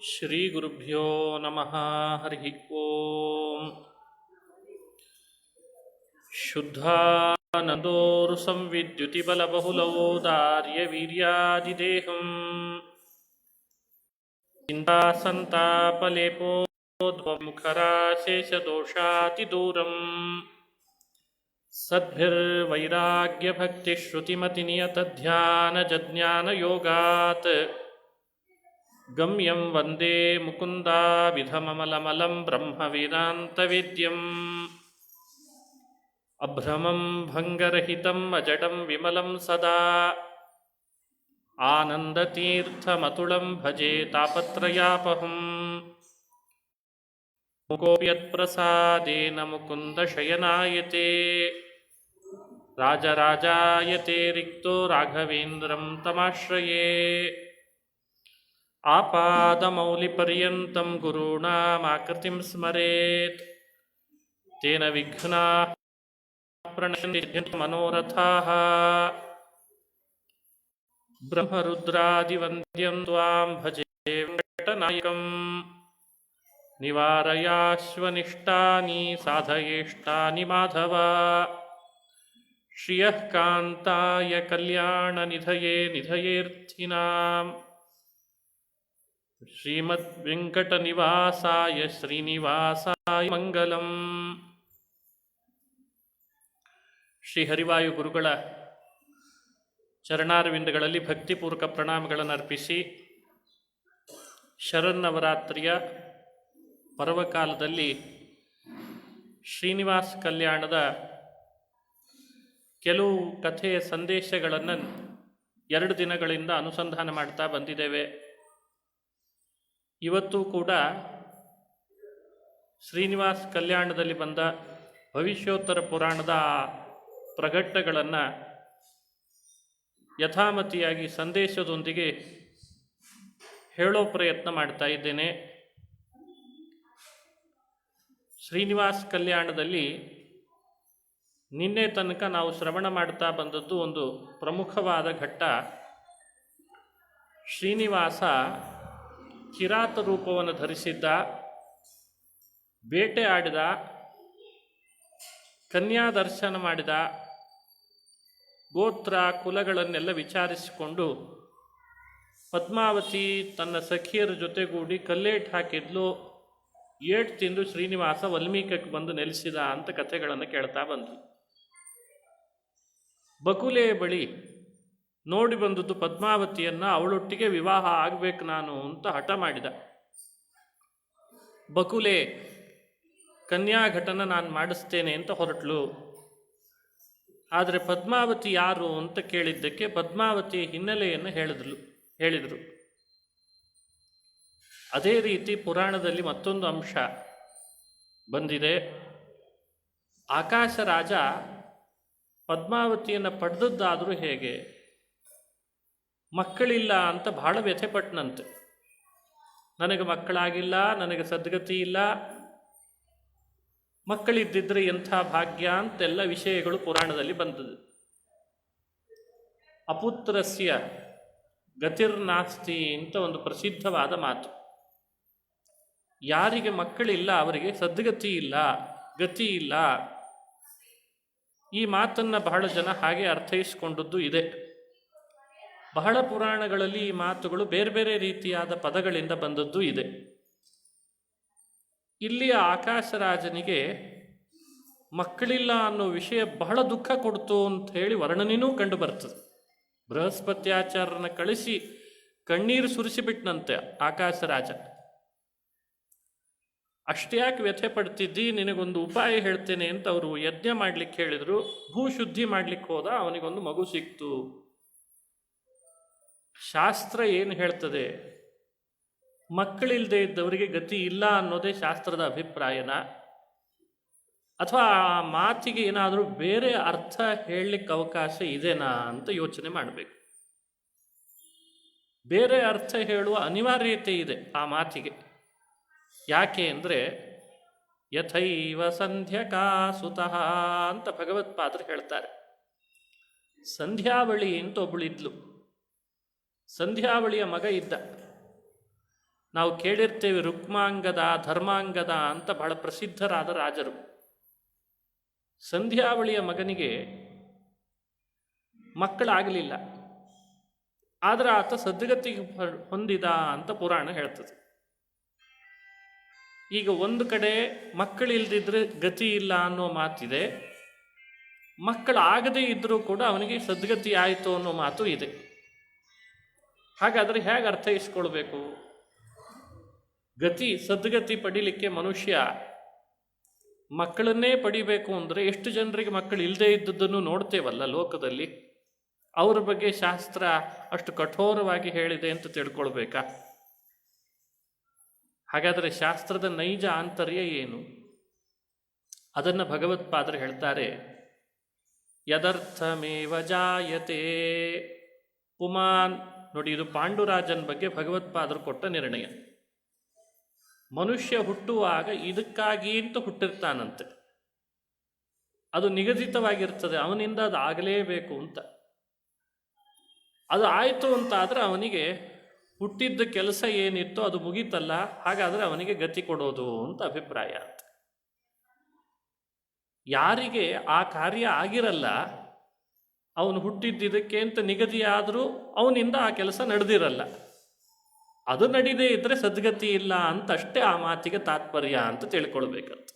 ಶ್ರೀಗುರುಭ್ಯೋ ನಮಃ. ಹರಿ ಓಂ. ಶುದ್ಧಾನಂದೋರು ಸಂವಿದ್ಯುತಿಬಲಬಹುಲವೋದಾರ್ಯವೀರ್ಯಾದಿದೇಹಂ ಚಿಂತಾಸಂತಾಪಲೇಪೋದ್ವಮುಖರಾಶೇಷದೋಷಾತಿದೂರಂ ಸದ್ಭಿರ್ವೈರಾಗ್ಯಭಕ್ತಿಶ್ರುತಿಮತಿನಿಯತಧ್ಯಾನಜಜ್ಞಾನಯೋಗಾತ್ ಗಮ್ಯಂ ವಂದೇ ಮುಕುಂದಾವಿಧಮಮಲಮಲಂ ಬ್ರಹ್ಮವೇದಾಂತವೇದ್ಯಂ ಅಭ್ರಮಂ ಭಂಗರಹಿತಂ ಅಜಡಂ ವಿಮಲಂ ಸದಾ ಆನಂದತೀರ್ಥಮತುಳಂ ಭಜೆ ತಾಪತ್ರಯಾಪಹಂ ಮುಕೋಪಿ ಯತ್ಪ್ರಸಾದೇನ ಮುಕುಂದಶಯನಾಯತೆ ರಾಜರಾಜಾಯತೆ ರಿಕ್ತೋ ರಾಘವೇಂದ್ರಂ ತಮಾಶ್ರಯೇ. ಆಪಾದಮೌಲಿಪರ್ಯಂತಂ ಗುರುಣಾಮಾಕೃತಿಂ ಸ್ಮರೇತ್ ತೇನ ವಿಘ್ನಾಃ ಪ್ರಣಶ್ಯಂತಿ ಮನೋರಥಾಃ. ಬ್ರಹ್ಮರುದ್ರಾದಿವಂದ್ಯಂ ತ್ವಾಂ ಭಜೆ ವೆಂಕಟನಾಯಕಂ ನಿವಾರಯಾಶ್ವನಿಷ್ಟಾನಿ ಸಾಧಯೇಷ್ಟಾನಿ ಮಾಧವ. ಶ್ರಿಯಃ ಕಾಂತಾಯ ಕಲ್ಯಾಣನಿಧಯೇ ನಿಧಯೇರ್ಥಿನಾಂ ಶ್ರೀಮದ್ವೆಂಕಟನಿವಾಸಾಯ ಶ್ರೀನಿವಾಸಾಯ ಮಂಗಲಂ. ಶ್ರೀ ಹರಿವಾಯು ಗುರುಗಳ ಚರಣಾರವಿಂದಗಳಲ್ಲಿ ಭಕ್ತಿಪೂರ್ವಕ ಪ್ರಣಾಮಗಳನ್ನು ಅರ್ಪಿಸಿ, ಶರನ್ನವರಾತ್ರಿಯ ಪರ್ವಕಾಲದಲ್ಲಿ ಶ್ರೀನಿವಾಸ ಕಲ್ಯಾಣದ ಕೆಲವು ಕಥೆಯ ಸಂದೇಶಗಳನ್ನು 2 ದಿನಗಳಿಂದ ಅನುಸಂಧಾನ ಮಾಡ್ತಾ ಬಂದಿದ್ದೇವೆ. ಇವತ್ತು ಕೂಡ ಶ್ರೀನಿವಾಸ ಕಲ್ಯಾಣದಲ್ಲಿ ಬಂದ ಭವಿಷ್ಯೋತ್ತರ ಪುರಾಣದ ಪ್ರಘಟ್ಟಗಳನ್ನು ಯಥಾಮತಿಯಾಗಿ ಸಂದೇಶದೊಂದಿಗೆ ಹೇಳೋ ಪ್ರಯತ್ನ ಮಾಡ್ತಾ ಇದ್ದೇನೆ. ಶ್ರೀನಿವಾಸ ಕಲ್ಯಾಣದಲ್ಲಿ ನಿನ್ನೆ ತನಕ ನಾವು ಶ್ರವಣ ಮಾಡ್ತಾ ಬಂದದ್ದು ಒಂದು ಪ್ರಮುಖವಾದ ಘಟ್ಟ. ಶ್ರೀನಿವಾಸ ಕಿರಾತ ರೂಪವನ್ನು ಧರಿಸಿದ್ದ, ಬೇಟೆ ಆಡಿದ, ಕನ್ಯಾ ದರ್ಶನ ಮಾಡಿದ, ಗೋತ್ರ ಕುಲಗಳನ್ನೆಲ್ಲ ವಿಚಾರಿಸಿಕೊಂಡು ಪದ್ಮಾವತಿ ತನ್ನ ಸಖಿಯರ ಜೊತೆಗೂಡಿ ಕಲ್ಲೇಟು ಹಾಕಿದ್ಲು. ಏಟು ತಿಂದು ಶ್ರೀನಿವಾಸ ವಾಲ್ಮೀಕಕ್ಕೆ ಬಂದು ನೆಲೆಸಿದ ಅಂತ ಕಥೆಗಳನ್ನು ಕೇಳ್ತಾ ಬಂದ್ಲು. ಬಕುಲೆ ಬಳಿ ನೋಡಿ ಬಂದದ್ದು ಪದ್ಮಾವತಿಯನ್ನು, ಅವಳೊಟ್ಟಿಗೆ ವಿವಾಹ ಆಗಬೇಕು ನಾನು ಅಂತ ಹಠ ಮಾಡಿದ. ಬಕುಲೆ ಕನ್ಯಾಘಟನ ನಾನು ಮಾಡಿಸ್ತೇನೆ ಅಂತ ಹೊರಟಳು. ಆದರೆ ಪದ್ಮಾವತಿ ಯಾರು ಅಂತ ಕೇಳಿದ್ದಕ್ಕೆ ಪದ್ಮಾವತಿಯ ಹಿನ್ನೆಲೆಯನ್ನು ಹೇಳಿದರು. ಅದೇ ರೀತಿ ಪುರಾಣದಲ್ಲಿ ಮತ್ತೊಂದು ಅಂಶ ಬಂದಿದೆ. ಆಕಾಶ ರಾಜ ಪದ್ಮಾವತಿಯನ್ನು ಪಡೆದದ್ದಾದರೂ ಹೇಗೆ? ಮಕ್ಕಳಿಲ್ಲ ಅಂತ ಬಹಳ ವ್ಯಥೆಪಟ್ಟನಂತೆ. ನನಗೆ ಮಕ್ಕಳಾಗಿಲ್ಲ, ನನಗೆ ಸದ್ಗತಿ ಇಲ್ಲ, ಮಕ್ಕಳಿದ್ದಿದ್ರೆ ಎಂಥ ಭಾಗ್ಯ ಅಂತೆಲ್ಲ ವಿಷಯಗಳು ಪುರಾಣದಲ್ಲಿ ಬಂದದ್ದು. ಅಪುತ್ರಸ್ಯ ಗತಿರ್ನಾಸ್ತಿ ಅಂತ ಒಂದು ಪ್ರಸಿದ್ಧವಾದ ಮಾತು. ಯಾರಿಗೆ ಮಕ್ಕಳಿಲ್ಲ ಅವರಿಗೆ ಸದ್ಗತಿ ಇಲ್ಲ, ಗತಿ ಇಲ್ಲ. ಈ ಮಾತನ್ನು ಬಹಳ ಜನ ಹಾಗೆ ಅರ್ಥೈಸಿಕೊಂಡದ್ದು ಇದೆ. ಬಹಳ ಪುರಾಣಗಳಲ್ಲಿ ಈ ಮಾತುಗಳು ಬೇರೆ ಬೇರೆ ರೀತಿಯಾದ ಪದಗಳಿಂದ ಬಂದದ್ದು ಇದೆ. ಇಲ್ಲಿಯ ಆಕಾಶರಾಜನಿಗೆ ಮಕ್ಕಳಿಲ್ಲ ಅನ್ನೋ ವಿಷಯ ಬಹಳ ದುಃಖ ಕೊಡ್ತು ಅಂತ ಹೇಳಿ ವರ್ಣನೆಯೂ ಕಂಡು ಬರ್ತದೆ. ಬೃಹಸ್ಪತ್ಯಾಚಾರ್ಯನ ಕಳಿಸಿ ಕಣ್ಣೀರು ಸುರಿಸಿಬಿಟ್ನಂತೆ ಆಕಾಶರಾಜ. ಅಷ್ಟ್ಯಾಕೆ ವ್ಯಥೆ ಪಡ್ತಿದ್ದಿ, ನಿನಗೊಂದು ಉಪಾಯ ಹೇಳ್ತೇನೆ ಅಂತ ಅವರು ಯಜ್ಞ ಮಾಡಲಿಕ್ಕೆ ಹೇಳಿದರು. ಭೂಶುದ್ಧಿ ಮಾಡಲಿಕ್ಕೆ ಹೋದ, ಅವನಿಗೊಂದು ಮಗು ಸಿಕ್ತು. ಶಾಸ್ತ್ರ ಏನು ಹೇಳ್ತದೆ? ಮಕ್ಕಳಿಲ್ಲದೆ ಇದ್ದವರಿಗೆ ಗತಿ ಇಲ್ಲ ಅನ್ನೋದೇ ಶಾಸ್ತ್ರದ ಅಭಿಪ್ರಾಯನ, ಅಥವಾ ಆ ಮಾತಿಗೆ ಏನಾದರೂ ಬೇರೆ ಅರ್ಥ ಹೇಳಲಿಕ್ಕೆ ಅವಕಾಶ ಇದೆನಾ ಅಂತ ಯೋಚನೆ ಮಾಡಬೇಕು. ಬೇರೆ ಅರ್ಥ ಹೇಳುವ ಅನಿವಾರ್ಯತೆ ಇದೆ ಆ ಮಾತಿಗೆ. ಯಾಕೆ ಅಂದರೆ ಯಥೈವ ಸಂಧ್ಯಕಾ ಸುತಃ ಅಂತ ಭಗವತ್ಪಾದರು ಹೇಳ್ತಾರೆ. ಸಂಧ್ಯಾವಳಿ ಅಂತ ಒಬ್ಬಳಿದ್ಲು. ಸಂಧ್ಯಾವಳಿಯ ಮಗ ಇದ್ದ. ನಾವು ಕೇಳಿರ್ತೇವೆ ರುಕ್ಮಾಂಗದ ಧರ್ಮಾಂಗದ ಅಂತ ಬಹಳ ಪ್ರಸಿದ್ಧರಾದ ರಾಜರು. ಸಂಧ್ಯಾವಳಿಯ ಮಗನಿಗೆ ಮಕ್ಕಳಾಗಲಿಲ್ಲ, ಆದರೆ ಆತ ಸದ್ಗತಿಗೆ ಹೊಂದಿದ ಅಂತ ಪುರಾಣ ಹೇಳ್ತದೆ. ಈಗ ಒಂದು ಕಡೆ ಮಕ್ಕಳಿಲ್ದಿದ್ರೆ ಗತಿ ಇಲ್ಲ ಅನ್ನೋ ಮಾತಿದೆ, ಮಕ್ಕಳಾಗದೇ ಇದ್ದರೂ ಕೂಡ ಅವನಿಗೆ ಸದ್ಗತಿ ಆಯಿತು ಅನ್ನೋ ಮಾತು ಇದೆ. ಹಾಗಾದರೆ ಹೇಗೆ ಅರ್ಥೈಸ್ಕೊಳ್ಬೇಕು? ಸದ್ಗತಿ ಪಡಿಲಿಕ್ಕೆ ಮನುಷ್ಯ ಮಕ್ಕಳನ್ನೇ ಪಡಿಬೇಕು ಅಂದರೆ ಎಷ್ಟು ಜನರಿಗೆ ಮಕ್ಕಳು ಇಲ್ಲದೇ ಇದ್ದದ್ದನ್ನು ನೋಡ್ತೇವಲ್ಲ ಲೋಕದಲ್ಲಿ. ಅವರ ಬಗ್ಗೆ ಶಾಸ್ತ್ರ ಅಷ್ಟು ಕಠೋರವಾಗಿ ಹೇಳಿದೆ ಅಂತ ತಿಳ್ಕೊಳ್ಬೇಕಾ? ಹಾಗಾದರೆ ಶಾಸ್ತ್ರದ ನೈಜ ಆಂತರ್ಯ ಏನು? ಅದನ್ನು ಭಗವತ್ಪಾದರು ಹೇಳ್ತಾರೆ, ಯದರ್ಥಮೇವ ಜಾಯತೆ ಪುಮಾನ್. ನೋಡಿ, ಇದು ಪಾಂಡುರಾಜನ ಬಗ್ಗೆ ಭಗವತ್ಪಾದರು ಕೊಟ್ಟ ನಿರ್ಣಯ. ಮನುಷ್ಯ ಹುಟ್ಟುವಾಗ ಇದಕ್ಕಾಗಿ ಅಂತ ಹುಟ್ಟಿರ್ತಾನಂತೆ, ಅದು ನಿಗದಿತವಾಗಿರ್ತದೆ, ಅವನಿಂದ ಅದು ಆಗಲೇಬೇಕು ಅಂತ. ಅದು ಆಯಿತು ಅಂತಾದರೆ ಅವನಿಗೆ ಹುಟ್ಟಿದ್ದ ಕೆಲಸ ಏನಿತ್ತೋ ಅದು ಮುಗೀತಲ್ಲ, ಹಾಗಾದರೆ ಅವನಿಗೆ ಗತಿ ಕೊಡೋದು ಅಂತ ಅಭಿಪ್ರಾಯ ಅಂತ. ಯಾರಿಗೆ ಆ ಕಾರ್ಯ ಆಗಿರಲ್ಲ, ಅವನು ಹುಟ್ಟಿದ್ದಿದ್ದಕ್ಕೆ ಅಂತ ನಿಗದಿಯಾದರೂ ಅವನಿಂದ ಆ ಕೆಲಸ ನಡೆದಿರಲ್ಲ, ಅದು ನಡೀದೇ ಇದ್ದರೆ ಸದ್ಗತಿ ಇಲ್ಲ ಅಂತಷ್ಟೇ ಆ ಮಾತಿಗೆ ತಾತ್ಪರ್ಯ ಅಂತ ತಿಳ್ಕೊಳ್ಬೇಕಂತ.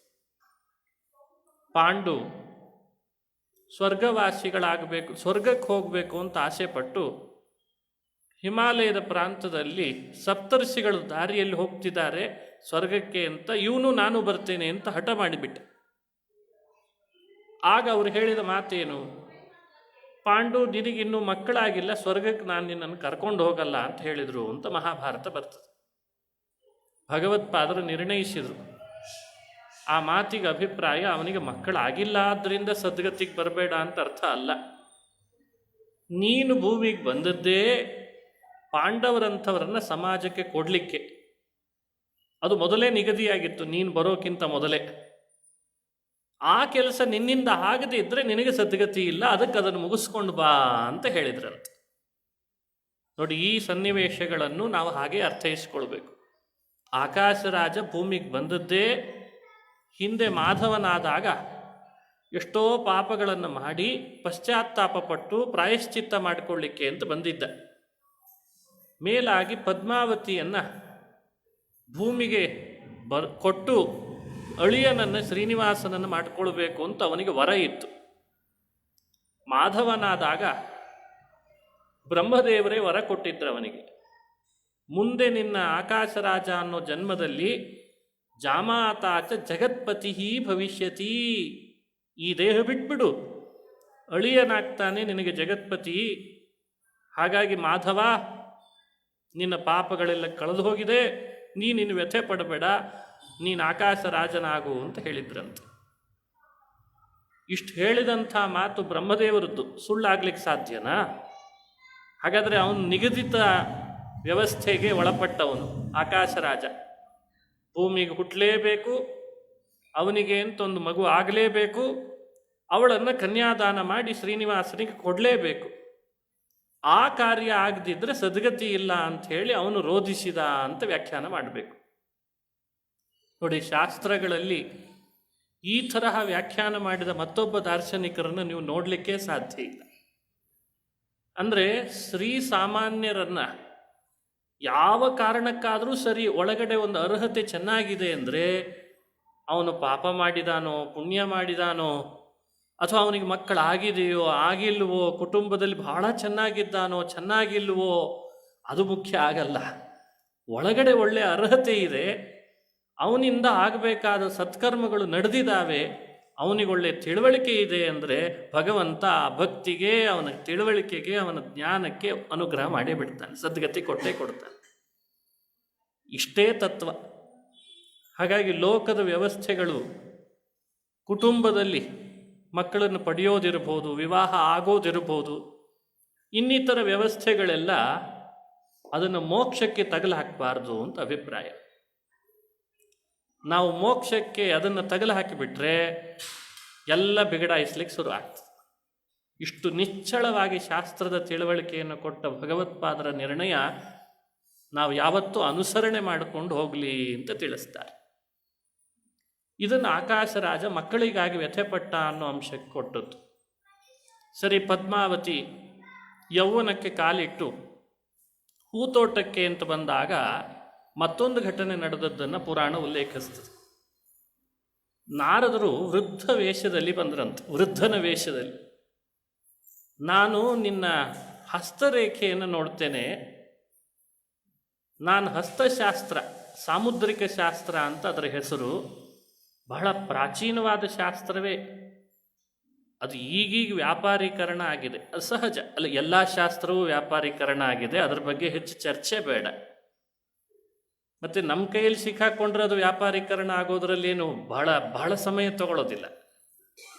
ಪಾಂಡು ಸ್ವರ್ಗವಾಸಿಗಳಾಗಬೇಕು, ಸ್ವರ್ಗಕ್ಕೆ ಹೋಗಬೇಕು ಅಂತ ಆಸೆ ಪಟ್ಟು ಹಿಮಾಲಯದ ಪ್ರಾಂತದಲ್ಲಿ ಸಪ್ತರ್ಷಿಗಳು ದಾರಿಯಲ್ಲಿ ಹೋಗ್ತಿದ್ದಾರೆ ಸ್ವರ್ಗಕ್ಕೆ ಅಂತ, ಇವನು ನಾನು ಬರ್ತೇನೆ ಅಂತ ಹಠ ಮಾಡಿಬಿಟ್ಟೆ. ಆಗ ಅವರು ಹೇಳಿದ ಮಾತೇನು? ಪಾಂಡು, ನಿನಗಿನ್ನೂ ಮಕ್ಕಳಾಗಿಲ್ಲ, ಸ್ವರ್ಗಕ್ಕೆ ನಾನು ನಿನ್ನನ್ನು ಕರ್ಕೊಂಡು ಹೋಗಲ್ಲ ಅಂತ ಹೇಳಿದರು ಅಂತ ಮಹಾಭಾರತ ಬರ್ತದೆ. ಭಗವತ್ಪಾದರು ನಿರ್ಣಯಿಸಿದರು, ಆ ಮಾತಿಗೆ ಅಭಿಪ್ರಾಯ ಅವನಿಗೆ ಮಕ್ಕಳಾಗಿಲ್ಲ ಆದ್ದರಿಂದ ಸದ್ಗತಿಗೆ ಬರಬೇಡ ಅಂತ ಅರ್ಥ ಅಲ್ಲ. ನೀನು ಭೂಮಿಗೆ ಬಂದದ್ದೇ ಪಾಂಡವರಂಥವರನ್ನು ಸಮಾಜಕ್ಕೆ ಕೊಡಲಿಕ್ಕೆ, ಅದು ಮೊದಲೇ ನಿಗದಿಯಾಗಿತ್ತು, ನೀನು ಬರೋಕ್ಕಿಂತ ಮೊದಲೇ. ಆ ಕೆಲಸ ನಿನ್ನಿಂದ ಆಗದೇ ಇದ್ದರೆ ನಿನಗೆ ಸದ್ಗತಿ ಇಲ್ಲ, ಅದಕ್ಕೆ ಅದನ್ನು ಮುಗಿಸ್ಕೊಂಡು ಬಾ ಅಂತ ಹೇಳಿದ್ರಂತೆ. ನೋಡಿ, ಈ ಸನ್ನಿವೇಶಗಳನ್ನು ನಾವು ಹಾಗೆ ಅರ್ಥೈಸ್ಕೊಳ್ಬೇಕು. ಆಕಾಶರಾಜ ಭೂಮಿಗೆ ಬಂದದ್ದೇ ಹಿಂದೆ ಮಾಧವನಾದಾಗ ಎಷ್ಟೋ ಪಾಪಗಳನ್ನು ಮಾಡಿ ಪಶ್ಚಾತ್ತಾಪಪಟ್ಟು ಪ್ರಾಯಶ್ಚಿತ್ತ ಮಾಡಿಕೊಳ್ಳಿಕ್ಕೆ ಅಂತ ಬಂದಿದ್ದ. ಮೇಲಾಗಿ ಪದ್ಮಾವತಿಯನ್ನು ಭೂಮಿಗೆ ಕೊಟ್ಟು ಅಳಿಯನನ್ನು ಶ್ರೀನಿವಾಸನನ್ನು ಮಾಡಿಕೊಳ್ಬೇಕು ಅಂತ ಅವನಿಗೆ ವರ ಇತ್ತು. ಮಾಧವನಾದಾಗ ಬ್ರಹ್ಮದೇವರೇ ವರ ಕೊಟ್ಟಿದ್ರು ಅವನಿಗೆ, ಮುಂದೆ ನಿನ್ನ ಆಕಾಶರಾಜ ಅನ್ನೋ ಜನ್ಮದಲ್ಲಿ ಜಾಮಾತಾಚ ಜಗತ್ಪತಿ ಭವಿಷ್ಯತಿ, ಈ ದೇಹ ಬಿಟ್ಬಿಡು, ಅಳಿಯನಾಗ್ತಾನೆ ನಿನಗೆ ಜಗತ್ಪತಿ. ಹಾಗಾಗಿ ಮಾಧವ, ನಿನ್ನ ಪಾಪಗಳೆಲ್ಲ ಕಳೆದು ಹೋಗಿದೆ, ನೀನಿನ್ನು ವ್ಯಥೆ ಪಡಬೇಡ, ನೀನು ಆಕಾಶ ರಾಜನಾಗು ಅಂತ ಹೇಳಿದ್ರಂತೆ. ಇಷ್ಟು ಹೇಳಿದಂಥ ಮಾತು ಬ್ರಹ್ಮದೇವರದ್ದು, ಸುಳ್ಳಾಗ್ಲಿಕ್ಕೆ ಸಾಧ್ಯನಾ? ಹಾಗಾದರೆ ಅವನು ನಿಗದಿತ ವ್ಯವಸ್ಥೆಗೆ ಒಳಪಟ್ಟವನು ಆಕಾಶರಾಜ. ಭೂಮಿಗೆ ಹುಟ್ಟಲೇಬೇಕು, ಅವನಿಗೆ ಅಂತ ಒಂದು ಮಗು ಆಗಲೇಬೇಕು, ಅವಳನ್ನು ಕನ್ಯಾದಾನ ಮಾಡಿ ಶ್ರೀನಿವಾಸನಿಗೆ ಕೊಡಲೇಬೇಕು. ಆ ಕಾರ್ಯ ಆಗದಿದ್ದರೆ ಸದ್ಗತಿ ಇಲ್ಲ ಅಂತ ಹೇಳಿ ಅವನು ರೋಧಿಸಿದ ಅಂತ ವ್ಯಾಖ್ಯಾನ ಮಾಡಬೇಕು. ನೋಡಿ, ಶಾಸ್ತ್ರಗಳಲ್ಲಿ ಈ ತರಹ ವ್ಯಾಖ್ಯಾನ ಮಾಡಿದ ಮತ್ತೊಬ್ಬ ದಾರ್ಶನಿಕರನ್ನು ನೀವು ನೋಡಲಿಕ್ಕೆ ಸಾಧ್ಯ ಇಲ್ಲ. ಅಂದರೆ ಶ್ರೀ ಸಾಮಾನ್ಯರನ್ನು ಯಾವ ಕಾರಣಕ್ಕಾದರೂ ಸರಿ, ಒಳಗಡೆ ಒಂದು ಅರ್ಹತೆ ಚೆನ್ನಾಗಿದೆ ಅಂದರೆ ಅವನು ಪಾಪ ಮಾಡಿದಾನೋ ಪುಣ್ಯ ಮಾಡಿದಾನೋ, ಅಥವಾ ಅವನಿಗೆ ಮಕ್ಕಳಾಗಿದೆಯೋ ಆಗಿಲ್ವೋ, ಕುಟುಂಬದಲ್ಲಿ ಬಹಳ ಚೆನ್ನಾಗಿದ್ದಾನೋ ಚೆನ್ನಾಗಿಲ್ವೋ, ಅದು ಮುಖ್ಯ ಆಗಲ್ಲ. ಒಳಗಡೆ ಒಳ್ಳೆಯ ಅರ್ಹತೆ ಇದೆ, ಅವನಿಂದ ಆಗಬೇಕಾದ ಸತ್ಕರ್ಮಗಳು ನಡೆದಿದ್ದಾವೆ, ಅವನಿಗೊಳ್ಳೆ ತಿಳುವಳಿಕೆ ಇದೆ ಅಂದರೆ ಭಗವಂತ ಆ ಭಕ್ತಿಗೆ, ಅವನ ತಿಳುವಳಿಕೆಗೆ, ಅವನ ಜ್ಞಾನಕ್ಕೆ ಅನುಗ್ರಹ ಮಾಡೇ ಬಿಡ್ತಾನೆ, ಸದ್ಗತಿ ಕೊಟ್ಟೇ ಕೊಡ್ತಾನೆ. ಇಷ್ಟೇ ತತ್ವ. ಹಾಗಾಗಿ ಲೋಕದ ವ್ಯವಸ್ಥೆಗಳು, ಕುಟುಂಬದಲ್ಲಿ ಮಕ್ಕಳನ್ನು ಪಡೆಯೋದಿರ್ಬೋದು, ವಿವಾಹ ಆಗೋದಿರ್ಬೋದು, ಇನ್ನಿತರ ವ್ಯವಸ್ಥೆಗಳೆಲ್ಲ ಅದನ್ನು ಮೋಕ್ಷಕ್ಕೆ ತಗಲು ಹಾಕಬಾರ್ದು ಅಂತ ಅಭಿಪ್ರಾಯ. ನಾವು ಮೋಕ್ಷಕ್ಕೆ ಅದನ್ನು ತಗಲು ಹಾಕಿಬಿಟ್ರೆ ಎಲ್ಲ ಬಿಗಡಾಯಿಸ್ಲಿಕ್ಕೆ ಶುರು ಆಗ್ತದೆ. ಇಷ್ಟು ನಿಚ್ಚಳವಾಗಿ ಶಾಸ್ತ್ರದ ತಿಳುವಳಿಕೆಯನ್ನು ಕೊಟ್ಟ ಭಗವತ್ಪಾದರ ನಿರ್ಣಯ ನಾವು ಯಾವತ್ತೂ ಅನುಸರಣೆ ಮಾಡಿಕೊಂಡು ಹೋಗಲಿ ಅಂತ ತಿಳಿಸ್ತಾರೆ. ಇದನ್ನು ಆಕಾಶರಾಜ ಮಕ್ಕಳಿಗಾಗಿ ವ್ಯಥೆಪಟ್ಟ ಅನ್ನೋ ಅಂಶಕ್ಕೆ ಕೊಟ್ಟದ್ದು. ಸರಿ, ಪದ್ಮಾವತಿ ಯೌವನಕ್ಕೆ ಕಾಲಿಟ್ಟು ಹೂತೋಟಕ್ಕೆ ಅಂತ ಬಂದಾಗ ಮತ್ತೊಂದು ಘಟನೆ ನಡೆದದ್ದನ್ನು ಪುರಾಣ ಉಲ್ಲೇಖಿಸ್ತದೆ. ನಾರದರು ವೃದ್ಧ ವೇಷದಲ್ಲಿ ಬಂದ್ರಂತೆ, ವೃದ್ಧನ ವೇಷದಲ್ಲಿ. ನಾನು ನಿನ್ನ ಹಸ್ತರೇಖೆಯನ್ನು ನೋಡ್ತೇನೆ. ನಾನು ಹಸ್ತಶಾಸ್ತ್ರ, ಸಾಮುದ್ರಿಕ ಶಾಸ್ತ್ರ ಅಂತ ಅದರ ಹೆಸರು. ಬಹಳ ಪ್ರಾಚೀನವಾದ ಶಾಸ್ತ್ರವೇ ಅದು. ಈಗೀಗ ವ್ಯಾಪಾರೀಕರಣ ಆಗಿದೆ, ಅದು ಸಹಜ ಅಲ್ಲ. ಎಲ್ಲ ಶಾಸ್ತ್ರವೂ ವ್ಯಾಪಾರೀಕರಣ ಆಗಿದೆ, ಅದರ ಬಗ್ಗೆ ಹೆಚ್ಚು ಚರ್ಚೆ ಬೇಡ. ಮತ್ತು ನಮ್ಮ ಕೈಯಲ್ಲಿ ಸಿಕ್ಕಾಕೊಂಡ್ರೆ ಅದು ವ್ಯಾಪಾರೀಕರಣ ಆಗೋದ್ರಲ್ಲೇನು ಬಹಳ ಸಮಯ ತಗೊಳ್ಳೋದಿಲ್ಲ.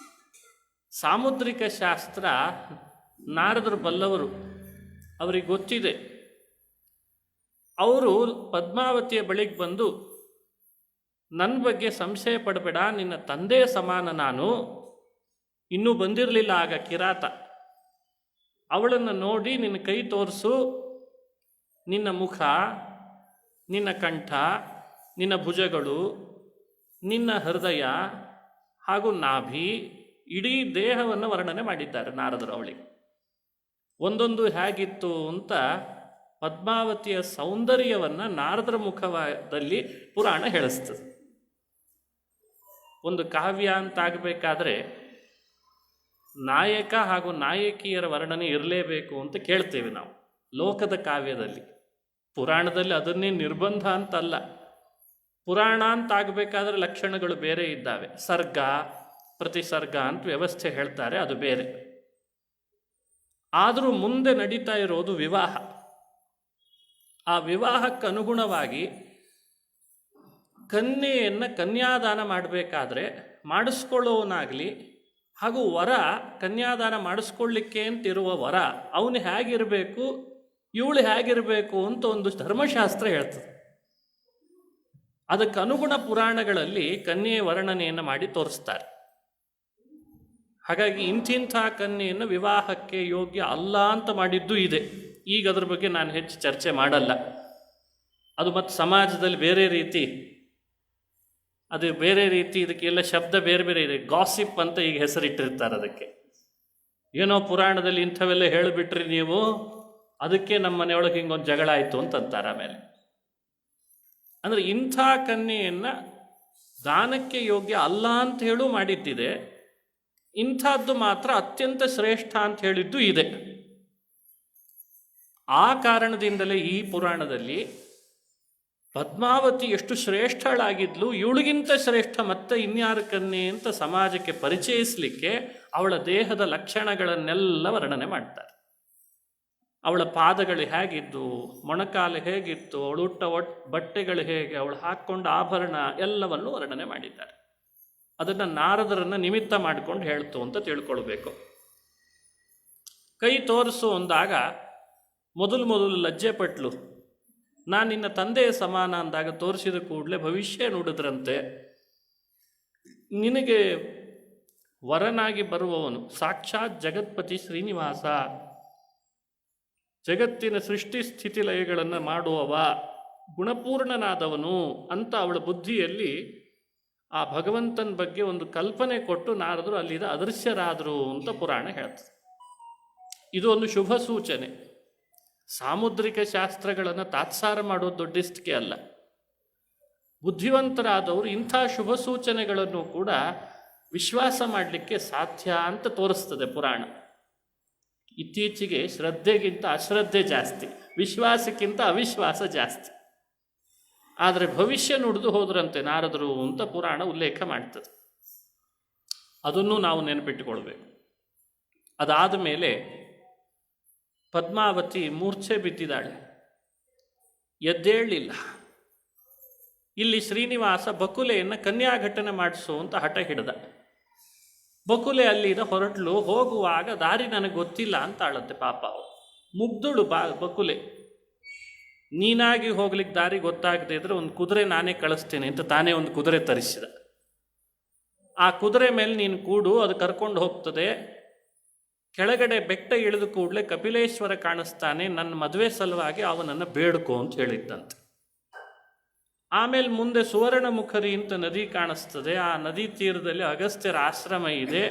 ಸಾಮುದ್ರಿಕ ಶಾಸ್ತ್ರ ನಾರದರು ಬಲ್ಲವರು, ಅವರಿಗೆ ಗೊತ್ತಿದೆ. ಅವರು ಪದ್ಮಾವತಿಯ ಬಳಿಗೆ ಬಂದು, ನನ್ನ ಬಗ್ಗೆ ಸಂಶಯ ಪಡಬೇಡ, ನಿನ್ನ ತಂದೆಯ ಸಮಾನ ನಾನು. ಇನ್ನೂ ಬಂದಿರಲಿಲ್ಲ ಆಗ ಕಿರಾತ. ಅವಳನ್ನು ನೋಡಿ ನಿನ್ನ ಕೈ ತೋರಿಸು, ನಿನ್ನ ಮುಖ, ನಿನ್ನ ಕಂಠ, ನಿನ್ನ ಭುಜಗಳು, ನಿನ್ನ ಹೃದಯ ಹಾಗೂ ನಾಭಿ, ಇಡೀ ದೇಹವನ್ನು ವರ್ಣನೆ ಮಾಡಿದ್ದಾರೆ ನಾರದರು ಅವಳಿಗೆ. ಒಂದೊಂದು ಹೇಗಿತ್ತು ಅಂತ ಪದ್ಮಾವತಿಯ ಸೌಂದರ್ಯವನ್ನು ನಾರದರ ಮುಖದಲ್ಲಿ ಪುರಾಣ ಹೇಳಿಸ್ತದೆ. ಒಂದು ಕಾವ್ಯ ಅಂತಾಗಬೇಕಾದ್ರೆ ನಾಯಕ ಹಾಗೂ ನಾಯಕಿಯರ ವರ್ಣನೆ ಇರಲೇಬೇಕು ಅಂತ ಕೇಳ್ತೇವೆ ನಾವು ಲೋಕದ ಕಾವ್ಯದಲ್ಲಿ. ಪುರಾಣದಲ್ಲಿ ಅದನ್ನೇ ನಿರ್ಬಂಧ ಅಂತಲ್ಲ. ಪುರಾಣ ಅಂತಾಗಬೇಕಾದ್ರೆ ಲಕ್ಷಣಗಳು ಬೇರೆ ಇದ್ದಾವೆ. ಸರ್ಗ, ಪ್ರತಿಸರ್ಗ ಅಂತ ವ್ಯವಸ್ಥೆ ಹೇಳ್ತಾರೆ, ಅದು ಬೇರೆ. ಆದರೂ ಮುಂದೆ ನಡೀತಾ ಇರೋದು ವಿವಾಹ. ಆ ವಿವಾಹಕ್ಕೆ ಅನುಗುಣವಾಗಿ ಕನ್ಯೆಯನ್ನು ಕನ್ಯಾದಾನ ಮಾಡಬೇಕಾದ್ರೆ ಮಾಡಿಸ್ಕೊಳ್ಳೋವನಾಗಲಿ ಹಾಗೂ ವರ, ಕನ್ಯಾದಾನ ಮಾಡಿಸ್ಕೊಳ್ಳಿಕ್ಕೆ ಅಂತಿರುವ ವರ ಅವನು ಹೇಗಿರಬೇಕು, ಇವಳು ಹೇಗಿರಬೇಕು ಅಂತ ಒಂದು ಧರ್ಮಶಾಸ್ತ್ರ ಹೇಳ್ತದೆ. ಅದಕ್ಕೆ ಅನುಗುಣ ಪುರಾಣಗಳಲ್ಲಿ ಕನ್ಯೆಯ ವರ್ಣನೆಯನ್ನು ಮಾಡಿ ತೋರಿಸ್ತಾರೆ. ಹಾಗಾಗಿ ಇಂಥಿಂಥ ಕನ್ಯೆಯನ್ನು ವಿವಾಹಕ್ಕೆ ಯೋಗ್ಯ ಅಲ್ಲ ಅಂತ ಮಾಡಿದ್ದು ಇದೆ. ಈಗ ಅದ್ರ ಬಗ್ಗೆ ನಾನು ಹೆಚ್ಚು ಚರ್ಚೆ ಮಾಡಲ್ಲ. ಅದು ಮತ್ತು ಸಮಾಜದಲ್ಲಿ ಬೇರೆ ರೀತಿ, ಅದು ಬೇರೆ ರೀತಿ, ಇದಕ್ಕೆಲ್ಲ ಶಬ್ದ ಬೇರೆ ಬೇರೆ ಇದೆ. ಗಾಸಿಪ್ ಅಂತ ಈಗ ಹೆಸರಿಟ್ಟಿರ್ತಾರೆ ಅದಕ್ಕೆ. ಏನೋ ಪುರಾಣದಲ್ಲಿ ಇಂಥವೆಲ್ಲ ಹೇಳಿಬಿಟ್ರಿ ನೀವು, ಅದಕ್ಕೆ ನಮ್ಮ ಮನೆಯೊಳಗೆ ಹಿಂಗೊಂದು ಜಗಳ ಆಯಿತು ಅಂತಂತಾರೆ. ಆಮೇಲೆ ಅಂದರೆ ಇಂಥ ಕನ್ಯೆಯನ್ನು ದಾನಕ್ಕೆ ಯೋಗ್ಯ ಅಲ್ಲ ಅಂತ ಹೇಳು ಮಾಡಿದ್ದಿದೆ. ಇಂಥದ್ದು ಮಾತ್ರ ಅತ್ಯಂತ ಶ್ರೇಷ್ಠ ಅಂತ ಹೇಳಿದ್ದು ಇದೆ. ಆ ಕಾರಣದಿಂದಲೇ ಈ ಪುರಾಣದಲ್ಲಿ ಪದ್ಮಾವತಿ ಎಷ್ಟು ಶ್ರೇಷ್ಠಳಾಗಿದ್ಲು, ಇವಳಿಗಿಂತ ಶ್ರೇಷ್ಠ ಮತ್ತೆ ಇನ್ಯಾರ ಕನ್ಯೆ ಅಂತ ಸಮಾಜಕ್ಕೆ ಪರಿಚಯಿಸಲಿಕ್ಕೆ ಅವಳ ದೇಹದ ಲಕ್ಷಣಗಳನ್ನೆಲ್ಲ ವರ್ಣನೆ ಮಾಡ್ತಾರೆ. ಅವಳ ಪಾದಗಳು ಹೇಗಿದ್ದು, ಮೊಣಕಾಲು ಹೇಗಿತ್ತು, ಅವಳುಟ್ಟ ಬಟ್ಟೆಗಳು ಹೇಗೆ, ಅವಳು ಹಾಕ್ಕೊಂಡ ಆಭರಣ ಎಲ್ಲವನ್ನು ವರ್ಣನೆ ಮಾಡಿದ್ದಾರೆ. ಅದನ್ನು ನಾರದರನ್ನು ನಿಮಿತ್ತ ಮಾಡಿಕೊಂಡು ಹೇಳ್ತು ಅಂತ ತಿಳ್ಕೊಳ್ಬೇಕು. ಕೈ ತೋರಿಸು ಅಂದಾಗ ಮೊದಲು ಲಜ್ಜೆ ಪಟ್ಲು. ನಾನು ನಿನ್ನ ತಂದೆಯ ಸಮಾನ ಅಂದಾಗ ತೋರಿಸಿದ ಕೂಡಲೇ ಭವಿಷ್ಯ ನುಡಿದ್ರಂತೆ, ನಿನಗೆ ವರನಾಗಿ ಬರುವವನು ಸಾಕ್ಷಾತ್ ಜಗತ್ಪತಿ ಶ್ರೀನಿವಾಸ, ಜಗತ್ತಿನ ಸೃಷ್ಟಿ ಸ್ಥಿತಿ ಲಯಗಳನ್ನು ಮಾಡುವವ, ಗುಣಪೂರ್ಣನಾದವನು ಅಂತ ಅವಳ ಬುದ್ಧಿಯಲ್ಲಿ ಆ ಭಗವಂತನ ಬಗ್ಗೆ ಒಂದು ಕಲ್ಪನೆ ಕೊಟ್ಟು ನಾರದರು ಅಲ್ಲಿದ ಅದೃಶ್ಯರಾದರು ಅಂತ ಪುರಾಣ ಹೇಳ್ತದೆ. ಇದು ಒಂದು ಶುಭ ಸೂಚನೆ. ಸಾಮುದ್ರಿಕ ಶಾಸ್ತ್ರಗಳನ್ನು ತಾತ್ಸಾರ ಮಾಡೋದು ದೊಡ್ಡಿಷ್ಟಕ್ಕೆ ಅಲ್ಲ. ಬುದ್ಧಿವಂತರಾದವರು ಇಂಥ ಶುಭ ಸೂಚನೆಗಳನ್ನು ಕೂಡ ವಿಶ್ವಾಸ ಮಾಡಲಿಕ್ಕೆ ಸಾಧ್ಯ ಅಂತ ತೋರಿಸ್ತದೆ ಪುರಾಣ. ಇತ್ತೀಚೆಗೆ ಶ್ರದ್ಧೆಗಿಂತ ಅಶ್ರದ್ಧೆ ಜಾಸ್ತಿ, ವಿಶ್ವಾಸಕ್ಕಿಂತ ಅವಿಶ್ವಾಸ ಜಾಸ್ತಿ. ಆದರೆ ಭವಿಷ್ಯ ನುಡಿದು ಹೋದ್ರಂತೆ ನಾರದರು ಅಂತ ಪುರಾಣ ಉಲ್ಲೇಖ ಮಾಡ್ತದೆ. ಅದನ್ನು ನಾವು ನೆನಪಿಟ್ಟುಕೊಳ್ಬೇಕು. ಅದಾದ ಮೇಲೆ ಪದ್ಮಾವತಿ ಮೂರ್ಛೆ ಬಿದ್ದಿದ್ದಾಳೆ, ಎದ್ದೇಳಲಿಲ್ಲ. ಇಲ್ಲಿ ಶ್ರೀನಿವಾಸ ಬಕುಲೆಯನ್ನು ಕನ್ಯಾಘಟನೆ ಮಾಡಿಸು ಅಂತ ಹಠ ಹಿಡ್ದ. ಬಕುಲೆ ಅಲ್ಲಿದ ಹೊರಟ್ಲು. ಹೋಗುವಾಗ ದಾರಿ ನನಗೆ ಗೊತ್ತಿಲ್ಲ ಅಂತ ಆಳತ್ತೆ ಪಾಪ. ಅವಳು ಮುಗ್ಧಳು ಬಕುಲೆ. ನೀನಾಗಿ ಹೋಗ್ಲಿಕ್ಕೆ ದಾರಿ ಗೊತ್ತಾಗದೇ ಇದ್ರೆ ಒಂದು ಕುದುರೆ ನಾನೇ ಕಳಿಸ್ತೇನೆ ಅಂತ ತಾನೇ ಒಂದು ಕುದುರೆ ತರಿಸಿದ. ಆ ಕುದುರೆ ಮೇಲೆ ನೀನು ಕೂಡು, ಅದು ಕರ್ಕೊಂಡು ಹೋಗ್ತದೆ. ಕೆಳಗಡೆ ಬೆಟ್ಟ ಇಳಿದು ಕೂಡಲೇ ಕಪಿಲೇಶ್ವರ ಕಾಣಿಸ್ತಾನೆ, ನನ್ನ ಮದುವೆ ಸಲುವಾಗಿ ಅವನನ್ನು ಬೇಡ್ಕೋ ಅಂತ ಹೇಳಿದ್ದಂತೆ. ಆಮೇಲೆ ಮುಂದೆ ಸುವರ್ಣಮುಖರಿ ಅಂತ ನದಿ ಕಾಣಿಸ್ತದೆ. ಆ ನದಿ ತೀರದಲ್ಲಿ ಅಗಸ್ತ್ಯರ ಆಶ್ರಮ ಇದೆ.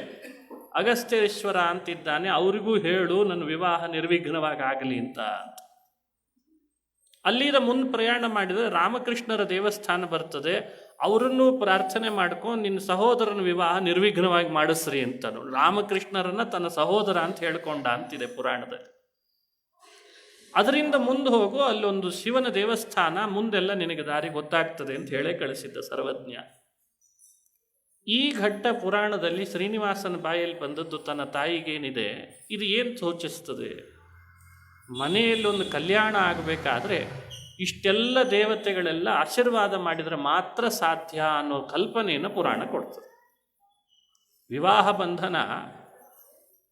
ಅಗಸ್ತ್ಯೇಶ್ವರ ಅಂತಿದ್ದಾನೆ, ಅವರಿಗೂ ಹೇಳು ನನ್ನ ವಿವಾಹ ನಿರ್ವಿಘ್ನವಾಗಿ ಆಗಲಿ ಅಂತ. ಅಲ್ಲಿಂದ ಮುಂದೆ ಪ್ರಯಾಣ ಮಾಡಿದರೆ ರಾಮಕೃಷ್ಣರ ದೇವಸ್ಥಾನ ಬರ್ತದೆ. ಅವರನ್ನು ಪ್ರಾರ್ಥನೆ ಮಾಡ್ಕೊಂಡು ನಿನ್ನ ಸಹೋದರನ ವಿವಾಹ ನಿರ್ವಿಘ್ನವಾಗಿ ಮಾಡಿಸ್ರಿ ಅಂತನು. ರಾಮಕೃಷ್ಣರನ್ನ ತನ್ನ ಸಹೋದರ ಅಂತ ಹೇಳ್ಕೊಂಡ ಅಂತಿದೆ ಪುರಾಣದಲ್ಲಿ. ಅದರಿಂದ ಮುಂದೆ ಹೋಗು, ಅಲ್ಲೊಂದು ಶಿವನ ದೇವಸ್ಥಾನ, ಮುಂದೆಲ್ಲ ನಿನಗೆ ದಾರಿ ಗೊತ್ತಾಗ್ತದೆ ಅಂತ ಹೇಳೇ ಕಳಿಸಿದ್ದ ಸರ್ವಜ್ಞ. ಈ ಘಟ್ಟ ಪುರಾಣದಲ್ಲಿ ಶ್ರೀನಿವಾಸನ ಬಾಯಲ್ಲಿ ಬಂದದ್ದು ತನ್ನ ತಾಯಿಗೇನಿದೆ, ಇದು ಏನು ಸೂಚಿಸ್ತದೆ? ಮನೆಯಲ್ಲೊಂದು ಕಲ್ಯಾಣ ಆಗಬೇಕಾದ್ರೆ ಇಷ್ಟೆಲ್ಲ ದೇವತೆಗಳೆಲ್ಲ ಆಶೀರ್ವಾದ ಮಾಡಿದರೆ ಮಾತ್ರ ಸಾಧ್ಯ ಅನ್ನೋ ಕಲ್ಪನೆಯನ್ನು ಪುರಾಣ ಕೊಡ್ತದೆ. ವಿವಾಹ ಬಂಧನ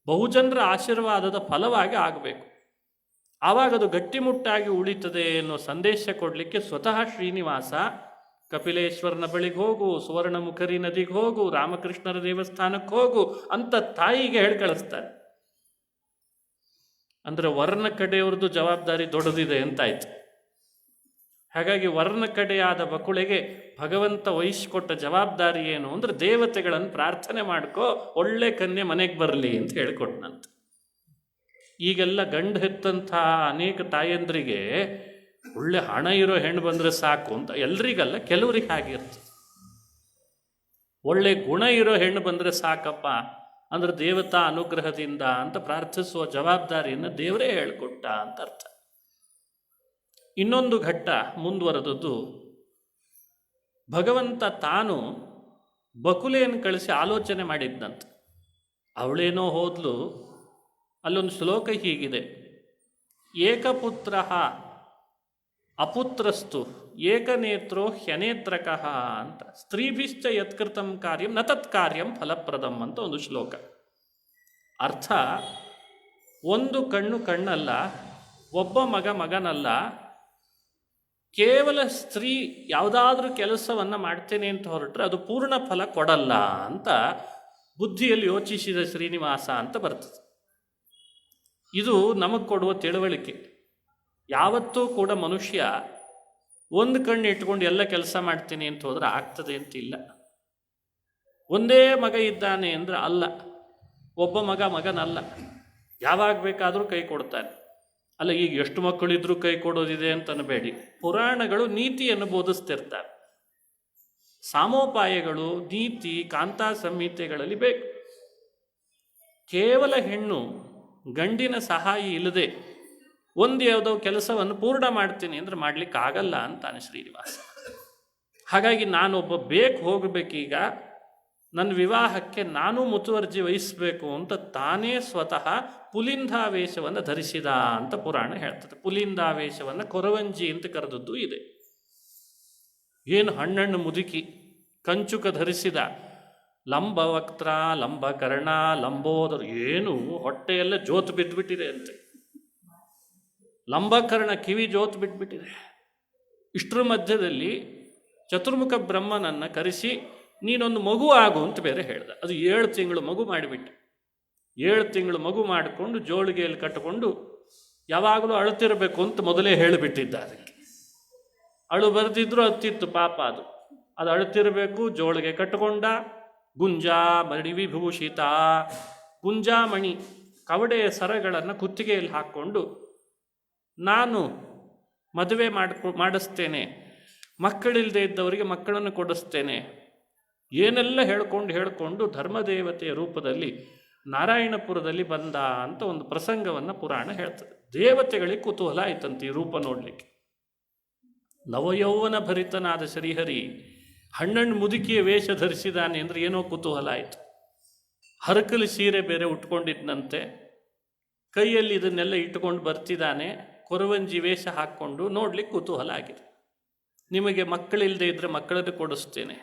ಬಹುಜನರ ಆಶೀರ್ವಾದದ ಫಲವಾಗಿ ಆಗಬೇಕು, ಆವಾಗ ಅದು ಗಟ್ಟಿಮುಟ್ಟಾಗಿ ಉಳಿತದೆ ಅನ್ನೋ ಸಂದೇಶ ಕೊಡಲಿಕ್ಕೆ ಸ್ವತಃ ಶ್ರೀನಿವಾಸ ಕಪಿಲೇಶ್ವರನ ಬಳಿಗೆ ಹೋಗು, ಸುವರ್ಣಮುಖರಿ ನದಿಗೆ ಹೋಗು, ರಾಮಕೃಷ್ಣರ ದೇವಸ್ಥಾನಕ್ಕೆ ಹೋಗು ಅಂತ ತಾಯಿಗೆ ಹೇಳಿ ಕಳಿಸ್ತಾರೆ. ಅಂದರೆ ವರ್ಣ ಕಡೆಯವ್ರದ್ದು ಜವಾಬ್ದಾರಿ ದೊಡ್ಡದಿದೆ ಅಂತಾಯ್ತು. ಹಾಗಾಗಿ ವರ್ಣ ಕಡೆಯಾದ ಬಕುಳೆಗೆ ಭಗವಂತ ವಹಿಸಿಕೊಟ್ಟ ಜವಾಬ್ದಾರಿ ಏನು ಅಂದರೆ ದೇವತೆಗಳನ್ನು ಪ್ರಾರ್ಥನೆ ಮಾಡ್ಕೋ, ಒಳ್ಳೆ ಕನ್ಯೆ ಮನೆಗೆ ಬರಲಿ ಅಂತ ಹೇಳಿಕೊಟ್ನಂತೆ. ಈಗೆಲ್ಲ ಗಂಡು ಹೆತ್ತಂಥ ಅನೇಕ ತಾಯಂದ್ರಿಗೆ ಒಳ್ಳೆ ಹಣ ಇರೋ ಹೆಣ್ಣು ಬಂದರೆ ಸಾಕು ಅಂತ, ಎಲ್ರಿಗಲ್ಲ ಕೆಲವ್ರಿಗೆ ಆಗಿರ್ತದೆ. ಒಳ್ಳೆ ಗುಣ ಇರೋ ಹೆಣ್ಣು ಬಂದರೆ ಸಾಕಪ್ಪ ಅಂದರೆ ದೇವತಾ ಅನುಗ್ರಹದಿಂದ ಅಂತ ಪ್ರಾರ್ಥಿಸುವ ಜವಾಬ್ದಾರಿಯನ್ನು ದೇವರೇ ಹೇಳಿಕೊಟ್ಟ ಅಂತ ಅರ್ಥ. ಇನ್ನೊಂದು ಘಟ್ಟ ಮುಂದುವರೆದದ್ದು, ಭಗವಂತ ತಾನು ಬಕುಲೆಯನ್ನು ಕಳಿಸಿ ಆಲೋಚನೆ ಮಾಡಿದ್ದಂತೆ. ಅವಳೇನೋ ಹೋದ್ಲು. ಅಲ್ಲೊಂದು ಶ್ಲೋಕ ಹೀಗಿದೆ, ಏಕಪುತ್ರ ಅಪುತ್ರಸ್ತು ಏಕನೇತ್ರೋ ಹ್ಯನೇತ್ರಕಃ ಅಂತ, ಸ್ತ್ರೀಭಿಶ್ಚ ಯತ್ಕೃತಂ ಕಾರ್ಯಂ ನ ತತ್ಕಾರ್ಯಂ ಫಲಪ್ರದಂ ಅಂತ ಒಂದು ಶ್ಲೋಕ. ಅರ್ಥ, ಒಂದು ಕಣ್ಣು ಕಣ್ಣಲ್ಲ, ಒಬ್ಬ ಮಗನಲ್ಲ, ಕೇವಲ ಸ್ತ್ರೀ ಯಾವುದಾದ್ರೂ ಕೆಲಸವನ್ನು ಮಾಡ್ತೇನೆ ಅಂತ ಹೊರಟ್ರೆ ಅದು ಪೂರ್ಣ ಫಲ ಕೊಡಲ್ಲ ಅಂತ ಬುದ್ಧಿಯಲ್ಲಿ ಯೋಚಿಸಿದ ಶ್ರೀನಿವಾಸ ಅಂತ ಬರ್ತದೆ. ಇದು ನಮಗೆ ಕೊಡುವ ತಿಳುವಳಿಕೆ. ಯಾವತ್ತೂ ಕೂಡ ಮನುಷ್ಯ ಒಂದು ಕಣ್ಣು ಇಟ್ಕೊಂಡು ಎಲ್ಲ ಕೆಲಸ ಮಾಡ್ತೀನಿ ಅಂತ ಹೋದ್ರೆ ಆಗ್ತದೆ ಅಂತಿಲ್ಲ. ಒಂದೇ ಮಗ ಇದ್ದಾನೆ ಅಂದರೆ ಅಲ್ಲ, ಒಬ್ಬ ಮಗನಲ್ಲ, ಯಾವಾಗ ಬೇಕಾದರೂ ಕೈ ಕೊಡ್ತಾನೆ. ಅಲ್ಲ, ಈಗ ಎಷ್ಟು ಮಕ್ಕಳಿದ್ರೂ ಕೈ ಕೊಡೋದಿದೆ ಅಂತ ಅನ್ಬೇಡಿ. ಪುರಾಣಗಳು ನೀತಿಯನ್ನು ಬೋಧಿಸ್ತಿರ್ತಾರೆ. ಸಾಮೋಪಾಯಗಳು, ನೀತಿ, ಕಾಂತಾ ಸಂಹಿತೆಗಳಲ್ಲಿ ಬೇಕು. ಕೇವಲ ಹೆಣ್ಣು ಗಂಡಿನ ಸಹಾಯ ಇಲ್ಲದೆ ಒಂದು ಯಾವುದೋ ಕೆಲಸವನ್ನು ಪೂರ್ಣ ಮಾಡ್ತೀನಿ ಅಂದರೆ ಮಾಡ್ಲಿಕ್ಕೆ ಆಗಲ್ಲ ಅಂತಾನೆ ಶ್ರೀನಿವಾಸ. ಹಾಗಾಗಿ ನಾನೊಬ್ಬ ಹೋಗಬೇಕೀಗ, ನನ್ನ ವಿವಾಹಕ್ಕೆ ನಾನೂ ಮುತುವರ್ಜಿ ವಹಿಸಬೇಕು ಅಂತ ತಾನೇ ಸ್ವತಃ ಪುಲಿಂದಾವೇಶವನ್ನು ಧರಿಸಿದ ಅಂತ ಪುರಾಣ ಹೇಳ್ತದೆ. ಪುಲಿಂದಾವೇಶವನ್ನು ಕೊರವಂಜಿ ಅಂತ ಕರೆದದ್ದು ಇದೆ. ಏನು ಹಣ್ಣಣ್ಣು ಮುದುಕಿ ಕಂಚುಕ ಧರಿಸಿದ, ಲಂಬವಕ್ತ್ರ, ಲಂಬಕರ್ಣ, ಲಂಬೋದರು, ಏನು ಹೊಟ್ಟೆಯೆಲ್ಲ ಜೋತು ಬಿದ್ದುಬಿಟ್ಟಿದೆ ಅಂತೆ. ಲಂಬಕರ್ಣ ಕಿವಿ ಜೋತು ಬಿಟ್ಬಿಟ್ಟಿದೆ. ಇಷ್ಟರ ಮಧ್ಯದಲ್ಲಿ ಚತುರ್ಮುಖ ಬ್ರಹ್ಮನನ್ನು ಕರೆಸಿ ನೀನೊಂದು ಮಗು ಆಗು ಅಂತ ಬೇರೆ ಹೇಳ್ದ. ಅದು 7 ತಿಂಗಳು ಮಗು ಮಾಡಿಬಿಟ್ಟು, 7 ತಿಂಗಳು ಮಗು ಮಾಡಿಕೊಂಡು ಜೋಳಿಗೆಯಲ್ಲಿ ಕಟ್ಟಿಕೊಂಡು ಯಾವಾಗಲೂ ಅಳುತ್ತಿರಬೇಕು ಅಂತ ಮೊದಲೇ ಹೇಳಿಬಿಟ್ಟಿದ್ದ. ಅದಕ್ಕೆ ಅಳು ಬರೆದಿದ್ರು ಹತ್ತಿತ್ತು ಪಾಪ. ಅದು ಅಳುತ್ತಿರಬೇಕು, ಜೋಳಿಗೆ ಕಟ್ಟಿಕೊಂಡ. ಗುಂಜಾ ಮಣಿ ವಿಭೂಷಿತ, ಗುಂಜಾಮಣಿ ಕವಡೆಯ ಸರಗಳನ್ನು ಕುತ್ತಿಗೆಯಲ್ಲಿ ಹಾಕ್ಕೊಂಡು ನಾನು ಮದುವೆ ಮಾಡಿಸ್ತೇನೆ, ಮಕ್ಕಳಿಲ್ಲದೆ ಇದ್ದವರಿಗೆ ಮಕ್ಕಳನ್ನು ಕೊಡಿಸ್ತೇನೆ, ಏನೆಲ್ಲ ಹೇಳ್ಕೊಂಡು ಧರ್ಮದೇವತೆಯ ರೂಪದಲ್ಲಿ ನಾರಾಯಣಪುರದಲ್ಲಿ ಬಂದ ಅಂತ ಒಂದು ಪ್ರಸಂಗವನ್ನು ಪುರಾಣ ಹೇಳ್ತದೆ. ದೇವತೆಗಳಿಗೆ ಕುತೂಹಲ ಆಯ್ತಂತೆ ಈ ರೂಪ ನೋಡಲಿಕ್ಕೆ. ನವಯೌವನ ಭರಿತನಾದ ಶ್ರೀಹರಿ ಹಣ್ಣಣ್ಣು ಮುದುಕಿಯ ವೇಷ ಧರಿಸಿದಾನೆ ಅಂದರೆ ಏನೋ ಕುತೂಹಲ ಆಯಿತು. ಹರಕಲು ಸೀರೆ ಬೇರೆ ಉಟ್ಕೊಂಡಿದ್ದಂತೆ, ಕೈಯಲ್ಲಿ ಇದನ್ನೆಲ್ಲ ಇಟ್ಟುಕೊಂಡು ಬರ್ತಿದ್ದಾನೆ, ಕೊರವಂಜಿ ವೇಷ ಹಾಕ್ಕೊಂಡು ನೋಡ್ಲಿಕ್ಕೆ ಕುತೂಹಲ ಆಗಿದೆ. ನಿಮಗೆ ಮಕ್ಕಳಿಲ್ಲದೆ ಇದ್ದರೆ ಮಕ್ಕಳನ್ನು ಕೊಡಿಸ್ತೇನೆ,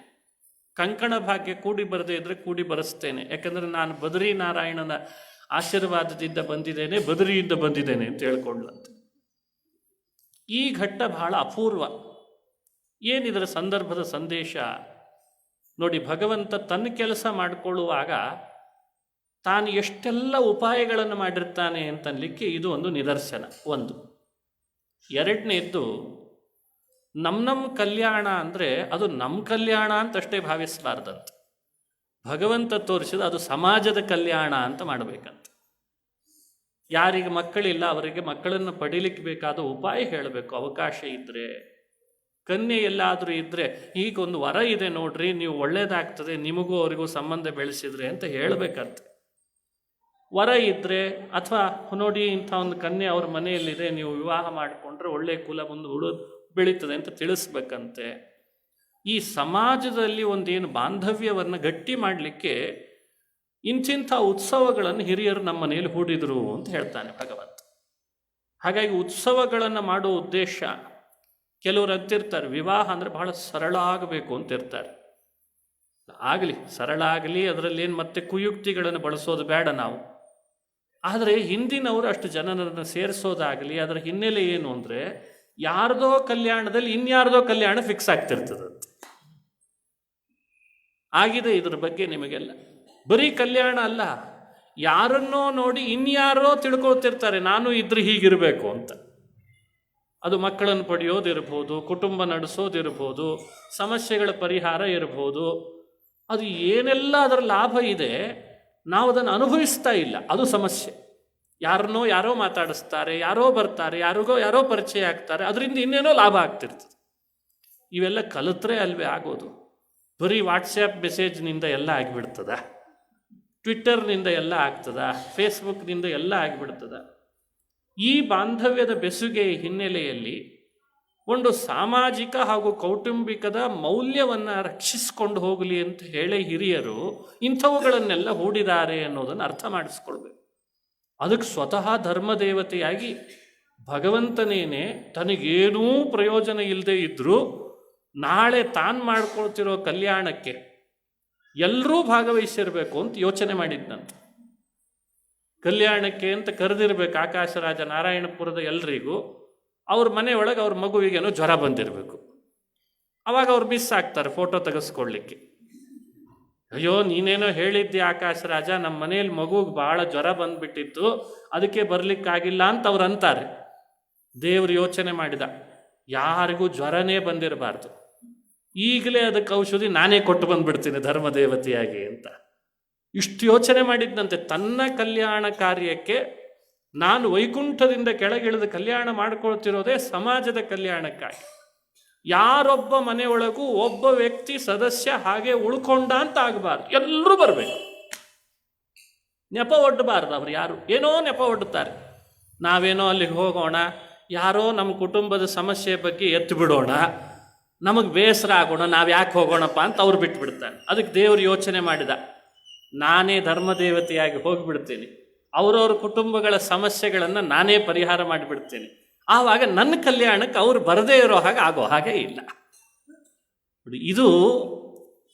ಕಂಕಣ ಭಾಗ್ಯ ಕೂಡಿ ಬರದೇ ಇದ್ದರೆ ಕೂಡಿ ಬರೆಸ್ತೇನೆ, ಯಾಕಂದರೆ ನಾನು ಬದರಿ ನಾರಾಯಣನ ಆಶೀರ್ವಾದದಿಂದ ಬಂದಿದ್ದೇನೆ, ಬದರಿಯಿಂದ ಬಂದಿದ್ದೇನೆ ಅಂತ ಹೇಳ್ಕೊಂಡ್ಲಂತೆ. ಈ ಘಟ್ಟ ಬಹಳ ಅಪೂರ್ವ. ಏನಿದರ ಸಂದರ್ಭದ ಸಂದೇಶ ನೋಡಿ. ಭಗವಂತ ತನ್ನ ಕೆಲಸ ಮಾಡಿಕೊಳ್ಳುವಾಗ ತಾನು ಎಷ್ಟೆಲ್ಲ ಉಪಾಯಗಳನ್ನು ಮಾಡಿರ್ತಾನೆ ಅಂತನ್ಲಿಕ್ಕೆ ಇದು ಒಂದು ನಿದರ್ಶನ. ಒಂದು. ಎರಡನೇದ್ದು, ನಮ್ಮ ಕಲ್ಯಾಣ ಅಂದರೆ ಅದು ನಮ್ಮ ಕಲ್ಯಾಣ ಅಂತಷ್ಟೇ ಭಾವಿಸಬಾರ್ದಂತ. ಭಗವಂತ ತೋರಿಸಿದ ಅದು ಸಮಾಜದ ಕಲ್ಯಾಣ ಅಂತ ಮಾಡಬೇಕಂತ. ಯಾರಿಗೆ ಮಕ್ಕಳಿಲ್ಲ ಅವರಿಗೆ ಮಕ್ಕಳನ್ನು ಪಡೀಲಿಕ್ಕೆ ಬೇಕಾದ ಉಪಾಯ ಹೇಳಬೇಕು. ಅವಕಾಶ ಇದ್ದರೆ, ಕನ್ಯೆ ಎಲ್ಲಾದರೂ ಇದ್ದರೆ ಈಗೊಂದು ವರ ಇದೆ ನೋಡ್ರಿ, ನೀವು ಒಳ್ಳೇದಾಗ್ತದೆ, ನಿಮಗೂ ಅವರಿಗೂ ಸಂಬಂಧ ಬೆಳೆಸಿದ್ರೆ ಅಂತ ಹೇಳಬೇಕಂತ. ವರ ಇದ್ದರೆ ಅಥವಾ ನೋಡಿ ಇಂಥ ಒಂದು ಕನ್ಯೆ ಅವ್ರ ಮನೆಯಲ್ಲಿದೆ, ನೀವು ವಿವಾಹ ಮಾಡಿಕೊಂಡ್ರೆ ಒಳ್ಳೆಯ ಕುಲ ಮುಂದೆ ಬೆಳೀತದೆ ಅಂತ ತಿಳಿಸ್ಬೇಕಂತೆ. ಈ ಸಮಾಜದಲ್ಲಿ ಒಂದೇನು ಬಾಂಧವ್ಯವನ್ನು ಗಟ್ಟಿ ಮಾಡಲಿಕ್ಕೆ ಇಂತಿಂಥ ಉತ್ಸವಗಳನ್ನು ಹಿರಿಯರು ನಮ್ಮ ಮನೆಯಲ್ಲಿ ಹೂಡಿದರು ಅಂತ ಹೇಳ್ತಾನೆ ಭಗವಂತ. ಹಾಗಾಗಿ ಉತ್ಸವಗಳನ್ನು ಮಾಡೋ ಉದ್ದೇಶ, ಕೆಲವರು ಅಂತಿರ್ತಾರೆ ವಿವಾಹ ಅಂದರೆ ಬಹಳ ಸರಳ ಆಗಬೇಕು ಅಂತ ಇರ್ತಾರೆ. ಆಗಲಿ, ಸರಳ ಆಗಲಿ, ಅದರಲ್ಲಿ ಏನು ಮತ್ತೆ ಕುಯುಕ್ತಿಗಳನ್ನು ಬಳಸೋದು ಬೇಡ ನಾವು. ಆದರೆ ಹಿಂದಿನವರು ಅಷ್ಟು ಜನರನ್ನು ಸೇರಿಸೋದಾಗಲಿ, ಅದರ ಹಿನ್ನೆಲೆ ಏನು ಅಂದರೆ ಯಾರ್ದೋ ಕಲ್ಯಾಣದಲ್ಲಿ ಇನ್ಯಾರ್ದೋ ಕಲ್ಯಾಣ ಫಿಕ್ಸ್ ಆಗ್ತಿರ್ತದಂತೆ. ಆಗಿದೆ ಇದ್ರ ಬಗ್ಗೆ ನಿಮಗೆಲ್ಲ. ಬರೀ ಕಲ್ಯಾಣ ಅಲ್ಲ, ಯಾರನ್ನೋ ನೋಡಿ ಇನ್ಯಾರೋ ತಿಳ್ಕೊಳ್ತಿರ್ತಾರೆ ನಾನು ಇದ್ರೆ ಹೀಗಿರಬೇಕು ಅಂತ. ಅದು ಮಕ್ಕಳನ್ನು ಪಡೆಯೋದಿರ್ಬೋದು, ಕುಟುಂಬ ನಡೆಸೋದಿರ್ಬೋದು, ಸಮಸ್ಯೆಗಳ ಪರಿಹಾರ ಇರ್ಬೋದು. ಅದು ಏನೆಲ್ಲ ಅದರ ಲಾಭ ಇದೆ, ನಾವು ಅದನ್ನು ಅನುಭವಿಸ್ತಾ ಇಲ್ಲ, ಅದು ಸಮಸ್ಯೆ. ಯಾರೋ ಮಾತಾಡಿಸ್ತಾರೆ, ಯಾರೋ ಬರ್ತಾರೆ, ಯಾರೋ ಪರಿಚಯ ಆಗ್ತಾರೆ, ಅದರಿಂದ ಇನ್ನೇನೋ ಲಾಭ ಆಗ್ತಿರ್ತದೆ. ಇವೆಲ್ಲ ಕಲಿತ್ರೆ ಅಲ್ವೇ ಆಗೋದು. ಬರೀ ವಾಟ್ಸ್ಯಾಪ್ ಮೆಸೇಜ್ನಿಂದ ಎಲ್ಲ ಆಗಿಬಿಡ್ತದ, ಟ್ವಿಟ್ಟರ್ನಿಂದ ಎಲ್ಲ ಆಗ್ತದ, ಫೇಸ್ಬುಕ್ನಿಂದ ಎಲ್ಲ ಆಗಿಬಿಡ್ತದ. ಈ ಬಾಂಧವ್ಯದ ಬೆಸುಗೆಯ ಹಿನ್ನೆಲೆಯಲ್ಲಿ ಒಂದು ಸಾಮಾಜಿಕ ಹಾಗೂ ಕೌಟುಂಬಿಕದ ಮೌಲ್ಯವನ್ನು ರಕ್ಷಿಸಿಕೊಂಡು ಹೋಗಲಿ ಅಂತ ಹೇಳಿ ಹಿರಿಯರು ಇಂಥವುಗಳನ್ನೆಲ್ಲ ಹೂಡಿದ್ದಾರೆ ಅನ್ನೋದನ್ನು ಅರ್ಥ ಮಾಡಿಸ್ಕೊಳ್ಬೇಕು. ಅದಕ್ಕೆ ಸ್ವತಃ ಧರ್ಮದೇವತೆಯಾಗಿ ಭಗವಂತನೇನೆ ತನಗೇನೂ ಪ್ರಯೋಜನ ಇಲ್ಲದೆ ಇದ್ದರೂ ನಾಳೆ ತಾನು ಮಾಡ್ಕೊಳ್ತಿರೋ ಕಲ್ಯಾಣಕ್ಕೆ ಎಲ್ಲರೂ ಭಾಗವಹಿಸಿರಬೇಕು ಅಂತ ಯೋಚನೆ ಮಾಡಿದ್ದಂತೆ. ಕಲ್ಯಾಣಕ್ಕೆ ಅಂತ ಕರೆದಿರ್ಬೇಕು ಆಕಾಶರಾಜ ನಾರಾಯಣಪುರದ ಎಲ್ರಿಗೂ. ಅವ್ರ ಮನೆಯೊಳಗೆ ಅವ್ರ ಮಗುವಿಗೇನೋ ಜ್ವರ ಬಂದಿರಬೇಕು. ಅವಾಗ ಅವ್ರು ಮಿಸ್ ಆಗ್ತಾರೆ ಫೋಟೋ ತೆಗೆಸ್ಕೊಳ್ಳಿಕ್ಕೆ. ಅಯ್ಯೋ ನೀನೇನೋ ಹೇಳಿದ್ದೆ ಆಕಾಶರಾಜ, ನಮ್ಮ ಮನೆಯಲ್ಲಿ ಮಗುಗೆ ಭಾಳ ಜ್ವರ ಬಂದುಬಿಟ್ಟಿತ್ತು, ಅದಕ್ಕೆ ಬರಲಿಕ್ಕಾಗಿಲ್ಲ ಅಂತ ಅವ್ರು ಅಂತಾರೆ. ದೇವರು ಯೋಚನೆ ಮಾಡಿದ, ಯಾರಿಗೂ ಜ್ವರನೇ ಬಂದಿರಬಾರ್ದು, ಈಗಲೇ ಅದಕ್ಕೆ ಔಷಧಿ ನಾನೇ ಕೊಟ್ಟು ಬಂದುಬಿಡ್ತೀನಿ ಧರ್ಮದೇವತೆಯಾಗಿ ಅಂತ ಇಷ್ಟು ಯೋಚನೆ ಮಾಡಿದ್ದಂತೆ. ತನ್ನ ಕಲ್ಯಾಣ ಕಾರ್ಯಕ್ಕೆ ನಾನು ವೈಕುಂಠದಿಂದ ಕೆಳಗಿಳಿದು ಕಲ್ಯಾಣ ಮಾಡ್ಕೊಳ್ತಿರೋದೇ ಸಮಾಜದ ಕಲ್ಯಾಣಕ್ಕಾಗಿ. ಯಾರೊಬ್ಬ ಮನೆಯೊಳಗೂ ಒಬ್ಬ ವ್ಯಕ್ತಿ ಸದಸ್ಯ ಹಾಗೆ ಉಳ್ಕೊಂಡ ಅಂತ ಆಗಬಾರ್ದು, ಎಲ್ಲರೂ ಬರಬೇಕು. ನೆಪ ಒಡ್ಡಬಾರ್ದು. ಅವರು ಯಾರು ಏನೋ ನೆಪ ಒಡ್ಡುತ್ತಾರೆ, ನಾವೇನೋ ಅಲ್ಲಿಗೆ ಹೋಗೋಣ, ಯಾರೋ ನಮ್ಮ ಕುಟುಂಬದ ಸಮಸ್ಯೆ ಬಗ್ಗೆ ಎತ್ತು ಬಿಡೋಣ, ನಮಗೆ ಬೇಸರ ಆಗೋಣ, ನಾವು ಯಾಕೆ ಹೋಗೋಣಪ್ಪ ಅಂತ ಅವ್ರು ಬಿಟ್ಬಿಡ್ತಾನೆ. ಅದಕ್ಕೆ ದೇವರು ಯೋಚನೆ ಮಾಡಿದ, ನಾನೇ ಧರ್ಮದೇವತೆಯಾಗಿ ಹೋಗಿಬಿಡ್ತೀನಿ, ಅವರವ್ರ ಕುಟುಂಬಗಳ ಸಮಸ್ಯೆಗಳನ್ನು ನಾನೇ ಪರಿಹಾರ ಮಾಡಿಬಿಡ್ತೀನಿ. ಆವಾಗ ನನ್ನ ಕಲ್ಯಾಣಕ್ಕೆ ಅವ್ರು ಬರದೇ ಇರೋ ಹಾಗೆ ಆಗೋ ಹಾಗೆ ಇಲ್ಲ. ಇದು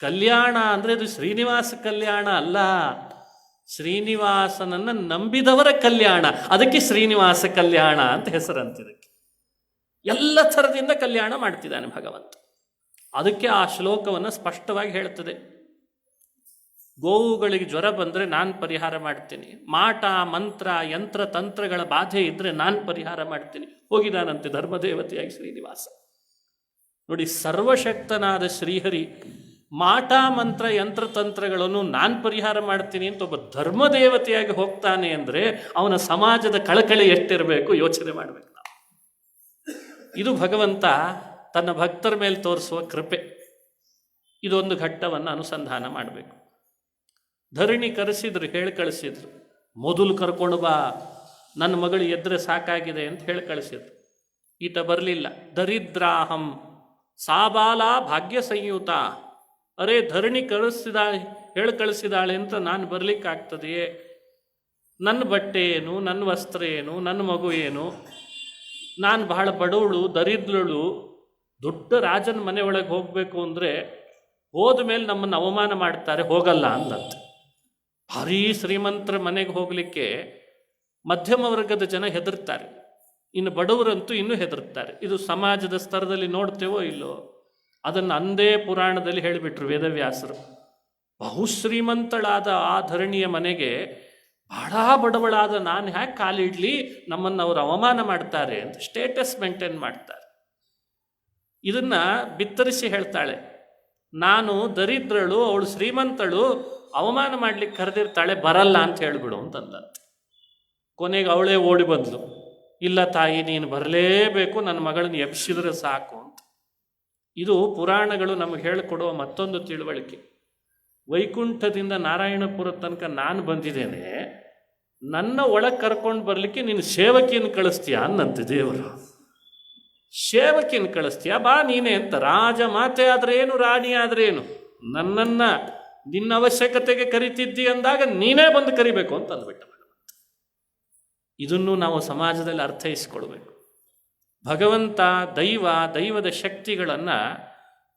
ಕಲ್ಯಾಣ ಅಂದರೆ ಇದು ಶ್ರೀನಿವಾಸ ಕಲ್ಯಾಣ ಅಲ್ಲ, ಶ್ರೀನಿವಾಸನನ್ನು ನಂಬಿದವರ ಕಲ್ಯಾಣ. ಅದಕ್ಕೆ ಶ್ರೀನಿವಾಸ ಕಲ್ಯಾಣ ಅಂತ ಹೆಸರಂತಿದಕ್ಕೆ. ಎಲ್ಲ ಥರದಿಂದ ಕಲ್ಯಾಣ ಮಾಡ್ತಿದ್ದಾನೆ ಭಗವಂತ. ಅದಕ್ಕೆ ಆ ಶ್ಲೋಕವನ್ನು ಸ್ಪಷ್ಟವಾಗಿ ಹೇಳ್ತದೆ. ಗೋವುಗಳಿಗೆ ಜ್ವರ ಬಂದರೆ ನಾನು ಪರಿಹಾರ ಮಾಡ್ತೀನಿ, ಮಾಟ ಮಂತ್ರ ಯಂತ್ರ ತಂತ್ರಗಳ ಬಾಧೆ ಇದ್ದರೆ ನಾನು ಪರಿಹಾರ ಮಾಡ್ತೀನಿ. ಹೋಗಿದಾನಂತೆ ಧರ್ಮದೇವತೆಯಾಗಿ ಶ್ರೀನಿವಾಸ. ನೋಡಿ, ಸರ್ವಶಕ್ತನಾದ ಶ್ರೀಹರಿ ಮಾಟ ಮಂತ್ರ ಯಂತ್ರ ತಂತ್ರಗಳನ್ನು ನಾನು ಪರಿಹಾರ ಮಾಡ್ತೀನಿ ಅಂತ ಒಬ್ಬ ಧರ್ಮದೇವತೆಯಾಗಿ ಹೋಗ್ತಾನೆ ಅಂದರೆ ಅವನ ಸಮಾಜದ ಕಳಕಳಿ ಎಷ್ಟಿರಬೇಕು ಯೋಚನೆ ಮಾಡಬೇಕು ನಾವು. ಇದು ಭಗವಂತ ತನ್ನ ಭಕ್ತರ ಮೇಲೆ ತೋರಿಸುವ ಕೃಪೆ. ಇದೊಂದು ಘಟ್ಟವನ್ನು ಅನುಸಂಧಾನ ಮಾಡಬೇಕು. ಧರಣಿ ಕರೆಸಿದ್ರು, ಹೇಳಿ ಕಳಿಸಿದ್ರು, ಮೊದಲು ಕರ್ಕೊಂಡು ಬಾ, ನನ್ನ ಮಗಳು ಎದ್ರೆ ಸಾಕಾಗಿದೆ ಅಂತ ಹೇಳಿ ಕಳಿಸಿದ್ರು. ಈತ ಬರಲಿಲ್ಲ. ದರಿದ್ರಾಹಂ ಸಾಬಾಲ ಭಾಗ್ಯ ಸಂಯುತ. ಅರೇ ಧರಣಿ ಹೇಳಿ ಕಳಿಸಿದಾಳೆ ಅಂತ ನಾನು ಬರಲಿಕ್ಕಾಗ್ತದೆಯೇ? ನನ್ನ ಬಟ್ಟೆ ಏನು, ನನ್ನ ವಸ್ತ್ರ ಏನು, ನನ್ನ ಮಗು ಏನು? ನಾನು ಬಹಳ ಬಡವಳು, ದರಿದ್ರಳು. ದೊಡ್ಡ ರಾಜನ ಮನೆಯೊಳಗೆ ಹೋಗಬೇಕು ಅಂದರೆ ಹೋದ ಮೇಲೆ ನಮ್ಮನ್ನು ಅವಮಾನ ಮಾಡ್ತಾರೆ, ಹೋಗಲ್ಲ ಅಂತಂತೆ. ಭಾರೀ ಶ್ರೀಮಂತರ ಮನೆಗೆ ಹೋಗಲಿಕ್ಕೆ ಮಧ್ಯಮ ವರ್ಗದ ಜನ ಹೆದರ್ತಾರೆ, ಇನ್ನು ಬಡವರಂತೂ ಇನ್ನೂ ಹೆದರ್ತಾರೆ. ಇದು ಸಮಾಜದ ಸ್ತರದಲ್ಲಿ ನೋಡ್ತೇವೋ ಇಲ್ಲೋ, ಅದನ್ನು ಅಂದೇ ಪುರಾಣದಲ್ಲಿ ಹೇಳಿಬಿಟ್ರು ವೇದವ್ಯಾಸರು. ಬಹುಶ್ರೀಮಂತಳಾದ ಆ ಧರಣಿಯ ಮನೆಗೆ ಬಹಳ ಬಡವಳಾದ ನಾನು ಹ್ಯಾಕೆ ಕಾಲಿಡ್ಲಿ, ನಮ್ಮನ್ನು ಅವರು ಅವಮಾನ ಮಾಡ್ತಾರೆ ಅಂತ ಸ್ಟೇಟಸ್ ಮೇಂಟೈನ್ ಮಾಡ್ತಾರೆ. ಇದನ್ನ ಬಿತ್ತರಿಸಿ ಹೇಳ್ತಾಳೆ, ನಾನು ದರಿದ್ರಳು, ಅವಳು ಶ್ರೀಮಂತಳು, ಅವಮಾನ ಮಾಡ್ಲಿಕ್ಕೆ ಕರೆದಿರ್ತಾಳೆ, ಬರಲ್ಲ ಅಂತ ಹೇಳ್ಬಿಡು ಅಂತಂದಂತೆ. ಕೊನೆಗೆ ಅವಳೇ ಓಡಿ ಬಂದ್ಲು, ಇಲ್ಲ ತಾಯಿ ನೀನು ಬರಲೇಬೇಕು, ನನ್ನ ಮಗಳನ್ನ ಎಬ್ಸಿದ್ರೆ ಸಾಕು ಅಂತ. ಇದು ಪುರಾಣಗಳು ನಮಗೆ ಹೇಳಿಕೊಡುವ ಮತ್ತೊಂದು ತಿಳುವಳಿಕೆ. ವೈಕುಂಠದಿಂದ ನಾರಾಯಣಪುರ ತನಕ ನಾನು ಬಂದಿದ್ದೇನೆ, ನನ್ನ ಒಳಗೆ ಕರ್ಕೊಂಡು ಬರಲಿಕ್ಕೆ ನೀನು ಸೇವಕಿಯನ್ನು ಕಳಿಸ್ತೀಯಾ ಅನ್ನಂತೆ ದೇವರು. ಸೇವಕಿಯನ್ನು ಕಳಿಸ್ತೀಯಾ, ಬಾ ನೀನೇ ಅಂತ. ರಾಜ ಮಾತೆ ಆದ್ರೆ ಏನು, ರಾಣಿ ಆದ್ರೆ ಏನು, ನನ್ನನ್ನು ನಿನ್ನ ಅವಶ್ಯಕತೆಗೆ ಕರಿತಿದ್ದಿ ಅಂದಾಗ ನೀನೇ ಬಂದು ಕರಿಬೇಕು ಅಂತ ಅಂದ್ಬಿಟ್ಟ ಭಗವಂತ. ಇದನ್ನು ನಾವು ಸಮಾಜದಲ್ಲಿ ಅರ್ಥೈಸ್ಕೊಳ್ಬೇಕು. ಭಗವಂತ ದೈವದ ಶಕ್ತಿಗಳನ್ನು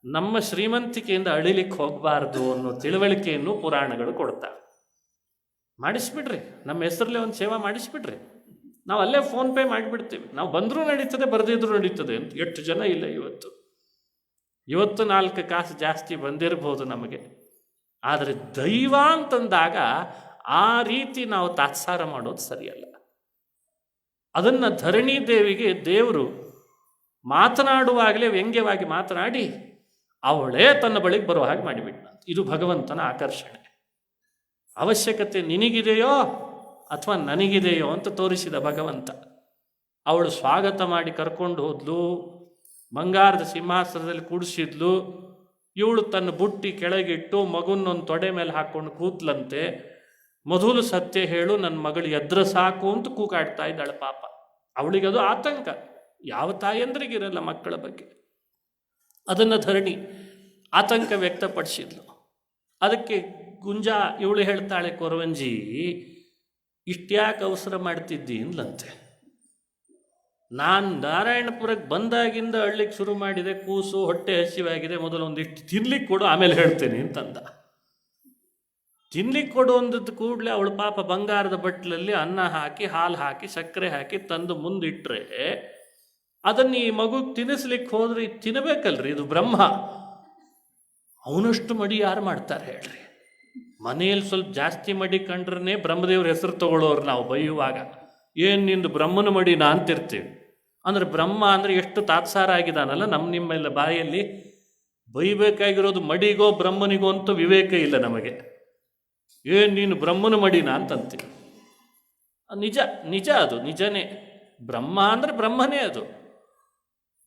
ನಮ್ಮ ಶ್ರೀಮಂತಿಕೆಯಿಂದ ಅಳಿಲಿಕ್ಕೆ ಹೋಗಬಾರ್ದು ಅನ್ನೋ ತಿಳುವಳಿಕೆಯನ್ನು ಪುರಾಣಗಳು ಕೊಡ್ತಾರೆ. ಮಾಡಿಸ್ಬಿಡ್ರಿ, ನಮ್ಮ ಹೆಸರಲ್ಲೇ ಒಂದು ಸೇವಾ ಮಾಡಿಸ್ಬಿಡ್ರಿ, ನಾವು ಅಲ್ಲೇ ಫೋನ್ಪೇ ಮಾಡಿಬಿಡ್ತೀವಿ, ನಾವು ಬಂದರೂ ನಡೀತದೆ ಬರೆದಿದ್ರು ನಡೀತದೆ ಅಂತ. ಎಷ್ಟು ಜನ ಇಲ್ಲ ಇವತ್ತು 4 ಕಾಸು ಜಾಸ್ತಿ ಬಂದಿರಬಹುದು ನಮಗೆ, ಆದರೆ ದೈವ ಅಂತಂದಾಗ ಆ ರೀತಿ ನಾವು ತಾತ್ಸಾರ ಮಾಡೋದು ಸರಿಯಲ್ಲ. ಅದನ್ನು ಧರಣಿ ದೇವಿಗೆ ದೇವರು ಮಾತನಾಡುವಾಗಲೇ ವ್ಯಂಗ್ಯವಾಗಿ ಮಾತನಾಡಿ ಅವಳೇ ತನ್ನ ಬಳಿಗೆ ಬರುವ ಹಾಗೆ ಮಾಡಿಬಿಟ್ಟ. ಇದು ಭಗವಂತನ ಆಕರ್ಷಣೆ. ಅವಶ್ಯಕತೆ ನಿನಗಿದೆಯೋ ಅಥವಾ ನನಗಿದೆಯೋ ಅಂತ ತೋರಿಸಿದ ಭಗವಂತ. ಅವಳು ಸ್ವಾಗತ ಮಾಡಿ ಕರ್ಕೊಂಡು ಹೋದ್ಲು, ಬಂಗಾರದ ಸಿಂಹಾಸನದಲ್ಲಿ ಕೂಡಿಸಿದ್ಲು. ಇವಳು ತನ್ನ ಬುಟ್ಟಿ ಕೆಳಗಿಟ್ಟು ಮಗುನೊಂದು ತೊಡೆ ಮೇಲೆ ಹಾಕ್ಕೊಂಡು ಕೂತ್ಲಂತೆ. ಮೊದಲು ಸತ್ಯ ಹೇಳು, ನನ್ನ ಮಗಳು ಎದ್ರ ಸಾಕು ಅಂತ ಕೂಗಾಡ್ತಾ ಇದ್ದಾಳೆ ಪಾಪ. ಅವಳಿಗದು ಆತಂಕ, ಯಾವ ತಾಯಂದ್ರಿಗಿರಲ್ಲ ಮಕ್ಕಳ ಬಗ್ಗೆ. ಅದನ್ನು ಧರಣಿ ಆತಂಕ ವ್ಯಕ್ತಪಡಿಸಿದ್ಲು. ಅದಕ್ಕೆ ಗುಂಜಾ ಇವಳು ಹೇಳ್ತಾಳೆ, ಕೊರವಂಜಿ ಇಷ್ಟ್ಯಾಕೆ ಅವಸರ ಮಾಡ್ತಿದ್ದಿ ಅಂದ್ಲಂತೆ. ನಾನು ನಾರಾಯಣಪುರಕ್ಕೆ ಬಂದಾಗಿಂದ ಅಳ್ಲಿಕ್ಕೆ ಶುರು ಮಾಡಿದೆ, ಕೂಸು ಹೊಟ್ಟೆ ಹಸಿವಾಗಿದೆ, ಮೊದಲು ಒಂದಿಷ್ಟು ತಿನ್ಲಿಕ್ಕೆ ಕೊಡು ಆಮೇಲೆ ಹೇಳ್ತೇನೆ ಅಂತಂದ. ತಿನ್ಲಿಕ್ಕೆ ಕೊಡು ಅಂದದ್ದು ಕೂಡಲೇ ಅವಳು ಪಾಪ ಬಂಗಾರದ ಬಟ್ಲಲ್ಲಿ ಅನ್ನ ಹಾಕಿ ಹಾಲು ಹಾಕಿ ಸಕ್ಕರೆ ಹಾಕಿ ತಂದು ಮುಂದಿಟ್ರೆ ಅದನ್ನು ಈ ಮಗುಗೆ ತಿನ್ನಿಸ್ಲಿಕ್ಕೆ ಹೋದ್ರೆ ತಿನ್ನಬೇಕಲ್ರಿ, ಇದು ಬ್ರಹ್ಮ. ಅವನಷ್ಟು ಮಡಿ ಯಾರು ಮಾಡ್ತಾರೆ ಹೇಳ್ರಿ? ಮನೆಯಲ್ಲಿ ಸ್ವಲ್ಪ ಜಾಸ್ತಿ ಮಡಿ ಕಂಡ್ರೆ ಬ್ರಹ್ಮದೇವ್ರ ಹೆಸರು ತಗೊಳ್ಳೋರು ನಾವು ಬೈಯುವಾಗ. ಏನು ನಿಂದು ಬ್ರಹ್ಮನ ಮಡಿನಾ ಅಂತಿರ್ತೀವಿ. ಅಂದರೆ ಬ್ರಹ್ಮ ಅಂದರೆ ಎಷ್ಟು ತಾತ್ಸಾರ ಆಗಿದಾನಲ್ಲ ನಿಮ್ಮೆಲ್ಲ ಬಾಯಲ್ಲಿ. ಬೈಬೇಕಾಗಿರೋದು ಮಡಿಗೋ ಬ್ರಹ್ಮನಿಗೋ ಅಂತ ವಿವೇಕ ಇಲ್ಲ ನಮಗೆ. ಏನು ನೀನು ಬ್ರಹ್ಮನ ಮಡಿನಾ ಅಂತಂತೀವಿ. ನಿಜ ಅದು ನಿಜನೇ. ಬ್ರಹ್ಮ ಅಂದರೆ ಬ್ರಹ್ಮನೇ ಅದು.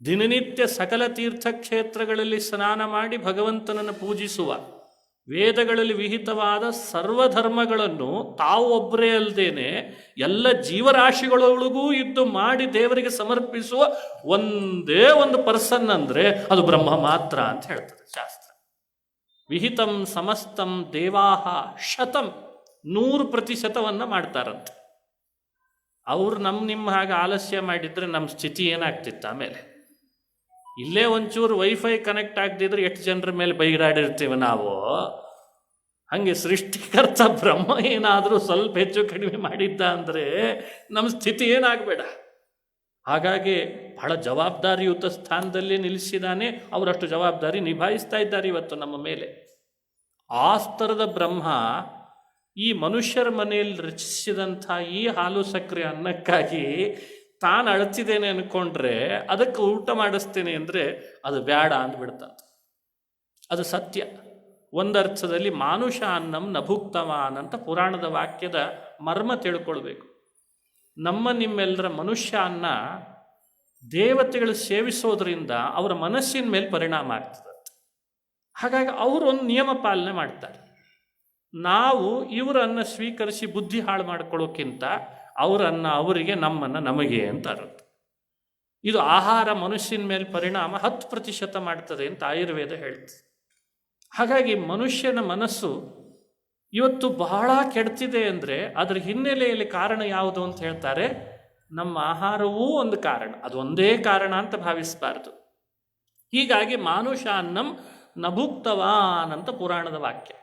ದಿನನಿತ್ಯ ಸಕಲ ತೀರ್ಥಕ್ಷೇತ್ರಗಳಲ್ಲಿ ಸ್ನಾನ ಮಾಡಿ ಭಗವಂತನನ್ನು ಪೂಜಿಸುವ, ವೇದಗಳಲ್ಲಿ ವಿಹಿತವಾದ ಸರ್ವಧರ್ಮಗಳನ್ನು ತಾವು ಒಬ್ಬರೇ ಅಲ್ಲದೇನೆ ಎಲ್ಲ ಜೀವರಾಶಿಗಳೊಳಗೂ ಇದ್ದು ಮಾಡಿ ದೇವರಿಗೆ ಸಮರ್ಪಿಸುವ ಒಂದೇ ಒಂದು ಪರ್ಸನ್ ಅಂದರೆ ಅದು ಬ್ರಹ್ಮ ಮಾತ್ರ ಅಂತ ಹೇಳ್ತದೆ ಶಾಸ್ತ್ರ. ವಿಹಿತಂ ಸಮಸ್ತಂ ದೇವಾಹ ಶತಂ, 100% ಮಾಡ್ತಾರಂತೆ. ಅವರು ನಿಮ್ಮ ಹಾಗೆ ಆಲಸ್ಯ ಮಾಡಿದರೆ ನಮ್ಮ ಸ್ಥಿತಿ ಏನಾಗ್ತಿತ್ತು ಆಮೇಲೆ? ಇಲ್ಲೇ ಒಂಚೂರು ವೈಫೈ ಕನೆಕ್ಟ್ ಆಗದಿದ್ರೆ ಎಷ್ಟು ಜನರ ಮೇಲೆ ಬೈರಾಡಿರ್ತೀವಿ ನಾವು. ಹಾಗೆ ಸೃಷ್ಟಿಕರ್ತ ಬ್ರಹ್ಮ ಏನಾದರೂ ಸ್ವಲ್ಪ ಹೆಚ್ಚು ಕಡಿಮೆ ಮಾಡಿದ್ದ ಅಂದರೆ ನಮ್ಮ ಸ್ಥಿತಿ ಏನಾಗಬೇಡ. ಹಾಗಾಗಿ ಬಹಳ ಜವಾಬ್ದಾರಿಯುತ ಸ್ಥಾನದಲ್ಲಿ ನಿಲ್ಲಿಸಿದಾನೆ. ಅವರಷ್ಟು ಜವಾಬ್ದಾರಿ ನಿಭಾಯಿಸ್ತಾ ಇದ್ದಾರೆ ಇವತ್ತು ನಮ್ಮ ಮೇಲೆ. ಆ ಸ್ತರದ ಬ್ರಹ್ಮ ಈ ಮನುಷ್ಯರ ಮನೆಯಲ್ಲಿ ರಚಿಸಿದಂಥ ಈ ಹಾಲು ಸಕ್ಕರೆ ಅನ್ನಕ್ಕಾಗಿ ತಾನು ಅಳ್ತಿದ್ದೇನೆ ಅಂದ್ಕೊಂಡ್ರೆ ಅದಕ್ಕೆ ಊಟ ಮಾಡಿಸ್ತೇನೆ ಅಂದರೆ ಅದು ಬೇಡ ಅಂದ್ಬಿಡ್ತಂತ. ಅದು ಸತ್ಯ. ಒಂದರ್ಥದಲ್ಲಿ ಮಾನುಷ ಅನ್ನಂ ನಭುಕ್ತವಾನ್ ಅಂತ ಪುರಾಣದ ವಾಕ್ಯದ ಮರ್ಮ ತಿಳ್ಕೊಳ್ಬೇಕು. ನಿಮ್ಮೆಲ್ಲರ ಮನುಷ್ಯ ಅನ್ನ ದೇವತೆಗಳು ಸೇವಿಸೋದ್ರಿಂದ ಅವರ ಮನಸ್ಸಿನ ಮೇಲೆ ಪರಿಣಾಮ ಆಗ್ತದೆ. ಹಾಗಾಗಿ ಅವರು ಒಂದು ನಿಯಮ ಪಾಲನೆ ಮಾಡ್ತಾರೆ. ನಾವು ಇವರನ್ನು ಸ್ವೀಕರಿಸಿ ಬುದ್ಧಿ ಹಾಳು ಮಾಡ್ಕೊಳ್ಳೋಕ್ಕಿಂತ ಅವರನ್ನು ಅವರಿಗೆ, ನಮ್ಮನ್ನು ನಮಗೆ ಅಂತ ಅರ್ಥ. ಇದು ಆಹಾರ ಮನುಷ್ಯನ ಮೇಲೆ ಪರಿಣಾಮ 10% ಮಾಡ್ತದೆ ಅಂತ ಆಯುರ್ವೇದ ಹೇಳ್ತದೆ. ಹಾಗಾಗಿ ಮನುಷ್ಯನ ಮನಸ್ಸು ಇವತ್ತು ಬಹಳ ಕೆಡ್ತಿದೆ ಅಂದರೆ ಅದರ ಹಿನ್ನೆಲೆಯಲ್ಲಿ ಕಾರಣ ಯಾವುದು ಅಂತ ಹೇಳ್ತಾರೆ. ನಮ್ಮ ಆಹಾರವೂ ಒಂದು ಕಾರಣ, ಅದು ಒಂದೇ ಕಾರಣ ಅಂತ ಭಾವಿಸಬಾರ್ದು. ಹೀಗಾಗಿ ಮಾನುಷ ಅನ್ನಂ ನಭುಕ್ತವಾನ್ ಅಂತ ಪುರಾಣದ ವಾಕ್ಯ.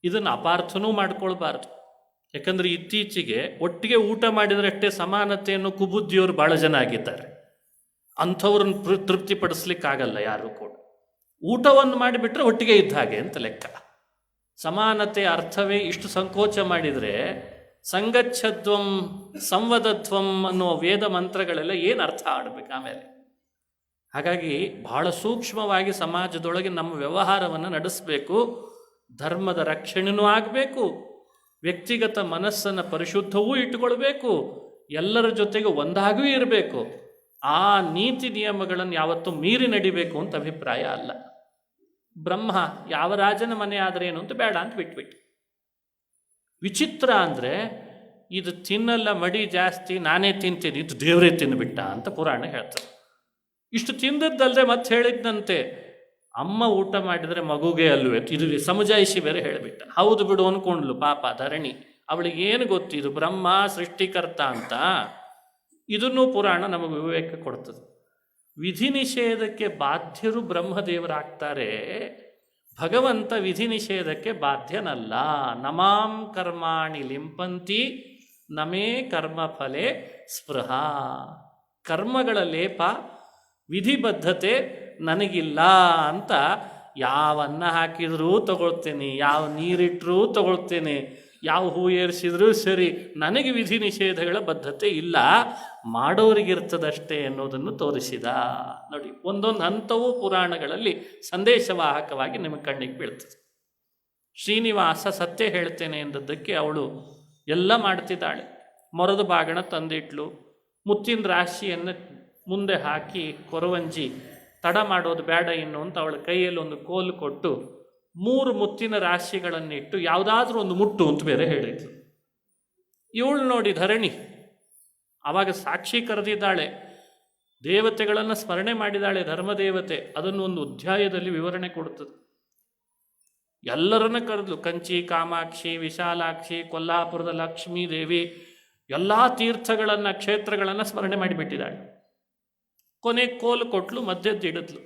ಇದನ್ನು ಅಪಾರ್ಥನೂ ಮಾಡ್ಕೊಳ್ಬಾರ್ದು. ಯಾಕಂದರೆ ಇತ್ತೀಚೆಗೆ ಒಟ್ಟಿಗೆ ಊಟ ಮಾಡಿದರೆ ಅಷ್ಟೇ ಸಮಾನತೆಯನ್ನು ಕುಬುದ್ಧಿಯವರು ಭಾಳ ಜನ ಆಗಿದ್ದಾರೆ. ಅಂಥವ್ರನ್ನ ತೃಪ್ತಿಪಡಿಸ್ಲಿಕ್ಕಾಗಲ್ಲ ಯಾರು ಕೂಡ. ಊಟವನ್ನು ಮಾಡಿಬಿಟ್ರೆ ಒಟ್ಟಿಗೆ ಇದ್ದ ಹಾಗೆ ಅಂತ ಲೆಕ್ಕ. ಸಮಾನತೆ ಅರ್ಥವೇ ಇಷ್ಟು ಸಂಕೋಚ ಮಾಡಿದರೆ ಸಂಗಚ್ಛಧ್ವಂ ಸಂವದಧ್ವಂ ಅನ್ನುವ ವೇದ ಮಂತ್ರಗಳೆಲ್ಲ ಏನು ಅರ್ಥ ಆಡಬೇಕು ಆಮೇಲೆ. ಹಾಗಾಗಿ ಬಹಳ ಸೂಕ್ಷ್ಮವಾಗಿ ಸಮಾಜದೊಳಗೆ ನಮ್ಮ ವ್ಯವಹಾರವನ್ನು ನಡೆಸಬೇಕು. ಧರ್ಮದ ರಕ್ಷಣೆಯೂ ಆಗಬೇಕು, ವ್ಯಕ್ತಿಗತ ಮನಸ್ಸನ್ನು ಪರಿಶುದ್ಧವೂ ಇಟ್ಟುಕೊಳ್ಬೇಕು, ಎಲ್ಲರ ಜೊತೆಗೆ ಒಂದಾಗೂ ಇರಬೇಕು. ಆ ನೀತಿ ನಿಯಮಗಳನ್ನು ಯಾವತ್ತೂ ಮೀರಿ ನಡಿಬೇಕು ಅಂತ ಅಭಿಪ್ರಾಯ ಅಲ್ಲ. ಬ್ರಹ್ಮ ಯಾವ ರಾಜನ ಮನೆ ಆದರೆ ಏನು ಅಂತ ಬೇಡ ಅಂತ ಬಿಟ್ಬಿಟ್ಟು. ವಿಚಿತ್ರ ಅಂದರೆ ಇದು ತಿನ್ನಲ್ಲ, ಮಡಿ ಜಾಸ್ತಿ, ನಾನೇ ತಿಂತೀನಿ, ಇದು ದೇವರೇ ತಿನ್ಬಿಟ್ಟ ಅಂತ ಪುರಾಣ ಹೇಳ್ತಾರೆ. ಇಷ್ಟು ತಿಂದದ್ದಲ್ಲದೆ ಮತ್ತೆ ಹೇಳಿದ್ದಂತೆ ಅಮ್ಮ ಊಟ ಮಾಡಿದರೆ ಮಗುಗೆ ಅಲ್ವೇ, ಇದು ಸಮಜಾಯಿಷಿ ಬೇರೆ ಹೇಳಿಬಿಟ್ಟ. ಹೌದು ಬಿಡು ಅನ್ಕೊಂಡ್ಲು ಪಾಪ ಧರಣಿ, ಅವಳಿಗೆ ಏನು ಗೊತ್ತಿದು ಬ್ರಹ್ಮ ಸೃಷ್ಟಿಕರ್ತ ಅಂತ. ಇದನ್ನು ಪುರಾಣ ನಮಗೆ ವಿವೇಕ ಕೊಡ್ತದೆ. ವಿಧಿ ನಿಷೇಧಕ್ಕೆ ಬಾಧ್ಯರು ಬ್ರಹ್ಮದೇವರಾಗ್ತಾರೆ, ಭಗವಂತ ವಿಧಿ ನಿಷೇಧಕ್ಕೆ ಬಾಧ್ಯನಲ್ಲ. ನಮಾಂ ಕರ್ಮಾಣಿ ಲಿಂಪಂತಿ ನಮೇ ಕರ್ಮಫಲೆ ಸ್ಪೃಹ. ಕರ್ಮಗಳ ಲೇಪ ವಿಧಿಬದ್ಧತೆ ನನಗಿಲ್ಲ ಅಂತ ಯಾವ ಅನ್ನ ಹಾಕಿದ್ರೂ ತಗೊಳ್ತೇನೆ, ಯಾವ ನೀರಿಟ್ಟರೂ ತಗೊಳ್ತೇನೆ, ಯಾವ ಹೂ ಏರಿಸಿದ್ರೂ ಸರಿ, ನನಗೆ ವಿಧಿ ನಿಷೇಧಗಳ ಬದ್ಧತೆ ಇಲ್ಲ, ಮಾಡೋರಿಗಿರ್ತದಷ್ಟೇ ಅನ್ನೋದನ್ನು ತೋರಿಸಿದ. ನೋಡಿ, ಒಂದೊಂದು ಹಂತವೂ ಪುರಾಣಗಳಲ್ಲಿ ಸಂದೇಶವಾಹಕವಾಗಿ ನಿಮಗೆ ಕಣ್ಣಿಗೆ ಬೀಳ್ತದೆ. ಶ್ರೀನಿವಾಸ ಸತ್ಯ ಹೇಳ್ತೇನೆ ಎಂದದ್ದಕ್ಕೆ ಅವಳು ಎಲ್ಲ ಮಾಡ್ತಿದ್ದಾಳೆ. ಮೊರದ ಬಾಗಣ ತಂದಿಟ್ಲು, ಮುತ್ತಿನ ರಾಶಿಯನ್ನು ಮುಂದೆ ಹಾಕಿ ಕೊರವಂಜಿ ತಡ ಮಾಡೋದು ಬೇಡ ಇನ್ನು ಅಂತ ಅವಳ ಕೈಯಲ್ಲಿ ಒಂದು ಕೋಲು ಕೊಟ್ಟು 3 ಮುತ್ತಿನ ರಾಶಿಗಳನ್ನಿಟ್ಟು ಯಾವುದಾದ್ರೂ ಒಂದು ಮುಟ್ಟು ಅಂತ ಬೇರೆ ಹೇಳಿದ್ಲು. ಇವಳು ನೋಡಿ ಧರಣಿ ಆವಾಗ ಸಾಕ್ಷಿ ಕರೆದಿದ್ದಾಳೆ, ದೇವತೆಗಳನ್ನು ಸ್ಮರಣೆ ಮಾಡಿದ್ದಾಳೆ, ಧರ್ಮದೇವತೆ. ಅದನ್ನು ಒಂದು ಅಧ್ಯಾಯದಲ್ಲಿ ವಿವರಣೆ ಕೊಡುತ್ತದೆ. ಎಲ್ಲರನ್ನ ಕರೆದ್ಲು, ಕಂಚಿ ಕಾಮಾಕ್ಷಿ, ವಿಶಾಲಾಕ್ಷಿ, ಕೊಲ್ಲಾಪುರದ ಲಕ್ಷ್ಮೀ ದೇವಿ, ಎಲ್ಲ ತೀರ್ಥಗಳನ್ನು ಕ್ಷೇತ್ರಗಳನ್ನು ಸ್ಮರಣೆ ಮಾಡಿಬಿಟ್ಟಿದ್ದಾಳೆ. ಕೊನೆಗೆ ಕೋಲು ಕೊಟ್ಲು, ಮಧ್ಯದ್ದಿಡಿದ್ಲು.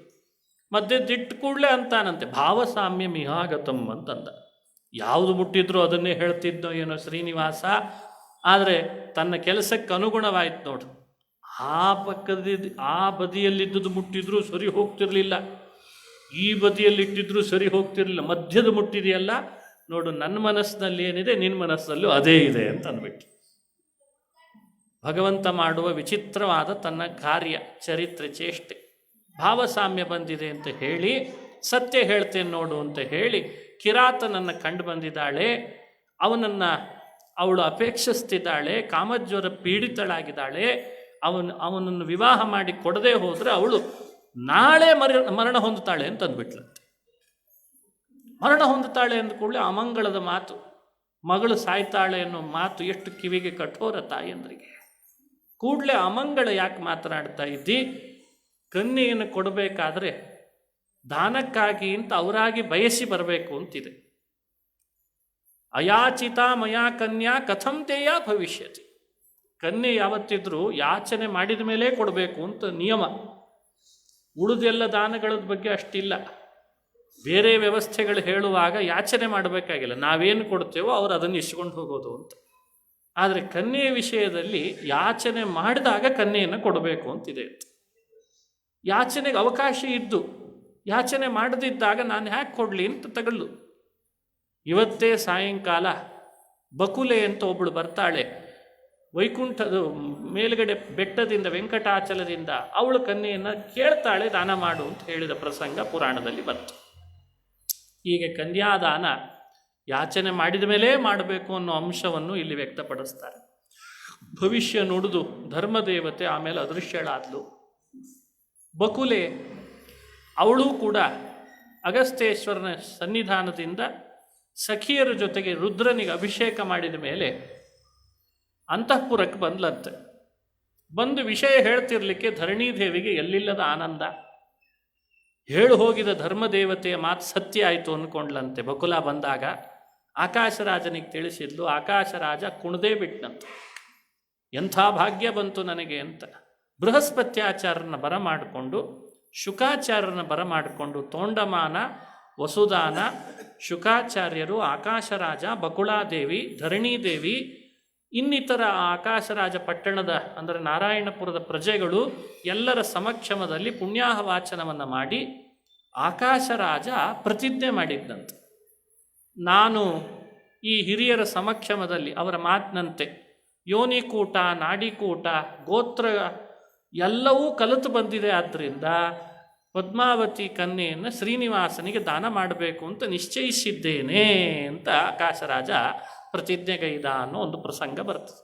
ಮಧ್ಯದ್ದಿಟ್ಟು ಕೂಡಲೇ ಅಂತಾನಂತೆ ಭಾವಸಾಮ್ಯ ಮಿಹಾಗತಂ ಅಂತಂದ. ಯಾವುದು ಮುಟ್ಟಿದ್ರೂ ಅದನ್ನೇ ಹೇಳ್ತಿದ್ದೋ ಏನೋ ಶ್ರೀನಿವಾಸ, ಆದರೆ ತನ್ನ ಕೆಲಸಕ್ಕೆ ಅನುಗುಣವಾಯ್ತು ನೋಡು. ಆ ಬದಿಯಲ್ಲಿದ್ದುದು ಮುಟ್ಟಿದ್ರೂ ಸರಿ ಹೋಗ್ತಿರ್ಲಿಲ್ಲ, ಈ ಬದಿಯಲ್ಲಿಟ್ಟಿದ್ರೂ ಸರಿ ಹೋಗ್ತಿರ್ಲಿಲ್ಲ, ಮಧ್ಯದ ಮುಟ್ಟಿದೆಯಲ್ಲ ನೋಡು, ನನ್ನ ಮನಸ್ಸಿನಲ್ಲಿ ಏನಿದೆ ನಿನ್ನ ಮನಸ್ಸಲ್ಲೂ ಅದೇ ಇದೆ ಅಂತ ಅಂದ್ಬಿಟ್ಟು. ಭಗವಂತ ಮಾಡುವ ವಿಚಿತ್ರವಾದ ತನ್ನ ಕಾರ್ಯ, ಚರಿತ್ರೆ, ಚೇಷ್ಟೆ. ಭಾವಸಾಮ್ಯ ಬಂದಿದೆ ಅಂತ ಹೇಳಿ ಸತ್ಯ ಹೇಳ್ತೇನೆ ನೋಡು ಅಂತ ಹೇಳಿ ಕಿರಾತನನ್ನು ಕಂಡು ಬಂದಿದ್ದಾಳೆ. ಅವಳು ಅಪೇಕ್ಷಿಸ್ತಿದ್ದಾಳೆ, ಕಾಮಜ್ವರ ಪೀಡಿತಳಾಗಿದ್ದಾಳೆ. ಅವನನ್ನು ವಿವಾಹ ಮಾಡಿ ಕೊಡದೆ ಹೋದರೆ ಅವಳು ನಾಳೆ ಮರಣ ಹೊಂದುತ್ತಾಳೆ ಅಂತ ಅಂದ್ಬಿಟ್ಲಂತೆ. ಮರಣ ಹೊಂದುತ್ತಾಳೆ ಅಂದ ಕೂಡಲೇ ಅಮಂಗಳದ ಮಾತು, ಮಗಳು ಸಾಯ್ತಾಳೆ ಅನ್ನೋ ಮಾತು ಎಷ್ಟು ಕಿವಿಗೆ ಕಠೋರ ತಾಯಂದ್ರಿಗೆ. ಕೂಡಲೇ ಅಮಂಗಳ ಯಾಕೆ ಮಾತನಾಡ್ತಾ ಇದ್ದಿ? ಕನ್ಯೆಯನ್ನು ಕೊಡಬೇಕಾದ್ರೆ ದಾನಕ್ಕಾಗಿ ಅಂತ ಅವರಾಗಿ ಬಯಸಿ ಬರಬೇಕು ಅಂತಿದೆ. ಅಯಾಚಿತ ಮಯಾ ಕನ್ಯಾ ಕಥಂ ತೇಯ ಭವಿಷ್ಯತಿ. ಕನ್ಯೆ ಯಾವತ್ತಿದ್ರೂ ಯಾಚನೆ ಮಾಡಿದ ಮೇಲೆ ಕೊಡಬೇಕು ಅಂತ ನಿಯಮ. ಉಳಿದೆಲ್ಲ ದಾನಗಳ ಬಗ್ಗೆ ಅಷ್ಟಿಲ್ಲ. ಬೇರೆ ವ್ಯವಸ್ಥೆಗಳು ಹೇಳುವಾಗ ಯಾಚನೆ ಮಾಡಬೇಕಾಗಿಲ್ಲ, ನಾವೇನು ಕೊಡ್ತೇವೋ ಅವರು ಅದನ್ನು ಇಸ್ಕೊಂಡು ಹೋಗೋದು ಅಂತ. ಆದರೆ ಕನ್ಯೆಯ ವಿಷಯದಲ್ಲಿ ಯಾಚನೆ ಮಾಡಿದಾಗ ಕನ್ಯೆಯನ್ನು ಕೊಡಬೇಕು ಅಂತಿದೆ. ಯಾಚನೆಗೆ ಅವಕಾಶ ಇದ್ದು ಯಾಚನೆ ಮಾಡದಿದ್ದಾಗ ನಾನು ಹ್ಯಾಕೆ ಕೊಡಲಿ ಅಂತ ತಗೊಳ್ಳು. ಇವತ್ತೇ ಸಾಯಂಕಾಲ ಬಕುಲೆ ಅಂತ ಒಬ್ಬಳು ಬರ್ತಾಳೆ, ವೈಕುಂಠದ ಮೇಲುಗಡೆ ಬೆಟ್ಟದಿಂದ, ವೆಂಕಟಾಚಲದಿಂದ ಅವಳು ಕನ್ಯೆಯನ್ನು ಕೇಳ್ತಾಳೆ ದಾನ ಮಾಡು ಅಂತ ಹೇಳಿದ ಪ್ರಸಂಗ ಪುರಾಣದಲ್ಲಿ ಬಂತು. ಹೀಗೆ ಕನ್ಯಾದಾನ ಯಾಚನೆ ಮಾಡಿದ ಮೇಲೆ ಮಾಡಬೇಕು ಅನ್ನೋ ಅಂಶವನ್ನು ಇಲ್ಲಿ ವ್ಯಕ್ತಪಡಿಸ್ತಾರೆ. ಭವಿಷ್ಯ ನುಡಿದು ಧರ್ಮದೇವತೆ ಆಮೇಲೆ ಅದೃಶ್ಯಳಾದ್ಲು. ಬಕುಲೆ ಅವಳೂ ಕೂಡ ಅಗಸ್ತ್ಯೇಶ್ವರನ ಸನ್ನಿಧಾನದಿಂದ ಸಖಿಯರ ಜೊತೆಗೆ ರುದ್ರನಿಗೆ ಅಭಿಷೇಕ ಮಾಡಿದ ಮೇಲೆ ಅಂತಃಪುರಕ್ಕೆ ಬಂದ್ಲಂತೆ. ಬಂದು ವಿಷಯ ಹೇಳ್ತಿರ್ಲಿಕ್ಕೆ ಧರಣೀದೇವಿಗೆ ಎಲ್ಲಿಲ್ಲದ ಆನಂದ. ಹೇಳು ಹೋಗಿದ ಧರ್ಮದೇವತೆಯ ಮಾತು ಸತ್ಯ ಆಯಿತು ಅಂದ್ಕೊಂಡ್ಲಂತೆ. ಬಕುಲ ಬಂದಾಗ ಆಕಾಶರಾಜನಿಗೆ ತಿಳಿಸಿದ್ಲು. ಆಕಾಶರಾಜ ಕುಣದೇ ಬಿಟ್ಟನಂತೆ. ಎಂಥ ಭಾಗ್ಯ ಬಂತು ನನಗೆ ಅಂತ ಬೃಹಸ್ಪತ್ಯಾಚಾರ್ಯನ ಬರಮಾಡಿಕೊಂಡು, ಶುಕಾಚಾರ್ಯನ ಬರಮಾಡಿಕೊಂಡು, ತೋಂಡಮಾನ, ವಸುದಾನ, ಶುಕಾಚಾರ್ಯರು, ಆಕಾಶರಾಜ, ಬಕುಳಾದೇವಿ, ಧರಣೀದೇವಿ, ಇನ್ನಿತರ ಆಕಾಶರಾಜ ಪಟ್ಟಣದ ಅಂದರೆ ನಾರಾಯಣಪುರದ ಪ್ರಜೆಗಳು ಎಲ್ಲರ ಸಮಕ್ಷಮದಲ್ಲಿ ಪುಣ್ಯಾಹವಾಚನವನ್ನು ಮಾಡಿ ಆಕಾಶರಾಜ ಪ್ರತಿಜ್ಞೆ ಮಾಡಿದ್ದಂತೆ, ನಾನು ಈ ಹಿರಿಯರ ಸಮಕ್ಷಮದಲ್ಲಿ ಅವರ ಮಾತಿನಂತೆ ಯೋನಿಕೂಟ, ನಾಡಿಕೂಟ, ಗೋತ್ರ ಎಲ್ಲವೂ ಕಲಿತು ಬಂದಿದೆ. ಆದ್ದರಿಂದ ಪದ್ಮಾವತಿ ಕನ್ಯೆಯನ್ನು ಶ್ರೀನಿವಾಸನಿಗೆ ದಾನ ಮಾಡಬೇಕು ಅಂತ ನಿಶ್ಚಯಿಸಿದ್ದೇನೆ ಅಂತ ಆಕಾಶರಾಜ ಪ್ರತಿಜ್ಞೆಗೈದ ಅನ್ನೋ ಒಂದು ಪ್ರಸಂಗ ಬರ್ತದೆ.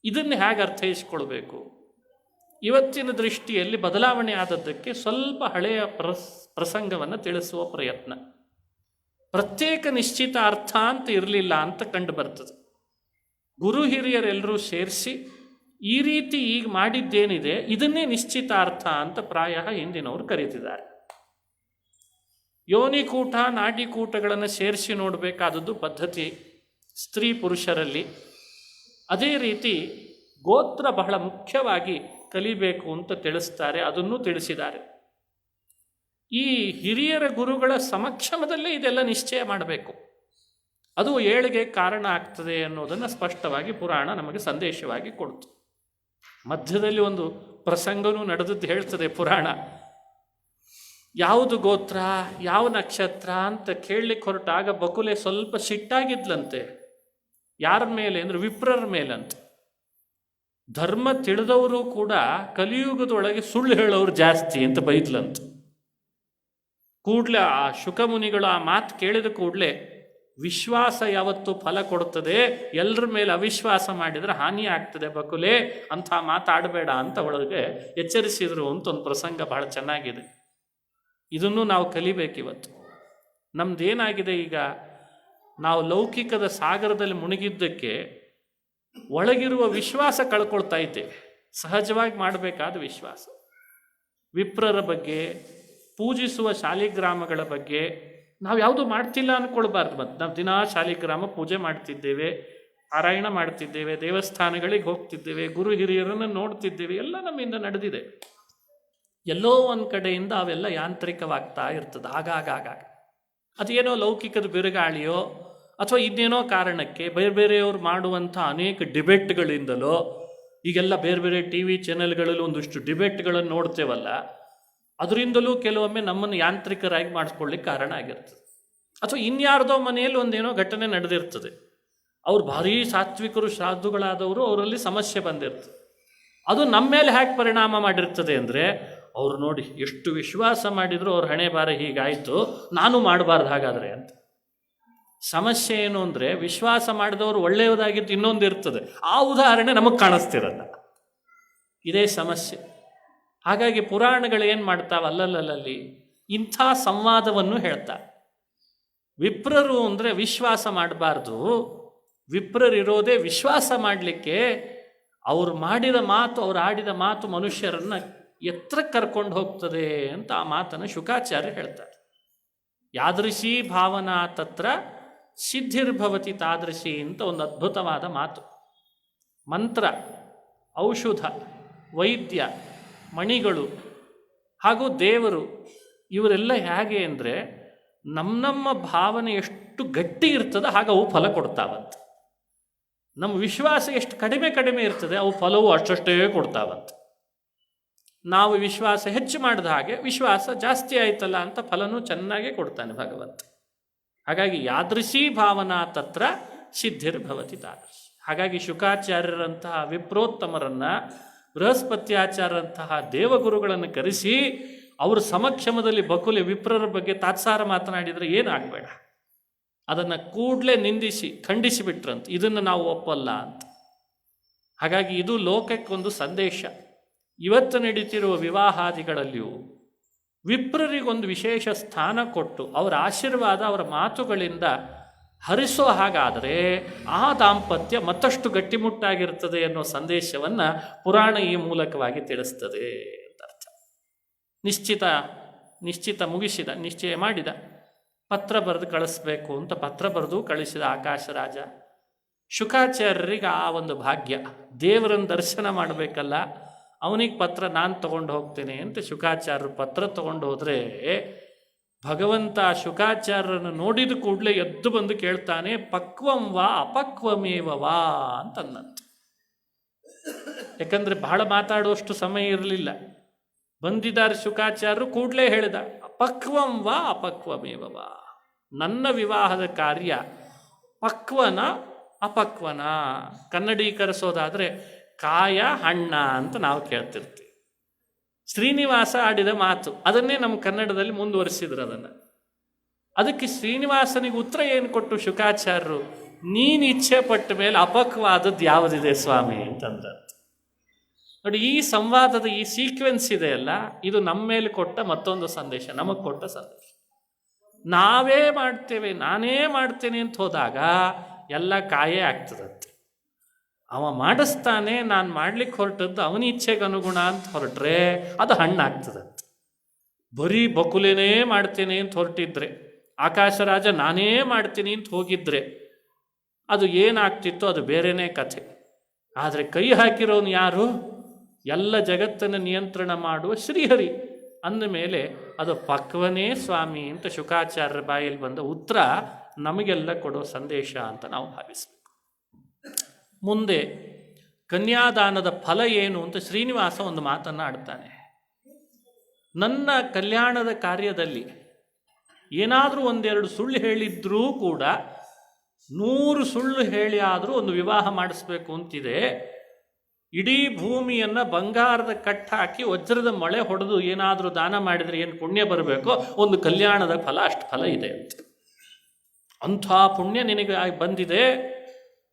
ಇದನ್ನು ಹೇಗೆ ಅರ್ಥೈಸಿಕೊಳ್ಬೇಕು? ಇವತ್ತಿನ ದೃಷ್ಟಿಯಲ್ಲಿ ಬದಲಾವಣೆ ಆದದ್ದಕ್ಕೆ ಸ್ವಲ್ಪ ಹಳೆಯ ಪ್ರಸಂಗವನ್ನು ತಿಳಿಸುವ ಪ್ರಯತ್ನ. ಪ್ರತ್ಯೇಕ ನಿಶ್ಚಿತ ಅರ್ಥ ಅಂತ ಇರಲಿಲ್ಲ ಅಂತ ಕಂಡು ಬರ್ತದೆ. ಗುರು ಹಿರಿಯರೆಲ್ಲರೂ ಸೇರಿಸಿ ಈ ರೀತಿ ಈಗ ಮಾಡಿದ್ದೇನಿದೆ ಇದನ್ನೇ ನಿಶ್ಚಿತಾರ್ಥ ಅಂತ ಪ್ರಾಯ ಹಿಂದಿನವರು ಕರೀತಿದ್ದಾರೆ. ಯೋನಿಕೂಟ, ನಾಡಿಕೂಟಗಳನ್ನು ಸೇರಿಸಿ ನೋಡಬೇಕಾದದ್ದು ಪದ್ಧತಿ ಸ್ತ್ರೀ ಪುರುಷರಲ್ಲಿ. ಅದೇ ರೀತಿ ಗೋತ್ರ ಬಹಳ ಮುಖ್ಯವಾಗಿ ಕಲಿಬೇಕು ಅಂತ ತಿಳಿಸ್ತಾರೆ, ಅದನ್ನು ತಿಳಿಸಿದ್ದಾರೆ. ಈ ಹಿರಿಯರ ಗುರುಗಳ ಸಮಕ್ಷಮದಲ್ಲೇ ಇದೆಲ್ಲ ನಿಶ್ಚಯ ಮಾಡಬೇಕು. ಅದು ಏಳಿಗೆ ಕಾರಣ ಆಗ್ತದೆ ಅನ್ನೋದನ್ನು ಸ್ಪಷ್ಟವಾಗಿ ಪುರಾಣ ನಮಗೆ ಸಂದೇಶವಾಗಿ ಕೊಡ್ತು. ಮಧ್ಯದಲ್ಲಿ ಒಂದು ಪ್ರಸಂಗನೂ ನಡೆದದ್ದು ಹೇಳ್ತದೆ ಪುರಾಣ. ಯಾವುದು ಗೋತ್ರ, ಯಾವ ನಕ್ಷತ್ರ ಅಂತ ಕೇಳಲಿಕ್ಕೆ ಹೊರಟಾಗ ಬಕುಲೆ ಸ್ವಲ್ಪ ಸಿಟ್ಟಾಗಿದ್ಲಂತೆ. ಯಾರ ಮೇಲೆ ಅಂದರೆ ವಿಪ್ರರ ಮೇಲಂತೆ. ಧರ್ಮ ತಿಳಿದವರು ಕೂಡ ಕಲಿಯುಗದೊಳಗೆ ಸುಳ್ಳು ಹೇಳೋರು ಜಾಸ್ತಿ ಅಂತ ಬೈದ್ಲಂತ. ಕೂಡಲೇ ಆ ಶುಕಮುನಿಗಳು ಆ ಮಾತು ಕೇಳಿದ ಕೂಡಲೇ ವಿಶ್ವಾಸ ಯಾವತ್ತು ಫಲ ಕೊಡುತ್ತದೆ, ಎಲ್ಲರ ಮೇಲೆ ಅವಿಶ್ವಾಸ ಮಾಡಿದರೆ ಹಾನಿ ಆಗ್ತದೆ ಬಕುಲೆ, ಅಂಥ ಮಾತಾಡಬೇಡ ಅಂತ ಒಳಗೆ ಎಚ್ಚರಿಸಿದರು ಅಂತ ಒಂದು ಪ್ರಸಂಗ ಬಹಳ ಚೆನ್ನಾಗಿದೆ. ಇದನ್ನು ನಾವು ಕಲಿಬೇಕಿವತ್ತು. ನಮ್ದೇನಾಗಿದೆ ಈಗ, ನಾವು ಲೌಕಿಕದ ಸಾಗರದಲ್ಲಿ ಮುಳುಗಿದ್ದಕ್ಕೆ ಒಳಗಿರುವ ವಿಶ್ವಾಸ ಕಳ್ಕೊಳ್ತಾ ಇದ್ದೇವೆ. ಸಹಜವಾಗಿ ಮಾಡಬೇಕಾದ ವಿಶ್ವಾಸ. ವಿಪ್ರರ ಬಗ್ಗೆ, ಪೂಜಿಸುವ ಶಾಲಿಗ್ರಾಮಗಳ ಬಗ್ಗೆ ನಾವು ಯಾವುದು ಮಾಡ್ತಿಲ್ಲ ಅಂದ್ಕೊಳ್ಬಾರ್ದು. ಮತ್ತು ನಾವು ದಿನಾ ಶಾಲಿಗ್ರಾಮ ಪೂಜೆ ಮಾಡ್ತಿದ್ದೇವೆ, ಪಾರಾಯಣ ಮಾಡ್ತಿದ್ದೇವೆ, ದೇವಸ್ಥಾನಗಳಿಗೆ ಹೋಗ್ತಿದ್ದೇವೆ, ಗುರು ಹಿರಿಯರನ್ನು ನೋಡ್ತಿದ್ದೇವೆ, ಎಲ್ಲ ನಮ್ಮಿಂದ ನಡೆದಿದೆ. ಎಲ್ಲೋ ಒಂದು ಕಡೆಯಿಂದ ಅವೆಲ್ಲ ಯಾಂತ್ರಿಕವಾಗ್ತಾ ಇರ್ತದೆ ಆಗಾಗ. ಅದೇನೋ ಲೌಕಿಕದ ಬಿರುಗಾಳಿಯೋ ಅಥವಾ ಇನ್ನೇನೋ ಕಾರಣಕ್ಕೆ ಬೇರೆ ಬೇರೆಯವರು ಮಾಡುವಂಥ ಅನೇಕ ಡಿಬೇಟ್ಗಳಿಂದಲೋ, ಈಗೆಲ್ಲ ಬೇರೆ ಬೇರೆ ಟಿ ವಿ ಚಾನೆಲ್ಗಳಲ್ಲಿ ಒಂದಷ್ಟು ಡಿಬೇಟ್ಗಳನ್ನು ನೋಡ್ತೇವಲ್ಲ, ಅದರಿಂದಲೂ ಕೆಲವೊಮ್ಮೆ ನಮ್ಮನ್ನು ಯಾಂತ್ರಿಕರಾಗಿ ಮಾಡಿಸ್ಕೊಳ್ಳಿಕ್ಕೆ ಕಾರಣ ಆಗಿರ್ತದೆ. ಅಥವಾ ಇನ್ಯಾರ್ದೋ ಮನೆಯಲ್ಲಿ ಒಂದೇನೋ ಘಟನೆ ನಡೆದಿರ್ತದೆ, ಅವ್ರು ಭಾರೀ ಸಾತ್ವಿಕರು ಸಾಧುಗಳಾದವರು, ಅವರಲ್ಲಿ ಸಮಸ್ಯೆ ಬಂದಿರ್ತದೆ. ಅದು ನಮ್ಮ ಮೇಲೆ ಹೇಗೆ ಪರಿಣಾಮ ಮಾಡಿರ್ತದೆ ಅಂದರೆ, ಅವರು ನೋಡಿ ಎಷ್ಟು ವಿಶ್ವಾಸ ಮಾಡಿದ್ರು ಅವ್ರ ಹಣೆ ಬಾರ ಹೀಗಾಯಿತು, ನಾನು ಮಾಡಬಾರ್ದು ಹಾಗಾದರೆ ಅಂತ. ಸಮಸ್ಯೆ ಏನು ಅಂದರೆ, ವಿಶ್ವಾಸ ಮಾಡಿದವರು ಒಳ್ಳೆಯದಾಗಿದ್ದು ಇನ್ನೊಂದು ಇರ್ತದೆ, ಆ ಉದಾಹರಣೆ ನಮಗೆ ಕಾಣಿಸ್ತಿರಲ್ಲ. ಇದೇ ಸಮಸ್ಯೆ. ಹಾಗಾಗಿ ಪುರಾಣಗಳು ಏನು ಮಾಡ್ತಾವೆ, ಅಲ್ಲಲ್ಲಿ ಇಂಥ ಸಂವಾದವನ್ನು ಹೇಳ್ತಾರೆ. ವಿಪ್ರರು ಅಂದರೆ ವಿಶ್ವಾಸ ಮಾಡಬಾರ್ದು, ವಿಪ್ರರಿರೋದೇ ವಿಶ್ವಾಸ ಮಾಡಲಿಕ್ಕೆ. ಅವರು ಮಾಡಿದ ಮಾತು, ಅವರು ಆಡಿದ ಮಾತು ಮನುಷ್ಯರನ್ನು ಎತ್ತರಕ್ಕೆ ಕರ್ಕೊಂಡು ಹೋಗ್ತದೆ ಅಂತ ಆ ಮಾತನ್ನು ಶುಕಾಚಾರ್ಯ ಹೇಳ್ತಾರೆ. ಯಾದೃಶಿ ಭಾವನಾ ತತ್ರ ಸಿದ್ಧಿರ್ಭವತಿ ತಾದೃಶಿ ಅಂತ ಒಂದು ಅದ್ಭುತವಾದ ಮಾತು. ಮಂತ್ರ, ಔಷಧ, ವೈದ್ಯ, ಮಣಿಗಳು ಹಾಗೂ ದೇವರು ಇವರೆಲ್ಲ ಹೇಗೆ ಅಂದರೆ, ನಮ್ಮ ಭಾವನೆ ಎಷ್ಟು ಗಟ್ಟಿ ಇರ್ತದೆ ಹಾಗೆ ಅವು ಫಲ ಕೊಡ್ತಾವಂತ. ನಮ್ಮ ವಿಶ್ವಾಸ ಎಷ್ಟು ಕಡಿಮೆ ಇರ್ತದೆ ಅವು ಫಲವು ಅಷ್ಟೇ ಕೊಡ್ತಾವಂತ. ನಾವು ವಿಶ್ವಾಸ ಹೆಚ್ಚು ಮಾಡಿದ ಹಾಗೆ ವಿಶ್ವಾಸ ಜಾಸ್ತಿ ಆಯ್ತಲ್ಲ ಅಂತ ಫಲನೂ ಚೆನ್ನಾಗೇ ಕೊಡ್ತಾನೆ ಭಗವಂತ. ಹಾಗಾಗಿ ಯಾದೃಶಿ ಭಾವನಾ ತತ್ರ ಸಿದ್ಧಿರ್ಭವತಿ ತಾದೃಶಿ. ಹಾಗಾಗಿ ಶುಕಾಚಾರ್ಯರಂತಹ ವಿಪ್ರೋತ್ತಮರನ್ನು, ಬೃಹಸ್ಪತ್ಯಾಚಾರ್ಯರಂತಹ ದೇವಗುರುಗಳನ್ನು ಕರೆಸಿ ಅವರ ಸಮಕ್ಷಮದಲ್ಲಿ ಬಕುಲೆ ವಿಪ್ರರ ಬಗ್ಗೆ ತಾತ್ಸಾರ ಮಾತನಾಡಿದರೆ ಏನಾಗಬೇಡ, ಅದನ್ನು ಕೂಡಲೇ ನಿಂದಿಸಿ ಖಂಡಿಸಿಬಿಟ್ರಂತ. ಇದನ್ನು ನಾವು ಒಪ್ಪಲ್ಲ ಅಂತ. ಹಾಗಾಗಿ ಇದು ಲೋಕಕ್ಕೊಂದು ಸಂದೇಶ. ಇವತ್ತು ನಡೀತಿರುವ ವಿವಾಹಾದಿಗಳಲ್ಲಿಯೂ ವಿಪ್ರರಿಗೊಂದು ವಿಶೇಷ ಸ್ಥಾನ ಕೊಟ್ಟು ಅವರ ಆಶೀರ್ವಾದ, ಅವರ ಮಾತುಗಳಿಂದ ಹರಿಸೋ ಹಾಗಾದರೆ ಆ ದಾಂಪತ್ಯ ಮತ್ತಷ್ಟು ಗಟ್ಟಿಮುಟ್ಟಾಗಿರ್ತದೆ ಅನ್ನೋ ಸಂದೇಶವನ್ನು ಪುರಾಣ ಈ ಮೂಲಕವಾಗಿ ತಿಳಿಸ್ತದೆ ಅಂತ ಅರ್ಥ. ನಿಶ್ಚಿತ ಮುಗಿಸಿದ, ನಿಶ್ಚಯ ಮಾಡಿದ, ಪತ್ರ ಬರೆದು ಕಳಿಸ್ಬೇಕು ಅಂತ ಪತ್ರ ಬರೆದು ಕಳಿಸಿದ ಆಕಾಶರಾಜ. ಶುಕಾಚಾರ್ಯರಿಗೆ ಆ ಒಂದು ಭಾಗ್ಯ, ದೇವರನ್ನು ದರ್ಶನ ಮಾಡಬೇಕಲ್ಲ, ಅವನಿಗೆ ಪತ್ರ ನಾನು ತಗೊಂಡು ಹೋಗ್ತೇನೆ ಅಂತ ಶುಕಾಚಾರ್ಯರು ಪತ್ರ ತಗೊಂಡು ಹೋದರೆ, ಭಗವಂತ ಶುಕಾಚಾರ್ಯರನ್ನು ನೋಡಿದ ಕೂಡಲೇ ಎದ್ದು ಬಂದು ಕೇಳ್ತಾನೆ, ಪಕ್ವಂ ವಾ ಅಪಕ್ವಮೇವವಾ ಅಂತಂದಂತ. ಯಾಕಂದರೆ ಬಹಳ ಮಾತಾಡುವಷ್ಟು ಸಮಯ ಇರಲಿಲ್ಲ. ಬಂದಿದ್ದಾರೆ ಶುಕಾಚಾರ್ಯರು, ಕೂಡಲೇ ಹೇಳಿದ, ಪಕ್ವಂ ವಾ ಅಪಕ್ವಮೇವವಾ, ನನ್ನ ವಿವಾಹದ ಕಾರ್ಯ ಪಕ್ವನ ಅಪಕ್ವನ, ಕನ್ನಡೀಕರಿಸೋದಾದರೆ ಕಾಯ ಹಣ್ಣ ಅಂತ ನಾವು ಕೇಳ್ತಿರ್ತೀವಿ. ಶ್ರೀನಿವಾಸ ಆಡಿದ ಮಾತು, ಅದನ್ನೇ ನಮ್ಮ ಕನ್ನಡದಲ್ಲಿ ಮುಂದುವರಿಸಿದ್ರು ಅದನ್ನು. ಅದಕ್ಕೆ ಶ್ರೀನಿವಾಸನಿಗೆ ಉತ್ತರ ಏನು ಕೊಟ್ಟು ಶುಕಾಚಾರ್ಯರು, ನೀನು ಇಚ್ಛೆ ಪಟ್ಟ ಮೇಲೆ ಅಪಕ್ವಾದದ್ದು ಯಾವುದಿದೆ ಸ್ವಾಮಿ ಅಂತಂದ. ನೋಡಿ, ಈ ಸಂವಾದದ ಈ ಸೀಕ್ವೆನ್ಸ್ ಇದೆಯಲ್ಲ, ಇದು ನಮ್ಮ ಮೇಲೆ ಕೊಟ್ಟ ಮತ್ತೊಂದು ಸಂದೇಶ, ನಮಗೆ ಕೊಟ್ಟ ಸಂದೇಶ. ನಾವೇ ಮಾಡ್ತೇವೆ, ನಾನೇ ಮಾಡ್ತೇನೆ ಅಂತ ಹೋದಾಗ ಎಲ್ಲ ಕಾಯೇ ಆಗ್ತದಂತೆ. ಅವ ಮಾಡಿಸ್ತಾನೆ, ನಾನು ಮಾಡ್ಲಿಕ್ಕೆ ಹೊರಟದ್ದು ಅವನ ಇಚ್ಛೆಗೆ ಅನುಗುಣ ಅಂತ ಹೊರಟ್ರೆ ಅದು ಹಣ್ಣಾಗ್ತದಂತೆ. ಬರೀ ಬಕುಲೇನೇ ಮಾಡ್ತೇನೆ ಅಂತ ಹೊರಟಿದ್ರೆ, ಆಕಾಶರಾಜ ನಾನೇ ಮಾಡ್ತೀನಿ ಅಂತ ಹೋಗಿದ್ರೆ ಅದು ಏನಾಗ್ತಿತ್ತು, ಅದು ಬೇರೆನೇ ಕಥೆ. ಆದರೆ ಕೈ ಹಾಕಿರೋನು ಯಾರು? ಎಲ್ಲ ಜಗತ್ತನ್ನು ನಿಯಂತ್ರಣ ಮಾಡುವ ಶ್ರೀಹರಿ ಅಂದಮೇಲೆ ಅದು ಪಕ್ವನೇ ಸ್ವಾಮಿ ಅಂತ ಶುಕಾಚಾರ್ಯರ ಬಾಯಲ್ಲಿ ಬಂದ ಉತ್ತರ ನಮಗೆಲ್ಲ ಕೊಡೋ ಸಂದೇಶ ಅಂತ ನಾವು ಭಾವಿಸಬೇಕು. ಮುಂದೆ ಕನ್ಯಾದಾನದ ಫಲ ಏನು ಅಂತ ಶ್ರೀನಿವಾಸ ಒಂದು ಮಾತನ್ನು ಆಡ್ತಾನೆ. ನನ್ನ ಕಲ್ಯಾಣದ ಕಾರ್ಯದಲ್ಲಿ ಏನಾದರೂ ಒಂದೆರಡು ಸುಳ್ಳು ಹೇಳಿದ್ರೂ ಕೂಡ 100 ಸುಳ್ಳು ಹೇಳಿ ಆದರೂ ಒಂದು ವಿವಾಹ ಮಾಡಿಸ್ಬೇಕು ಅಂತಿದೆ. ಇಡೀ ಭೂಮಿಯನ್ನು ಬಂಗಾರದ ಕಟ್ಟಾಕಿ ವಜ್ರದ ಮಳೆ ಹೊಡೆದು ಏನಾದರೂ ದಾನ ಮಾಡಿದರೆ ಏನು ಪುಣ್ಯ ಬರಬೇಕೋ, ಒಂದು ಕಲ್ಯಾಣದ ಫಲ ಅಷ್ಟು ಫಲ ಇದೆ ಅಂತ. ಅಂಥ ಪುಣ್ಯ ನಿನಗೆ ಬಂದಿದೆ,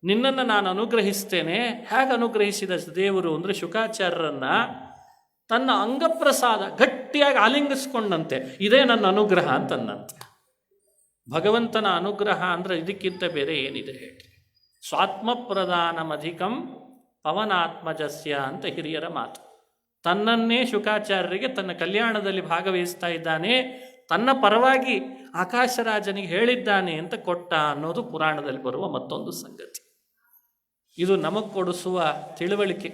ನಿನ್ನನ್ನು ನಾನು ಅನುಗ್ರಹಿಸ್ತೇನೆ. ಹೇಗೆ ಅನುಗ್ರಹಿಸಿದ ದೇವರು ಅಂದರೆ ಶುಕಾಚಾರ್ಯರನ್ನ ತನ್ನ ಅಂಗಪ್ರಸಾದ ಗಟ್ಟಿಯಾಗಿ ಆಲಿಂಗಿಸ್ಕೊಂಡಂತೆ, ಇದೇ ನನ್ನ ಅನುಗ್ರಹ ಅಂತಂದಂತೆ. ಭಗವಂತನ ಅನುಗ್ರಹ ಅಂದರೆ ಇದಕ್ಕಿಂತ ಬೇರೆ ಏನಿದೆ ಹೇಳಿ? ಸ್ವಾತ್ಮಪ್ರಧಾನಮಧಿಕಂ ಪವನಾತ್ಮಜಸ್ಯ ಅಂತ ಹಿರಿಯರ ಮಾತು. ತನ್ನನ್ನೇ ಶುಕಾಚಾರ್ಯರಿಗೆ ತನ್ನ ಕಲ್ಯಾಣದಲ್ಲಿ ಭಾಗವಹಿಸ್ತಾ ಇದ್ದಾನೆ, ತನ್ನ ಪರವಾಗಿ ಆಕಾಶರಾಜನಿಗೆ ಹೇಳಿದ್ದಾನೆ ಅಂತ ಕೊಟ್ಟ ಅನ್ನೋದು ಪುರಾಣದಲ್ಲಿ ಬರುವ ಮತ್ತೊಂದು ಸಂಗತಿ. ಇದು ನಮಗೆ ಕೊಡಿಸುವ ತಿಳುವಳಿಕೆ.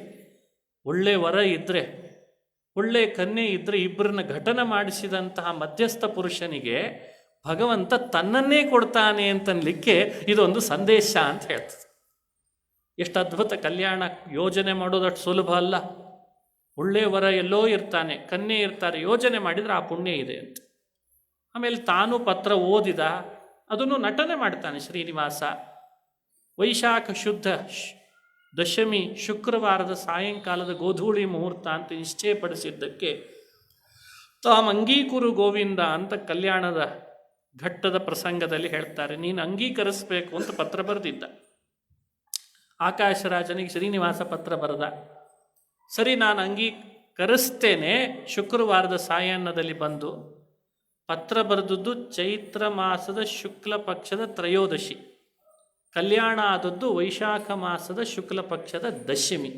ಒಳ್ಳೆ ವರ ಇದ್ದರೆ, ಒಳ್ಳೆ ಕನ್ಯೆ ಇದ್ದರೆ, ಇಬ್ಬರನ್ನ ಘಟನೆ ಮಾಡಿಸಿದಂತಹ ಮಧ್ಯಸ್ಥ ಪುರುಷನಿಗೆ ಭಗವಂತ ತನ್ನನ್ನೇ ಕೊಡ್ತಾನೆ ಅಂತನ್ಲಿಕ್ಕೆ ಇದೊಂದು ಸಂದೇಶ ಅಂತ ಹೇಳ್ತದೆ. ಎಷ್ಟು ಅದ್ಭುತ! ಕಲ್ಯಾಣ ಯೋಜನೆ ಮಾಡೋದಷ್ಟು ಸುಲಭ ಅಲ್ಲ. ಒಳ್ಳೆ ವರ ಎಲ್ಲೋ ಇರ್ತಾನೆ, ಕನ್ಯೆ ಇರ್ತಾರೆ, ಯೋಜನೆ ಮಾಡಿದರೆ ಆ ಪುಣ್ಯ ಇದೆ ಅಂತ. ಆಮೇಲೆ ತಾನು ಪತ್ರ ಓದಿದ, ಅದನ್ನು ನಟನೆ ಮಾಡ್ತಾನೆ ಶ್ರೀನಿವಾಸ. ವೈಶಾಖ ಶುದ್ಧ ದಶಮಿ ಶುಕ್ರವಾರದ ಸಾಯಂಕಾಲದ ಗೋಧೂಳಿ ಮುಹೂರ್ತ ಅಂತ ನಿಶ್ಚಯಪಡಿಸಿದ್ದಕ್ಕೆ ತಾಮ್ ಅಂಗೀಕುರು ಗೋವಿಂದ ಅಂತ ಕಲ್ಯಾಣದ ಘಟ್ಟದ ಪ್ರಸಂಗದಲ್ಲಿ ಹೇಳ್ತಾರೆ. ನೀನು ಅಂಗೀಕರಿಸಬೇಕು ಅಂತ ಪತ್ರ ಬರೆದಿದ್ದ. ಆಕಾಶರಾಜನಿಗೆ ಶ್ರೀನಿವಾಸ ಪತ್ರ ಬರೆದ. ಸರಿ, ನಾನು ಅಂಗೀಕರಿಸ್ತೇನೆ. ಶುಕ್ರವಾರದ ಸಾಯಾಹ್ನದಲ್ಲಿ ಬಂದು ಪತ್ರ ಬರೆದದ್ದು ಚೈತ್ರ ಮಾಸದ ಶುಕ್ಲ ಪಕ್ಷದ ತ್ರಯೋದಶಿ, ಕಲ್ಯಾಣ ಆದದ್ದು ವೈಶಾಖ ಮಾಸದ ಶುಕ್ಲ ಪಕ್ಷದ ದಶಮಿ.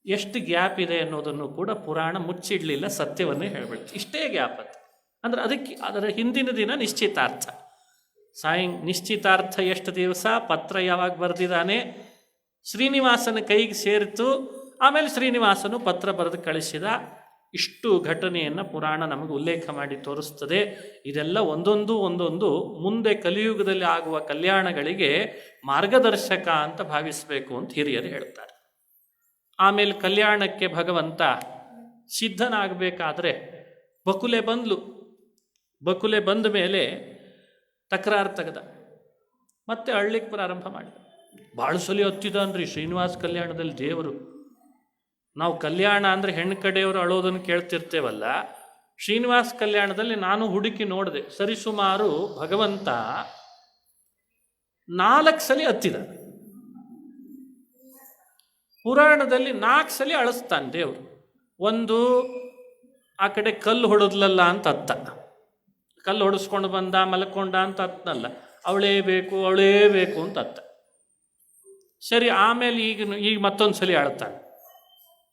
ಎಷ್ಟು ಗ್ಯಾಪ್ ಇದೆ ಅನ್ನೋದನ್ನು ಕೂಡ ಪುರಾಣ ಮುಚ್ಚಿಡಲಿಲ್ಲ, ಸತ್ಯವನ್ನೇ ಹೇಳ್ಬಿಡ್ತು. ಇಷ್ಟೇ ಗ್ಯಾಪ್ ಅಂತ ಅಂದರೆ ಅದರ ಹಿಂದಿನ ದಿನ ನಿಶ್ಚಿತಾರ್ಥ. ನಿಶ್ಚಿತಾರ್ಥ ಎಷ್ಟು ದಿವಸ, ಪತ್ರ ಯಾವಾಗ ಬರೆದಿದ್ದಾನೆ, ಶ್ರೀನಿವಾಸನ ಕೈಗೆ ಸೇರಿತು. ಆಮೇಲೆ ಶ್ರೀನಿವಾಸನು ಪತ್ರ ಬರೆದು ಕಳಿಸಿದ. ಇಷ್ಟು ಘಟನೆಯನ್ನು ಪುರಾಣ ನಮಗೆ ಉಲ್ಲೇಖ ಮಾಡಿ ತೋರಿಸ್ತದೆ. ಇದೆಲ್ಲ ಒಂದೊಂದು ಮುಂದೆ ಕಲಿಯುಗದಲ್ಲಿ ಆಗುವ ಕಲ್ಯಾಣಗಳಿಗೆ ಮಾರ್ಗದರ್ಶಕ ಅಂತ ಭಾವಿಸಬೇಕು ಅಂತ ಹಿರಿಯರು ಹೇಳ್ತಾರೆ. ಆಮೇಲೆ ಕಲ್ಯಾಣಕ್ಕೆ ಭಗವಂತ ಸಿದ್ಧನಾಗಬೇಕಾದ್ರೆ ಬಕುಲೆ ಬಂದ ಮೇಲೆ ತಕರಾರು ತೆಗೆದ, ಮತ್ತೆ ಅಳ್ಳಿಕ್ಕೆ ಪ್ರಾರಂಭ ಮಾಡಿದ. ಭಾಳ ಸಲಿ ಹೊತ್ತಿದ್ದಾನ್ರಿ ಶ್ರೀನಿವಾಸ ಕಲ್ಯಾಣದಲ್ಲಿ ದೇವರು. ನಾವು ಕಲ್ಯಾಣ ಅಂದರೆ ಹೆಣ್ಣು ಕಡೆಯವರು ಅಳೋದನ್ನು ಕೇಳ್ತಿರ್ತೇವಲ್ಲ, ಶ್ರೀನಿವಾಸ ಕಲ್ಯಾಣದಲ್ಲಿ ನಾನು ಹುಡುಕಿ ನೋಡಿದೆ. ಸರಿಸುಮಾರು ಭಗವಂತ 4 ಸಲ ಹತ್ತಿದ. ಪುರಾಣದಲ್ಲಿ 4 ಸಲ ಅಳಿಸ್ತಾನೆ ದೇವರು. ಒಂದು ಆ ಕಡೆ ಕಲ್ಲು ಹೊಡೆದ್ಲಲ್ಲ ಅಂತ ಅತ್ತ, ಕಲ್ಲು ಹೊಡೆಸ್ಕೊಂಡು ಬಂದ ಮಲ್ಕೊಂಡ ಅಂತ ಅತ್ತನಲ್ಲ, ಅವಳೇ ಬೇಕು ಅಂತ ಅತ್ತ. ಸರಿ, ಆಮೇಲೆ ಈಗ ಮತ್ತೊಂದು ಸಲ ಅಳ್ತಾನೆ.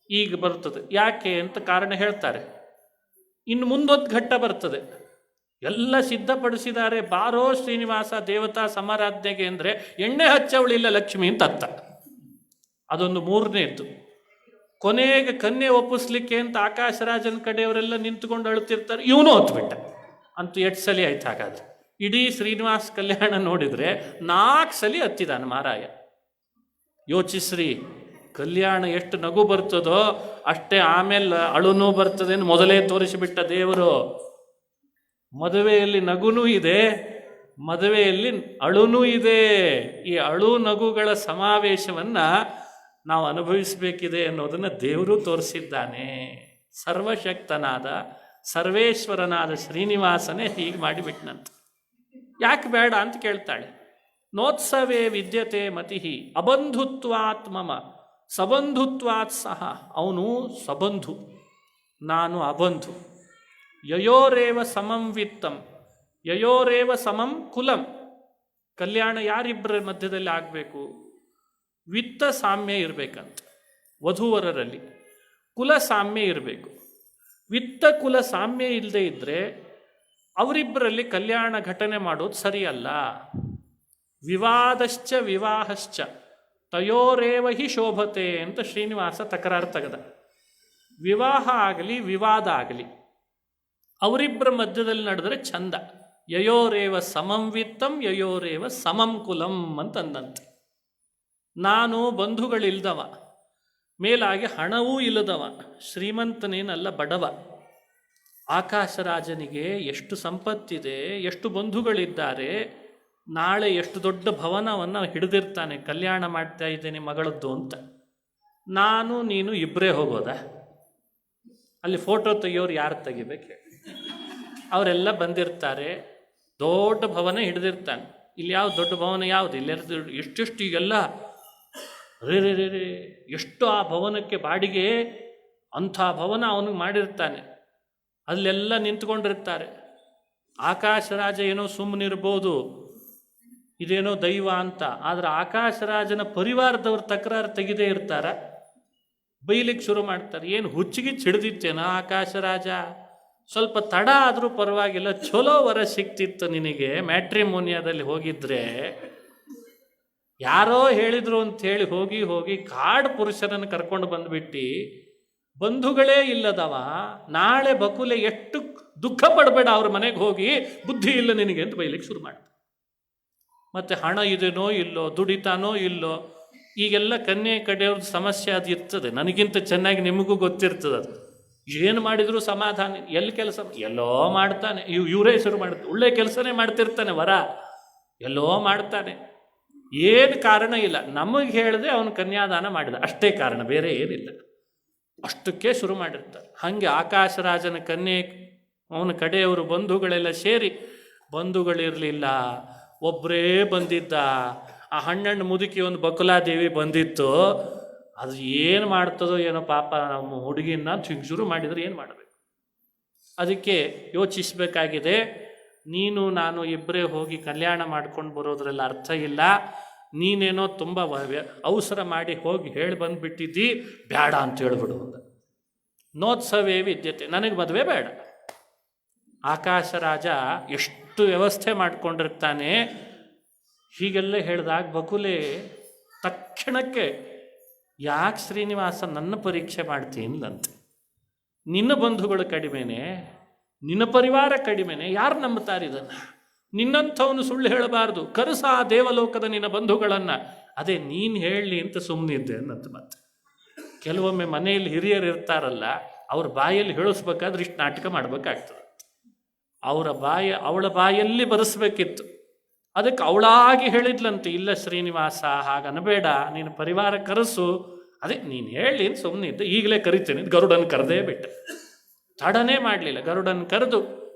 ಈಗ ಬರ್ತದೆ. ಯಾಕೆ ಅಂತ ಕಾರಣ ಹೇಳ್ತಾರೆ. ಇನ್ನು ಮುಂದೊಂದು ಘಟ್ಟ ಬರ್ತದೆ. ಎಲ್ಲ ಸಿದ್ಧಪಡಿಸಿದ್ದಾರೆ, ಬಾರೋ ಶ್ರೀನಿವಾಸ ದೇವತಾ ಸಮಾರಾಧನೆಗೆ ಅಂದರೆ ಎಣ್ಣೆ ಹಚ್ಚವಳಿಲ್ಲ ಲಕ್ಷ್ಮಿ ಅಂತ ಅತ್ತ. ಅದೊಂದು 3ನೇದ್ದು. ಕೊನೆಗೆ ಕನ್ಯೆ ಒಪ್ಪಿಸ್ಲಿಕ್ಕೆ ಅಂತ ಆಕಾಶರಾಜನ ಕಡೆಯವರೆಲ್ಲ ನಿಂತುಕೊಂಡು ಅಳುತ್ತಿರ್ತಾರೆ, ಇವನು ಹೊತ್ಬಿಟ್ಟ. ಅಂತೂ 8 ಸಲ ಆಯ್ತು. ಹಾಗಾದ್ರೆ ಇಡೀ ಶ್ರೀನಿವಾಸ ಕಲ್ಯಾಣ ನೋಡಿದರೆ 4 ಸಲ ಹತ್ತಿದಾನೆ ಮಾರಾಯ. ಯೋಚಿಸ್ರಿ, ಕಲ್ಯಾಣ ಎಷ್ಟು ನಗು ಬರ್ತದೋ ಅಷ್ಟೇ ಆಮೇಲೆ ಅಳುನೂ ಬರ್ತದೆ ಮೊದಲೇ ತೋರಿಸಿಬಿಟ್ಟ ದೇವರು. ಮದುವೆಯಲ್ಲಿ ನಗುನೂ ಇದೆ, ಮದುವೆಯಲ್ಲಿ ಅಳುನೂ ಇದೆ. ಈ ಅಳು ನಗುಗಳ ಸಮಾವೇಶವನ್ನು ನಾವು ಅನುಭವಿಸಬೇಕಿದೆ ಅನ್ನೋದನ್ನು ದೇವರು ತೋರಿಸಿದ್ದಾನೆ. ಸರ್ವಶಕ್ತನಾದ ಸರ್ವೇಶ್ವರನಾದ ಶ್ರೀನಿವಾಸನೇ ಹೀಗೆ ಮಾಡಿಬಿಟ್ನಂತೆ. ಯಾಕೆ ಬೇಡ ಅಂತ ಕೇಳ್ತಾಳೆ. ನೋತ್ಸವೇ ವಿದ್ಯತೆ ಮತಿಹಿ ಅಬಂಧುತ್ವಾತ್ ಮಮ ಸಬಂಧುತ್ವಾತ್ ಸಹ. ಅವನು ಸಬಂಧು, ನಾನು ಅಬಂಧು. ಯಯೋರೇವ ಸಮಂ ವಿತ್ತಂ ಯಯೋರೇವ ಸಮಂ ಕುಲಂ. ಕಲ್ಯಾಣ ಯಾರಿಬ್ಬರ ಮಧ್ಯದಲ್ಲಿ ಆಗಬೇಕು? ವಿತ್ತ ಸಾಮ್ಯ ಇರಬೇಕಂತ ವಧೂವರರಲ್ಲಿ, ಕುಲ ಸಾಮ್ಯ ಇರಬೇಕು. ವಿತ್ತ ಕುಲ ಸಾಮ್ಯ ಇಲ್ಲದೆ ಇದ್ದರೆ ಅವರಿಬ್ಬರಲ್ಲಿ ಕಲ್ಯಾಣ ಘಟನೆ ಮಾಡೋದು ಸರಿಯಲ್ಲ. ವಿವಾದಶ್ಚ ವಿವಾಹಶ್ಚ ತಯೋರೇವ ಹಿ ಶೋಭತೆ ಅಂತ ಶ್ರೀನಿವಾಸ ತಕರಾರು ತೆಗೆದ. ವಿವಾಹ ಆಗಲಿ ವಿವಾದ ಆಗಲಿ ಅವರಿಬ್ಬರ ಮಧ್ಯದಲ್ಲಿ ನಡೆದರೆ ಚಂದ. ಯಯೋರೇವ ಸಮಂ ವಿತ್ತಂ ಯಯೋರೇವ ಸಮಂ ಕುಲಂ ಅಂತಂದಂತೆ. ನಾನು ಬಂಧುಗಳಿಲ್ದವ, ಮೇಲಾಗಿ ಹಣವೂ ಇಲ್ಲದವ, ಶ್ರೀಮಂತನೇನಲ್ಲ, ಬಡವ. ಆಕಾಶರಾಜನಿಗೆ ಎಷ್ಟು ಸಂಪತ್ತಿದೆ, ಎಷ್ಟು ಬಂಧುಗಳಿದ್ದಾರೆ, ನಾಳೆ ಎಷ್ಟು ದೊಡ್ಡ ಭವನವನ್ನು ಹಿಡಿದಿರ್ತಾನೆ, ಕಲ್ಯಾಣ ಮಾಡ್ತಾ ಇದ್ದೇನೆ ಮಗಳದ್ದು ಅಂತ. ನಾನು ನೀನು ಇಬ್ಬರೇ ಹೋಗೋದಾ? ಅಲ್ಲಿ ಫೋಟೋ ತೆಗಿಯೋರು ಯಾರು ತೆಗಿಬೇಕು? ಅವರೆಲ್ಲ ಬಂದಿರ್ತಾರೆ, ದೊಡ್ಡ ಭವನ ಹಿಡಿದಿರ್ತಾನೆ. ಇಲ್ಲಿ ಯಾವ ದೊಡ್ಡ ಭವನ ಯಾವುದು? ಇಲ್ಲೆಲ್ಲ ಎಷ್ಟೆಷ್ಟು ಈಗೆಲ್ಲ ರೇ ಎಷ್ಟು ಆ ಭವನಕ್ಕೆ ಬಾಡಿಗೆ, ಅಂಥ ಭವನ ಅವನಿಗೆ ಮಾಡಿರ್ತಾನೆ. ಅಲ್ಲೆಲ್ಲ ನಿಂತ್ಕೊಂಡಿರ್ತಾರೆ. ಆಕಾಶರಾಜ ಏನೋ ಸುಮ್ಮನಿರ್ಬೋದು, ಇದೇನೋ ದೈವ ಅಂತ. ಆದರೆ ಆಕಾಶರಾಜನ ಪರಿವಾರದವ್ರು ತಕರಾರು ತೆಗೆದೇ ಇರ್ತಾರ, ಬೈಲಿಕ್ಕೆ ಶುರು ಮಾಡ್ತಾರೆ. ಏನು ಹುಚ್ಚಿಗೆ ಹಿಡಿದಿತ್ತೇನೋ ಆಕಾಶರಾಜ? ಸ್ವಲ್ಪ ತಡ ಆದರೂ ಪರವಾಗಿಲ್ಲ, ಚಲೋ ವರ ಸಿಕ್ತಿತ್ತು ನಿನಗೆ, ಮ್ಯಾಟ್ರಿಮೋನಿಯಾದಲ್ಲಿ ಹೋಗಿದ್ರೆ. ಯಾರೋ ಹೇಳಿದ್ರು ಅಂಥೇಳಿ ಹೋಗಿ ಹೋಗಿ ಕಾಡು ಪುರುಷರನ್ನು ಕರ್ಕೊಂಡು ಬಂದುಬಿಟ್ಟು, ಬಂಧುಗಳೇ ಇಲ್ಲದವ, ನಾಳೆ ಬಕುಲೆ ಎಷ್ಟು ದುಃಖ ಪಡಬೇಡ, ಅವ್ರ ಮನೆಗೆ ಹೋಗಿ, ಬುದ್ಧಿ ಇಲ್ಲ ನಿನಗೆ ಅಂತ ಬೈಲಿಕ್ಕೆ ಶುರು ಮಾಡ್ತಾರೆ. ಮತ್ತು ಹಣ ಇದೇನೋ ಇಲ್ಲೋ, ದುಡಿತಾನೋ ಇಲ್ಲೋ, ಈಗೆಲ್ಲ ಕನ್ಯೆ ಕಡೆಯವ್ರದ್ದು ಸಮಸ್ಯೆ ಅದು ಇರ್ತದೆ. ನನಗಿಂತ ಚೆನ್ನಾಗಿ ನಿಮಗೂ ಗೊತ್ತಿರ್ತದೆ. ಅದು ಏನು ಮಾಡಿದರೂ ಸಮಾಧಾನ. ಎಲ್ಲಿ ಕೆಲಸ ಎಲ್ಲೋ ಮಾಡ್ತಾನೆ, ಇವರೇ ಶುರು ಮಾಡ್ತಾರೆ. ಒಳ್ಳೆ ಕೆಲಸನೇ ಮಾಡ್ತಿರ್ತಾನೆ, ವರ ಎಲ್ಲೋ ಮಾಡ್ತಾನೆ, ಏನು ಕಾರಣ ಇಲ್ಲ. ನಮಗೆ ಹೇಳಿದೆ ಅವನು ಕನ್ಯಾದಾನ ಮಾಡಿದ, ಅಷ್ಟೇ ಕಾರಣ, ಬೇರೆ ಏನಿಲ್ಲ. ಅಷ್ಟಕ್ಕೆ ಶುರು ಮಾಡಿರ್ತಾರೆ. ಹಾಗೆ ಆಕಾಶರಾಜನ ಕನ್ಯೆ ಅವನ ಕಡೆಯವರು ಬಂಧುಗಳೆಲ್ಲ ಸೇರಿ, ಬಂಧುಗಳಿರಲಿಲ್ಲ, ಒಬ್ಬರೇ ಬಂದಿದ್ದ. ಆ ಹಣ್ಣಣ್ಣು ಮುದುಕಿ ಒಂದು ಬಕುಲಾದೇವಿ ಬಂದಿತ್ತು. ಅದು ಏನು ಮಾಡ್ತದೋ ಏನೋ ಪಾಪ ನಮ್ಮ ಹುಡುಗಿನ ಹಿಂಗೆ ಶುರು ಮಾಡಿದರೆ ಏನು ಮಾಡಬೇಕು? ಅದಕ್ಕೆ ಯೋಚಿಸಬೇಕಾಗಿದೆ. ನೀನು ನಾನು ಇಬ್ಬರೇ ಹೋಗಿ ಕಲ್ಯಾಣ ಮಾಡ್ಕೊಂಡು ಬರೋದ್ರಲ್ಲಿ ಅರ್ಥ ಇಲ್ಲ. ನೀನೇನೋ ತುಂಬ ಅವಸರ ಮಾಡಿ ಹೋಗಿ ಹೇಳಿ ಬಂದುಬಿಟ್ಟಿದ್ದಿ, ಬೇಡ ಅಂತ ಹೇಳ್ಬಿಡು. ನೋತ್ಸವೇ ವಿದ್ಯತೆ, ನನಗೆ ಮದುವೆ ಬೇಡ. ಆಕಾಶರಾಜ ಎಷ್ಟು ವ್ಯವಸ್ಥೆ ಮಾಡಿಕೊಂಡಿರ್ತಾನೆ. ಹೀಗೆಲ್ಲ ಹೇಳಿದಾಗ ಬಕುಲೆ ತಕ್ಷಣಕ್ಕೆ, ಯಾಕೆ ಶ್ರೀನಿವಾಸ ನನ್ನ ಪರೀಕ್ಷೆ ಮಾಡ್ತೀನಿಲ್ಲಂತೆ? ನಿನ್ನ ಬಂಧುಗಳು ಕಡಿಮೆನೆ, ನಿನ್ನ ಪರಿವಾರ ಕಡಿಮೆನೆ, ಯಾರು ನಂಬುತ್ತಾರೆ ಇದನ್ನು? ನಿನ್ನಂಥವನು ಸುಳ್ಳು ಹೇಳಬಾರ್ದು, ಕರೆಸ ಆ ದೇವಲೋಕದ ನಿನ್ನ ಬಂಧುಗಳನ್ನು. ಅದೇ ನೀನು ಹೇಳಲಿ ಅಂತ ಸುಮ್ಮನಿದ್ದೆ ಅನ್ನಂತ. ಮತ್ತೆ ಕೆಲವೊಮ್ಮೆ ಮನೆಯಲ್ಲಿ ಹಿರಿಯರು ಇರ್ತಾರಲ್ಲ, ಅವ್ರ ಬಾಯಲ್ಲಿ ಹೇಳಿಸ್ಬೇಕಾದ್ರೆ ಇಷ್ಟು ನಾಟಕ ಮಾಡಬೇಕಾಗ್ತದೆ. ಅವಳ ಬಾಯಲ್ಲಿ ಬರೆಸ್ಬೇಕಿತ್ತು. ಅದಕ್ಕೆ ಅವಳಾಗಿ ಹೇಳಿದ್ಲಂತೆ, ಇಲ್ಲ ಶ್ರೀನಿವಾಸ ಹಾಗನಬೇಡ, ನೀನು ಪರಿವಾರ ಕರೆಸು. ಅದೇ ನೀನು ಹೇಳಿ ಸುಮ್ಮನೆ ಇದ್ದೆ, ಈಗಲೇ ಕರಿತೇನೆ. ಗರುಡನ ಕರೆದೇ ಬಿಟ್ಟ, ತಡನೇ ಮಾಡಲಿಲ್ಲ. ಗರುಡನ ಕರೆದು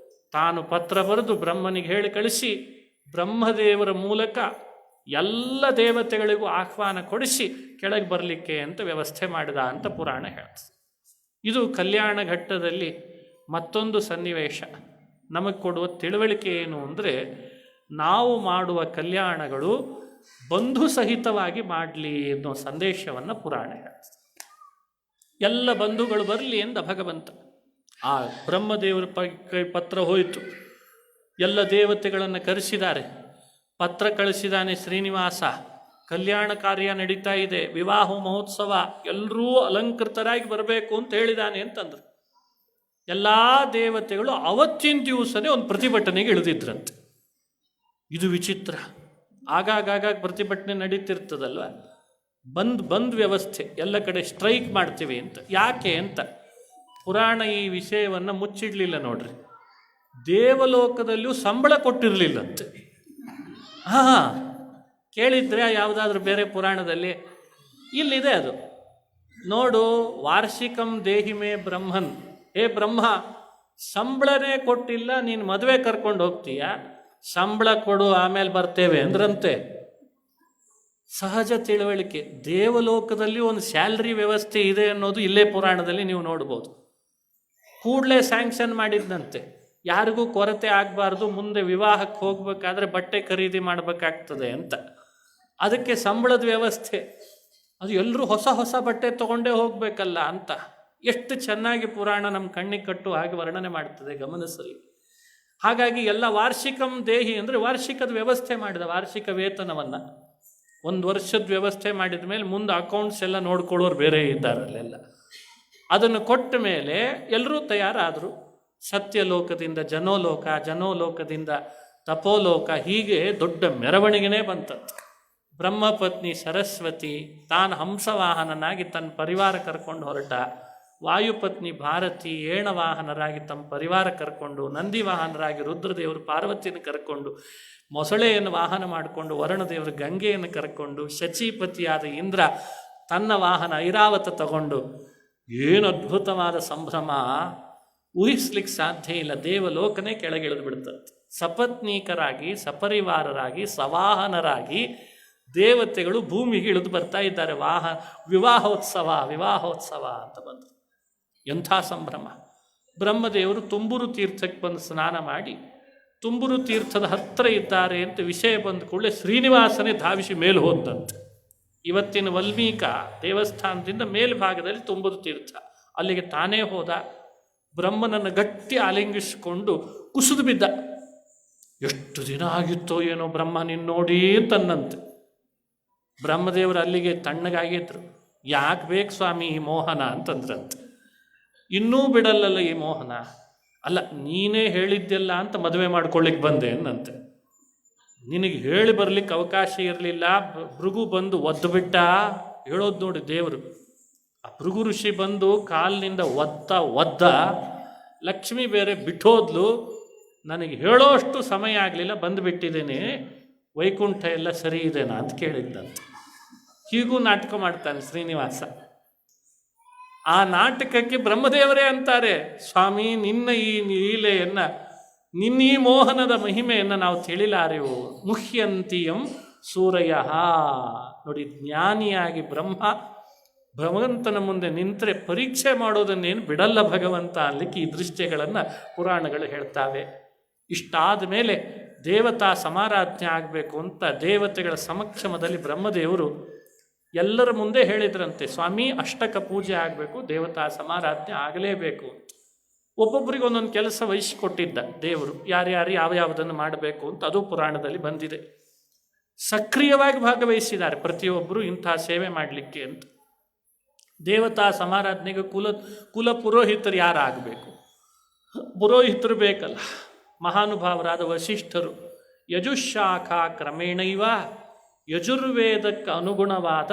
ತಾನು ಪತ್ರ ಬರೆದು ಬ್ರಹ್ಮನಿಗೆ ಹೇಳಿ ಕಳಿಸಿ, ಬ್ರಹ್ಮದೇವರ ಮೂಲಕ ಎಲ್ಲ ದೇವತೆಗಳಿಗೂ ಆಹ್ವಾನ ಕೊಡಿಸಿ ಕೆಳಗೆ ಬರಲಿಕ್ಕೆ ಅಂತ ವ್ಯವಸ್ಥೆ ಮಾಡಿದ ಅಂತ ಪುರಾಣ ಹೇಳ್ತದೆ. ಇದು ಕಲ್ಯಾಣ ಘಟ್ಟದಲ್ಲಿ ಮತ್ತೊಂದು ಸನ್ನಿವೇಶ ನಮಗೆ ಕೊಡುವ ತಿಳುವಳಿಕೆ ಏನು ಅಂದರೆ, ನಾವು ಮಾಡುವ ಕಲ್ಯಾಣಗಳು ಬಂಧು ಸಹಿತವಾಗಿ ಮಾಡಲಿ ಅನ್ನೋ ಸಂದೇಶವನ್ನು ಪುರಾಣ ಹೇಳ್ತದೆ. ಎಲ್ಲ ಬಂಧುಗಳು ಬರಲಿ ಎಂದ ಭಗವಂತ. ಆ ಬ್ರಹ್ಮದೇವರ ಪತ್ರ ಹೋಯಿತು, ಎಲ್ಲ ದೇವತೆಗಳನ್ನು ಕರೆಸಿದ್ದಾರೆ, ಪತ್ರ ಕಳಿಸಿದ್ದಾನೆ ಶ್ರೀನಿವಾಸ. ಕಲ್ಯಾಣ ಕಾರ್ಯ ನಡೀತಾ ಇದೆ, ವಿವಾಹ ಮಹೋತ್ಸವ, ಎಲ್ಲರೂ ಅಲಂಕೃತರಾಗಿ ಬರಬೇಕು ಅಂತ ಹೇಳಿದ್ದಾನೆ ಅಂತಂದ್ರು. ಎಲ್ಲ ದೇವತೆಗಳು ಅವತ್ತಿನ ದಿವಸನೇ ಒಂದು ಪ್ರತಿಭಟನೆಗೆ ಇಳಿದಿದ್ರಂತೆ. ಇದು ವಿಚಿತ್ರ. ಆಗಾಗ ಪ್ರತಿಭಟನೆ ನಡೀತಿರ್ತದಲ್ವ, ಬಂದ್ ವ್ಯವಸ್ಥೆ, ಎಲ್ಲ ಕಡೆ ಸ್ಟ್ರೈಕ್ ಮಾಡ್ತೀವಿ ಅಂತ. ಯಾಕೆ ಅಂತ ಪುರಾಣ ಈ ವಿಷಯವನ್ನು ಮುಚ್ಚಿಡಲಿಲ್ಲ ನೋಡ್ರಿ. ದೇವಲೋಕದಲ್ಲಿಯೂ ಸಂಬಳ ಕೊಟ್ಟಿರಲಿಲ್ಲಂತೆ. ಹಾಂ, ಕೇಳಿದ್ರೆ ಯಾವುದಾದ್ರೂ ಬೇರೆ ಪುರಾಣದಲ್ಲಿ? ಇಲ್ಲಿದೆ ಅದು ನೋಡು. ವಾರ್ಷಿಕಂ ದೇಹಿಮೆ ಬ್ರಹ್ಮನ್. ಹೇ ಬ್ರಹ್ಮ, ಸಂಬಳನೇ ಕೊಟ್ಟಿಲ್ಲ, ನೀನು ಮದುವೆ ಕರ್ಕೊಂಡು ಹೋಗ್ತೀಯ, ಸಂಬಳ ಕೊಡು ಆಮೇಲೆ ಬರ್ತೇವೆ ಅಂದ್ರಂತೆ. ಸಹಜ ತಿಳುವಳಿಕೆ. ದೇವಲೋಕದಲ್ಲಿ ಒಂದು ಸ್ಯಾಲ್ರಿ ವ್ಯವಸ್ಥೆ ಇದೆ ಅನ್ನೋದು ಇಲ್ಲೇ ಪುರಾಣದಲ್ಲಿ ನೀವು ನೋಡ್ಬೋದು. ಕೂಡಲೇ ಸ್ಯಾಂಕ್ಷನ್ ಮಾಡಿದ್ದಂತೆ, ಯಾರಿಗೂ ಕೊರತೆ ಆಗಬಾರ್ದು, ಮುಂದೆ ವಿವಾಹಕ್ಕೆ ಹೋಗ್ಬೇಕಾದ್ರೆ ಬಟ್ಟೆ ಖರೀದಿ ಮಾಡಬೇಕಾಗ್ತದೆ ಅಂತ. ಅದಕ್ಕೆ ಸಂಬಳದ ವ್ಯವಸ್ಥೆ. ಅದು ಎಲ್ಲರೂ ಹೊಸ ಹೊಸ ಬಟ್ಟೆ ತೊಗೊಂಡೇ ಹೋಗಬೇಕಲ್ಲ ಅಂತ. ಎಷ್ಟು ಚೆನ್ನಾಗಿ ಪುರಾಣ ನಮ್ಮ ಕಣ್ಣಿಗೆ ಕಟ್ಟು ಹಾಗೆ ವರ್ಣನೆ ಮಾಡ್ತದೆ, ಗಮನಿಸಲಿ. ಹಾಗಾಗಿ ಎಲ್ಲ ವಾರ್ಷಿಕಂ ದೇಹಿ ಅಂದರೆ ವಾರ್ಷಿಕದ ವ್ಯವಸ್ಥೆ ಮಾಡಿದ, ವಾರ್ಷಿಕ ವೇತನವನ್ನು 1 ವರ್ಷದ ವ್ಯವಸ್ಥೆ ಮಾಡಿದ ಮೇಲೆ ಮುಂದೆ ಅಕೌಂಟ್ಸ್ ಎಲ್ಲ ನೋಡ್ಕೊಳ್ಳೋರು ಬೇರೆ ಇದ್ದಾರಲ್ಲೆಲ್ಲ. ಅದನ್ನು ಕೊಟ್ಟ ಮೇಲೆ ಎಲ್ಲರೂ ತಯಾರಾದರು. ಸತ್ಯಲೋಕದಿಂದ ಜನೋಲೋಕ, ಜನೋಲೋಕದಿಂದ ತಪೋಲೋಕ, ಹೀಗೆ ದೊಡ್ಡ ಮೆರವಣಿಗೆನೇ ಬಂತಂತೆ. ಬ್ರಹ್ಮಪತ್ನಿ ಸರಸ್ವತಿ ತಾನು ಹಂಸವಾಹನನಾಗಿ ತನ್ನ ಪರಿವಾರ ಕರ್ಕೊಂಡು ಹೊರಟ, ವಾಯುಪತ್ನಿ ಭಾರತಿ ಏಣವಾಹನರಾಗಿ ತಮ್ಮ ಪರಿವಾರ ಕರ್ಕೊಂಡು, ನಂದಿ ವಾಹನರಾಗಿ ರುದ್ರದೇವರು ಪಾರ್ವತಿಯನ್ನು ಕರ್ಕೊಂಡು, ಮೊಸಳೆಯನ್ನು ವಾಹನ ಮಾಡಿಕೊಂಡು ವರುಣದೇವರು ಗಂಗೆಯನ್ನು ಕರ್ಕೊಂಡು, ಶಚೀಪತಿಯಾದ ಇಂದ್ರ ತನ್ನ ವಾಹನ ಐರಾವತ ತಗೊಂಡು, ಏನು ಅದ್ಭುತವಾದ ಸಂಭ್ರಮ, ಊಹಿಸ್ಲಿಕ್ಕೆ ಸಾಧ್ಯ ಇಲ್ಲ. ದೇವಲೋಕನೇ ಕೆಳಗಿಳಿದು ಬಿಡ್ತಂತೆ. ಸಪತ್ನೀಕರಾಗಿ, ಸಪರಿವಾರರಾಗಿ, ಸವಾಹನರಾಗಿ ದೇವತೆಗಳು ಭೂಮಿಗೆ ಇಳಿದು ಬರ್ತಾ ಇದ್ದಾರೆ. ವಿವಾಹೋತ್ಸವ ವಿವಾಹೋತ್ಸವ ಅಂತ ಬಂದರು. ಎಂಥ ಸಂಭ್ರಮ. ಬ್ರಹ್ಮದೇವರು ತುಂಬುರು ತೀರ್ಥಕ್ಕೆ ಬಂದು ಸ್ನಾನ ಮಾಡಿ, ತುಂಬುರು ತೀರ್ಥದ ಹತ್ತಿರ ಇದ್ದಾರೆ ಅಂತ ವಿಷಯ ಬಂದ ಕೂಡಲೇ ಶ್ರೀನಿವಾಸನೇ ಧಾವಿಸಿ ಮೇಲೆ ಹೋದಂತೆ. ಇವತ್ತಿನ ವಲ್ಮೀಕ ದೇವಸ್ಥಾನದಿಂದ ಮೇಲ್ಭಾಗದಲ್ಲಿ ತುಂಬುರು ತೀರ್ಥ, ಅಲ್ಲಿಗೆ ತಾನೇ ಹೋದ. ಬ್ರಹ್ಮನನ್ನು ಗಟ್ಟಿ ಆಲಿಂಗಿಸಿಕೊಂಡು ಕುಸಿದು ಬಿದ್ದ. ಎಷ್ಟು ದಿನ ಆಗಿತ್ತೋ ಏನೋ ಬ್ರಹ್ಮ ನಿನ್ನ ನೋಡಿ ಅಂತನ್ನಂತೆ. ಬ್ರಹ್ಮದೇವರು ಅಲ್ಲಿಗೆ ತಣ್ಣಗಾಗಿದ್ರು. ಯಾಕೆ ಬೇಕು ಸ್ವಾಮಿ ಈ ಮೋಹನ ಅಂತಂದ್ರಂತೆ. ಇನ್ನೂ ಬಿಡಲ್ಲಲ್ಲ ಈ ಮೋಹನ. ಅಲ್ಲ, ನೀನೇ ಹೇಳಿದ್ದೆಲ್ಲ ಅಂತ ಮದುವೆ ಮಾಡ್ಕೊಳ್ಳಿಕ್ಕೆ ಬಂದೆ ಅನ್ನಂತೆ. ನಿನಗೆ ಹೇಳಿ ಬರಲಿಕ್ಕೆ ಅವಕಾಶ ಇರಲಿಲ್ಲ, ಭೃಗು ಬಂದು ಒದ್ದು ಬಿಟ್ಟ. ಹೇಳೋದು ನೋಡಿ ದೇವರು. ಆ ಭೃಗು ಋಷಿ ಬಂದು ಕಾಲಿನಿಂದ ಒದ್ದ. ಲಕ್ಷ್ಮಿ ಬೇರೆ ಬಿಟ್ಟೋದ್ಲು. ನನಗೆ ಹೇಳೋಷ್ಟು ಸಮಯ ಆಗಲಿಲ್ಲ, ಬಂದುಬಿಟ್ಟಿದ್ದೇನೆ, ವೈಕುಂಠ ಎಲ್ಲ ಸರಿ ಇದೆನಾ ಅಂತ ಕೇಳಿದ್ದಂತೆ. ಹೀಗೂ ನಾಟಕ ಮಾಡ್ತಾನೆ ಶ್ರೀನಿವಾಸ. ಆ ನಾಟಕಕ್ಕೆ ಬ್ರಹ್ಮದೇವರೇ ಅಂತಾರೆ, ಸ್ವಾಮಿ ನಿನ್ನ ಈ ಲೀಲೆಯನ್ನು, ನಿನ್ನ ಈ ಮೋಹನದ ಮಹಿಮೆಯನ್ನು ನಾವು ತಿಳಿಲಾರೆವು. ಮುಹ್ಯಂತಿಯಂ ಸೂರಯ. ನೋಡಿ, ಜ್ಞಾನಿಯಾಗಿ ಭಗವಂತನ ಮುಂದೆ ನಿಂತರೆ ಪರೀಕ್ಷೆ ಮಾಡೋದನ್ನೇನು ಬಿಡಲ್ಲ ಭಗವಂತ ಅನ್ಲಿಕ್ಕೆ ಈ ದೃಶ್ಯಗಳನ್ನು ಪುರಾಣಗಳು ಹೇಳ್ತಾವೆ. ಇಷ್ಟಾದ ಮೇಲೆ ದೇವತಾ ಸಮಾರಾಧನೆ ಆಗಬೇಕು ಅಂತ ದೇವತೆಗಳ ಸಮಕ್ಷಮದಲ್ಲಿ ಬ್ರಹ್ಮದೇವರು ಎಲ್ಲರ ಮುಂದೆ ಹೇಳಿದ್ರಂತೆ, ಸ್ವಾಮಿ ಅಷ್ಟಕ ಪೂಜೆ ಆಗಬೇಕು, ದೇವತಾ ಸಮಾರಾಧನೆ ಆಗಲೇಬೇಕು. ಒಬ್ಬೊಬ್ಬರಿಗೆ ಒಂದೊಂದು ಕೆಲಸ ವಹಿಸಿಕೊಟ್ಟಿದ್ದ ದೇವರು, ಯಾರ್ಯಾರು ಯಾವುದನ್ನು ಮಾಡಬೇಕು ಅಂತ. ಅದು ಪುರಾಣದಲ್ಲಿ ಬಂದಿದೆ. ಸಕ್ರಿಯವಾಗಿ ಭಾಗವಹಿಸಿದ್ದಾರೆ ಪ್ರತಿಯೊಬ್ಬರು ಇಂಥ ಸೇವೆ ಮಾಡಲಿಕ್ಕೆ ಅಂತ. ದೇವತಾ ಸಮಾರಾಧನೆಗೆ ಕುಲ ಪುರೋಹಿತರು ಯಾರಾಗಬೇಕು? ಪುರೋಹಿತರು ಬೇಕಲ್ಲ. ಮಹಾನುಭಾವರಾದ ವಸಿಷ್ಠರು ಯಜುಶಾಖಾ ಕ್ರಮೇಣೈವ ಯಜುರ್ವೇದಕ್ಕೆ ಅನುಗುಣವಾದ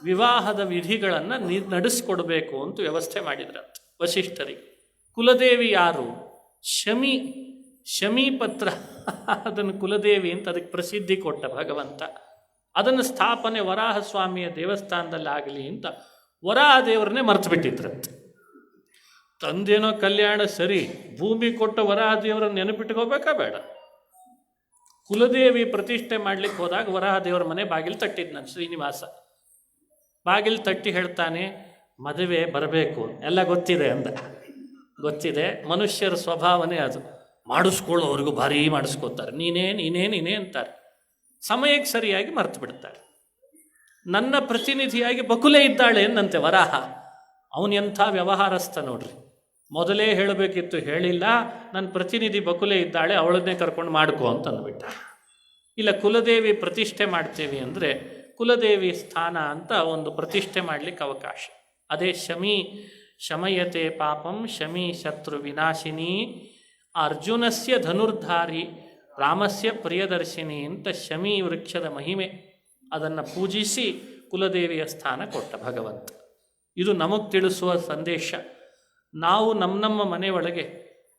ವಿವಾಹದ ವಿಧಿಗಳನ್ನು ನಡೆಸಿಕೊಡ್ಬೇಕು ಅಂತ ವ್ಯವಸ್ಥೆ ಮಾಡಿದ್ರಂತೆ ವಸಿಷ್ಠರಿಗೆ. ಕುಲದೇವಿ ಯಾರು? ಶಮಿ ಪತ್ರ. ಅದನ್ನು ಕುಲದೇವಿ ಅಂತ ಅದಕ್ಕೆ ಪ್ರಸಿದ್ಧಿ ಕೊಟ್ಟ ಭಗವಂತ. ಅದನ್ನು ಸ್ಥಾಪನೆ ವರಾಹಸ್ವಾಮಿಯ ದೇವಸ್ಥಾನದಲ್ಲಿ ಆಗಲಿ ಅಂತ ವರಾಹ ದೇವರನ್ನೇ ಮರೆತು ಬಿಟ್ಟಿದ್ರಂತೆ. ತಂದೇನೋ ಕಲ್ಯಾಣ ಸರಿ, ಭೂಮಿ ಕೊಟ್ಟ ವರಾಹ ದೇವರನ್ನು ನೆನಪಿಟ್ಕೋಬೇಕಾ ಬೇಡ? ಕುಲದೇವಿ ಪ್ರತಿಷ್ಠೆ ಮಾಡಲಿಕ್ಕೆ ಹೋದಾಗ ವರಾಹ ದೇವರ ಮನೆ ಬಾಗಿಲು ತಟ್ಟಿದ್ದು ನಾನು ಶ್ರೀನಿವಾಸ. ಬಾಗಿಲು ತಟ್ಟಿ ಹೇಳ್ತಾನೆ, ಮದುವೆ ಬರಬೇಕು, ಎಲ್ಲ ಗೊತ್ತಿದೆ ಅಂದ. ಗೊತ್ತಿದೆ, ಮನುಷ್ಯರ ಸ್ವಭಾವನೇ ಅದು. ಮಾಡಿಸ್ಕೊಳ್ಳೋವ್ರಿಗೂ ಭಾರೀ ಮಾಡಿಸ್ಕೋತಾರೆ. ನೀನೇ ಅಂತಾರೆ. ಸಮಯಕ್ಕೆ ಸರಿಯಾಗಿ ಮರೆತು ಬಿಡ್ತಾರೆ. ನನ್ನ ಪ್ರತಿನಿಧಿಯಾಗಿ ಬಕುಲೆ ಇದ್ದಾಳೆ ಎಂದಂತೆ ವರಾಹ. ಅವನೆಂಥ ವ್ಯವಹಾರಸ್ಥ ನೋಡ್ರಿ. ಮೊದಲೇ ಹೇಳಬೇಕಿತ್ತು, ಹೇಳಿಲ್ಲ. ನನ್ನ ಪ್ರತಿನಿಧಿ ಬಕುಲೆ ಇದ್ದಾಳೆ, ಅವಳನ್ನೇ ಕರ್ಕೊಂಡು ಮಾಡ್ಕೋ ಅಂತ ಅಂದ್ಬಿಟ್ಟ. ಇಲ್ಲ, ಕುಲದೇವಿ ಪ್ರತಿಷ್ಠೆ ಮಾಡ್ತೇವೆ ಅಂದರೆ ಕುಲದೇವಿ ಸ್ಥಾನ ಅಂತ ಒಂದು ಪ್ರತಿಷ್ಠೆ ಮಾಡಲಿಕ್ಕೆ ಅವಕಾಶ. ಅದೇ ಶಮಯತೆ ಪಾಪಂ ಶಮಿ ಶತ್ರು ವಿನಾಶಿನಿ ಅರ್ಜುನಸ್ಯ ಧನುರ್ಧಾರಿ ರಾಮಸ್ಯ ಪ್ರಿಯದರ್ಶಿನಿ ಅಂತ ಶಮಿ ವೃಕ್ಷದ ಮಹಿಮೆ. ಅದನ್ನು ಪೂಜಿಸಿ ಕುಲದೇವಿಯ ಸ್ಥಾನ ಕೊಟ್ಟ ಭಗವಂತ. ಇದು ನಮಗೆ ತಿಳಿಸುವ ಸಂದೇಶ. ನಾವು ನಮ್ಮ ಮನೆಯೊಳಗೆ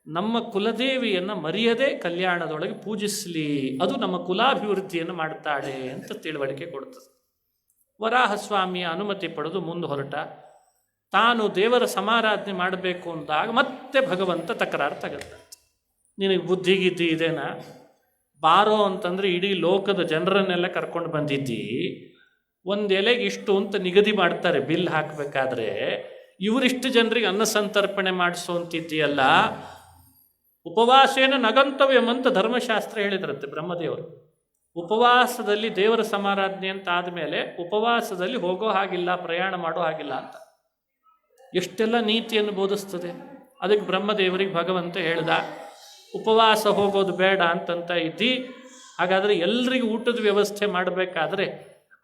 ನಮ್ಮ ಕುಲದೇವಿಯನ್ನು ಮರೆಯದೆ ಕಲ್ಯಾಣದೊಳಗೆ ಪೂಜಿಸಲಿ, ಅದು ನಮ್ಮ ಕುಲಾಭಿವೃದ್ಧಿಯನ್ನು ಮಾಡ್ತಾಳೆ ಅಂತ ತಿಳುವಳಿಕೆ ಕೊಡ್ತದೆ. ವರಾಹಸ್ವಾಮಿಯ ಅನುಮತಿ ಪಡೆದು ಮುಂದೆ ಹೊರಟ. ತಾನು ದೇವರ ಸಮಾರಾಧನೆ ಮಾಡಬೇಕು ಅಂದಾಗ ಮತ್ತೆ ಭಗವಂತ ತಕರಾರು ತಗತ್ತಂತೆ. ನಿನಗೆ ಬುದ್ಧಿಗಿದ್ದಿ ಇದೇನಾ? ಬಾರೋ ಅಂತಂದರೆ ಇಡೀ ಲೋಕದ ಜನರನ್ನೆಲ್ಲ ಕರ್ಕೊಂಡು ಬಂದಿದ್ದಿ, ಒಂದು ಎಲೆಗೆ ಇಷ್ಟು ಅಂತ ನಿಗದಿ ಮಾಡ್ತಾರೆ ಬಿಲ್ ಹಾಕಬೇಕಾದ್ರೆ, ಇವರಿಷ್ಟು ಜನರಿಗೆ ಅನ್ನ ಸಂತರ್ಪಣೆ ಮಾಡಿಸೋ ಅಂತಿದ್ದೀಯಲ್ಲ, ಉಪವಾಸೇನ ನಗಂತವ್ಯಂ ಅಂತ ಧರ್ಮಶಾಸ್ತ್ರ ಹೇಳಿದ್ರಂತೆ ಬ್ರಹ್ಮದೇವರು. ಉಪವಾಸದಲ್ಲಿ ದೇವರ ಸಮಾರಾಧನೆ ಅಂತ ಆದಮೇಲೆ ಉಪವಾಸದಲ್ಲಿ ಹೋಗೋ ಹಾಗಿಲ್ಲ, ಪ್ರಯಾಣ ಮಾಡೋ ಹಾಗಿಲ್ಲ ಅಂತ ಎಷ್ಟೆಲ್ಲ ನೀತಿಯನ್ನು ಬೋಧಿಸ್ತದೆ. ಅದಕ್ಕೆ ಬ್ರಹ್ಮದೇವರಿಗೆ ಭಗವಂತ ಹೇಳ್ದ, ಉಪವಾಸ ಹೋಗೋದು ಬೇಡ ಅಂತಂತ ಇದ್ದಿ, ಹಾಗಾದರೆ ಎಲ್ರಿಗೂ ಊಟದ ವ್ಯವಸ್ಥೆ ಮಾಡಬೇಕಾದ್ರೆ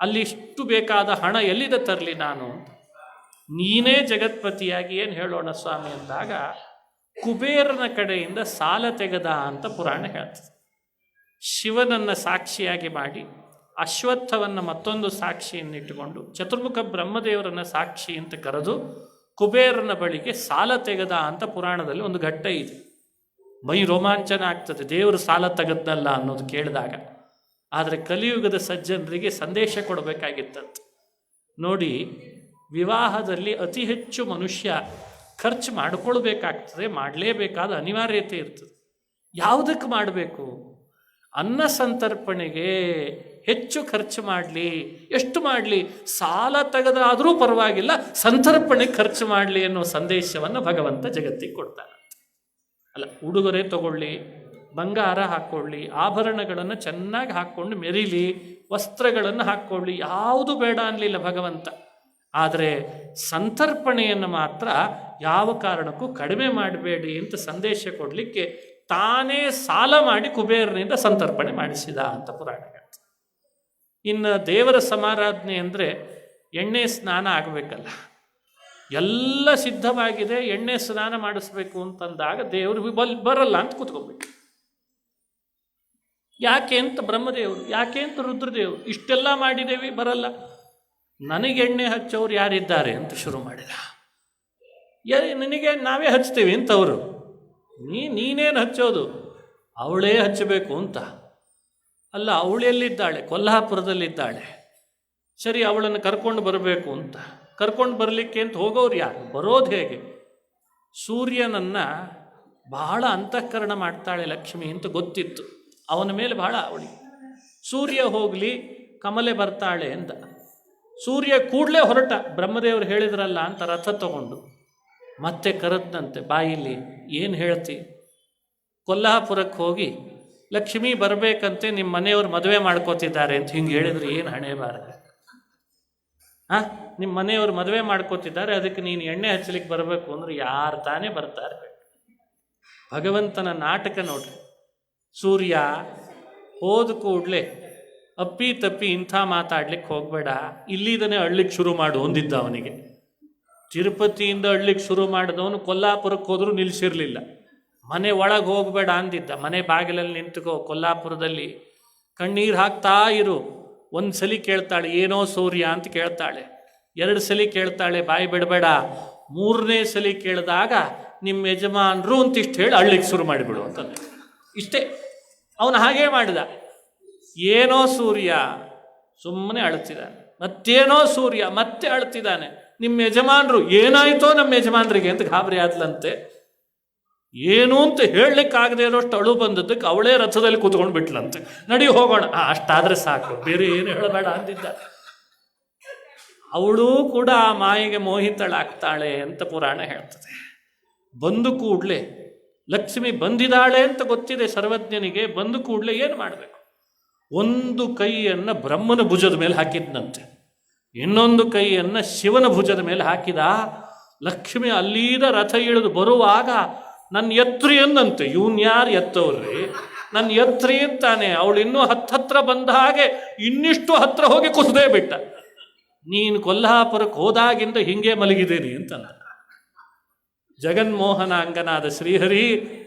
ಅಲ್ಲಿ ಇಷ್ಟು ಬೇಕಾದ ಹಣ ಎಲ್ಲಿದೆ ತರಲಿ ನಾನು ಅಂತ. ನೀನೇ ಜಗತ್ಪತಿಯಾಗಿ ಏನು ಹೇಳೋಣ ಸ್ವಾಮಿ ಅಂದಾಗ ಕುಬೇರನ ಕಡೆಯಿಂದ ಸಾಲ ತೆಗೆದ ಅಂತ ಪುರಾಣ ಹೇಳ್ತದೆ. ಶಿವನನ್ನು ಸಾಕ್ಷಿಯಾಗಿ ಮಾಡಿ, ಅಶ್ವತ್ಥವನ್ನು ಮತ್ತೊಂದು ಸಾಕ್ಷಿಯನ್ನಿಟ್ಟುಕೊಂಡು, ಚತುರ್ಮುಖ ಬ್ರಹ್ಮದೇವರನ್ನು ಸಾಕ್ಷಿ ಅಂತ ಕರೆದು ಕುಬೇರನ ಬಳಿಗೆ ಸಾಲ ತೆಗೆದ ಅಂತ ಪುರಾಣದಲ್ಲಿ ಒಂದು ಘಟ್ಟ ಇದೆ. ಮೈ ರೋಮಾಂಚನ ಆಗ್ತದೆ, ದೇವರು ಸಾಲ ತೆಗೆದ್ನಲ್ಲ ಅನ್ನೋದು ಕೇಳಿದಾಗ. ಆದರೆ ಕಲಿಯುಗದ ಸಜ್ಜನರಿಗೆ ಸಂದೇಶ ಕೊಡಬೇಕಾಗಿತ್ತಂತೆ. ನೋಡಿ, ವಿವಾಹದಲ್ಲಿ ಅತಿ ಹೆಚ್ಚು ಮನುಷ್ಯ ಖರ್ಚು ಮಾಡಿಕೊಳ್ಬೇಕಾಗ್ತದೆ, ಮಾಡಲೇಬೇಕಾದ ಅನಿವಾರ್ಯತೆ ಇರ್ತದೆ. ಯಾವುದಕ್ಕೆ ಮಾಡಬೇಕು? ಅನ್ನ ಸಂತರ್ಪಣೆಗೆ ಹೆಚ್ಚು ಖರ್ಚು ಮಾಡಲಿ, ಎಷ್ಟು ಮಾಡಲಿ, ಸಾಲ ತೆಗೆದಾದರೂ ಪರವಾಗಿಲ್ಲ, ಸಂತರ್ಪಣೆಗೆ ಖರ್ಚು ಮಾಡಲಿ ಅನ್ನೋ ಸಂದೇಶವನ್ನು ಭಗವಂತ ಜಗತ್ತಿಗೆ ಕೊಡ್ತಾನೆ. ಅಲ್ಲ, ಉಡುಗೊರೆ ತಗೊಳ್ಳಿ, ಬಂಗಾರ ಹಾಕ್ಕೊಳ್ಳಿ, ಆಭರಣಗಳನ್ನು ಚೆನ್ನಾಗಿ ಹಾಕ್ಕೊಂಡು ಮೆರೀಲಿ, ವಸ್ತ್ರಗಳನ್ನು ಹಾಕ್ಕೊಳ್ಳಿ, ಯಾವುದು ಬೇಡ ಅನ್ನಲಿಲ್ಲ ಭಗವಂತ. ಆದರೆ ಸಂತರ್ಪಣೆಯನ್ನು ಮಾತ್ರ ಯಾವ ಕಾರಣಕ್ಕೂ ಕಡಿಮೆ ಮಾಡಬೇಡಿ ಅಂತ ಸಂದೇಶ ಕೊಡಲಿಕ್ಕೆ ತಾನೇ ಸಾಲ ಮಾಡಿ ಕುಬೇರನಿಂದ ಸಂತರ್ಪಣೆ ಮಾಡಿಸಿದ ಅಂತ ಪುರಾಣ ಹೇಳ್ತದೆ. ಇನ್ನು ದೇವರ ಸಮಾರಾಧನೆ ಅಂದರೆ ಎಣ್ಣೆ ಸ್ನಾನ ಆಗಬೇಕಲ್ಲ, ಎಲ್ಲ ಸಿದ್ಧವಾಗಿದೆ, ಎಣ್ಣೆ ಸ್ನಾನ ಮಾಡಿಸ್ಬೇಕು ಅಂತಂದಾಗ ದೇವರು ಬರಲ್ಲ ಅಂತ ಕೂತ್ಕೊಬೇಕು. ಯಾಕೆ ಅಂತ ಬ್ರಹ್ಮದೇವರು, ಯಾಕೆ ಅಂತ ರುದ್ರದೇವರು, ಇಷ್ಟೆಲ್ಲ ಮಾಡಿದ್ದೇವೆ ಬರಲ್ಲ, ನನಗೆ ಎಣ್ಣೆ ಹಚ್ಚೋರು ಯಾರಿದ್ದಾರೆ ಅಂತ ಶುರು ಮಾಡಿದ. ನಿನಗೆ ನಾವೇ ಹಚ್ತೀವಿ ಅಂತವರು, ನೀನೇನು ಹಚ್ಚೋದು, ಅವಳೇ ಹಚ್ಚಬೇಕು ಅಂತ. ಅಲ್ಲ, ಅವಳೆಲ್ಲಿದ್ದಾಳೆ? ಕೊಲ್ಹಾಪುರದಲ್ಲಿದ್ದಾಳೆ. ಸರಿ, ಅವಳನ್ನು ಕರ್ಕೊಂಡು ಬರಬೇಕು ಅಂತ. ಕರ್ಕೊಂಡು ಬರಲಿಕ್ಕೆ ಅಂತ ಹೋಗೋರು ಯಾರು? ಬರೋದು ಹೇಗೆ? ಸೂರ್ಯನನ್ನು ಬಹಳ ಅಂತಃಕರಣ ಮಾಡ್ತಾಳೆ ಲಕ್ಷ್ಮಿ ಅಂತ ಗೊತ್ತಿತ್ತು, ಅವನ ಮೇಲೆ ಬಹಳ ಅವಳಿಗೆ. ಸೂರ್ಯ ಹೋಗಲಿ, ಕಮಲೆ ಬರ್ತಾಳೆ ಅಂತ. ಸೂರ್ಯ ಕೂಡಲೇ ಹೊರಟ, ಬ್ರಹ್ಮದೇವರು ಹೇಳಿದ್ರಲ್ಲ ಅಂತ ರಥ ತಗೊಂಡು. ಮತ್ತೆ ಕರೆದ್ನಂತೆ, ಬಾಯಿಲಿ ಏನು ಹೇಳ್ತಿ? ಕೊಲ್ಹಾಪುರಕ್ಕೆ ಹೋಗಿ ಲಕ್ಷ್ಮೀ ಬರಬೇಕಂತೆ, ನಿಮ್ಮ ಮನೆಯವ್ರು ಮದುವೆ ಮಾಡ್ಕೋತಿದ್ದಾರೆ ಅಂತ ಹಿಂಗೆ ಹೇಳಿದ್ರೆ ಏನು ಹಣೆ ಬಾರ? ನಿಮ್ಮ ಮನೆಯವ್ರು ಮದುವೆ ಮಾಡ್ಕೋತಿದ್ದಾರೆ, ಅದಕ್ಕೆ ನೀನು ಎಣ್ಣೆ ಹಚ್ಚಲಿಕ್ಕೆ ಬರಬೇಕು ಅಂದ್ರೆ ಯಾರು ತಾನೇ ಬರ್ತಾರೆ? ಭಗವಂತನ ನಾಟಕ ನೋಡ್ರಿ. ಸೂರ್ಯ ಹೋದ ಕೂಡಲೇ ಅಪ್ಪಿ ತಪ್ಪಿ ಇಂಥ ಮಾತಾಡ್ಲಿಕ್ಕೆ ಹೋಗಬೇಡ, ಇಲ್ಲಿದನೇ ಅಳ್ಲಿಕ್ಕೆ ಶುರು ಮಾಡು ಅಂದಿದ್ದ ಅವನಿಗೆ. ತಿರುಪತಿಯಿಂದ ಅಳ್ಲಿಕ್ಕೆ ಶುರು ಮಾಡಿದವನು ಕೊಲ್ಲಾಪುರಕ್ಕೆ ಹೋದರೂ ನಿಲ್ಲಿಸಿರಲಿಲ್ಲ. ಮನೆ ಒಳಗೆ ಹೋಗಬೇಡ ಅಂದಿದ್ದ, ಮನೆ ಬಾಗಿಲಲ್ಲಿ ನಿಂತುಕೋ. ಕೊಲ್ಲಾಪುರದಲ್ಲಿ ಕಣ್ಣೀರು ಹಾಕ್ತಾ ಇರು. ಒಂದು ಸಲ ಕೇಳ್ತಾಳೆ, ಏನೋ ಸೂರ್ಯ ಅಂತ ಕೇಳ್ತಾಳೆ. 2 ಸಲ ಕೇಳ್ತಾಳೆ, ಬಾಯಿ ಬಿಡಬೇಡ. 3ನೇ ಸಲ ಕೇಳಿದಾಗ ನಿಮ್ಮ ಯಜಮಾನರು ಅಂತಿಷ್ಟು ಹೇಳಿ ಅಳ್ಲಿಕ್ಕೆ ಶುರು ಮಾಡಿಬಿಡು ಅಂತಂದೆ. ಇಷ್ಟೇ, ಅವನು ಹಾಗೇ ಮಾಡಿದ. ಏನೋ ಸೂರ್ಯ, ಸುಮ್ಮನೆ ಅಳ್ತಿದ್ದಾನೆ. ಮತ್ತೇನೋ ಸೂರ್ಯ, ಮತ್ತೆ ಅಳ್ತಿದ್ದಾನೆ. ನಿಮ್ಮ ಯಜಮಾನರು, ಏನಾಯಿತೋ ನಮ್ಮ ಯಜಮಾನರಿಗೆ ಅಂತ ಗಾಬರಿ ಆದ್ಲಂತೆ. ಏನು ಅಂತ ಹೇಳಲಿಕ್ಕಾಗದೆ ಇರೋಷ್ಟು ಅಳು ಬಂದದ್ದಕ್ಕೆ ಅವಳೇ ರಥದಲ್ಲಿ ಕೂತ್ಕೊಂಡು ಬಿಟ್ಲಂತೆ. ನಡಿ ಹೋಗೋಣ, ಅಷ್ಟಾದರೆ ಸಾಕು, ಬೇರೆ ಏನು ಹೇಳಬೇಡ ಅಂದಿದ್ದ. ಅವಳು ಕೂಡ ಆ ಮಾಯೆಗೆ ಮೋಹಿತಳಾಗ್ತಾಳೆ ಅಂತ ಪುರಾಣ ಹೇಳ್ತದೆ. ಬಂದು ಕೂಡಲೇ ಲಕ್ಷ್ಮಿ ಬಂದಿದ್ದಾಳೆ ಅಂತ ಗೊತ್ತಿದೆ ಸರ್ವಜ್ಞನಿಗೆ. ಬಂದು ಕೂಡಲೇ ಏನು ಮಾಡಬೇಕು? ಒಂದು ಕೈಯನ್ನು ಬ್ರಹ್ಮನ ಭುಜದ ಮೇಲೆ ಹಾಕಿದ್ನಂತೆ, ಇನ್ನೊಂದು ಕೈಯನ್ನು ಶಿವನ ಭುಜದ ಮೇಲೆ ಹಾಕಿದ. ಲಕ್ಷ್ಮಿ ಅಲ್ಲೀದ ರಥ ಇಳಿದು ಬರುವಾಗ ನನ್ನ ಎತ್ರಿ ಅಂದಂತೆ. ಇವನ್ ಯಾರು ಎತ್ತವ್ರಿ? ನನ್ನ ಎತ್ರಿ ಅಂತಾನೆ. ಅವಳು ಇನ್ನೂ ಹತ್ರ ಬಂದ ಹಾಗೆ ಇನ್ನಿಷ್ಟು ಹತ್ರ ಹೋಗಿ ಕುಸಿದೇ ಬಿಟ್ಟ. ನೀನು ಕೊಲ್ಹಾಪುರಕ್ಕೆ ಹೋದಾಗಿಂದ ಹಿಂಗೆ ಮಲಗಿದ್ದೀನಿ ಅಂತಂದ. ಜಗನ್ಮೋಹನ ಅಂಗನಾದ ಶ್ರೀಹರಿ,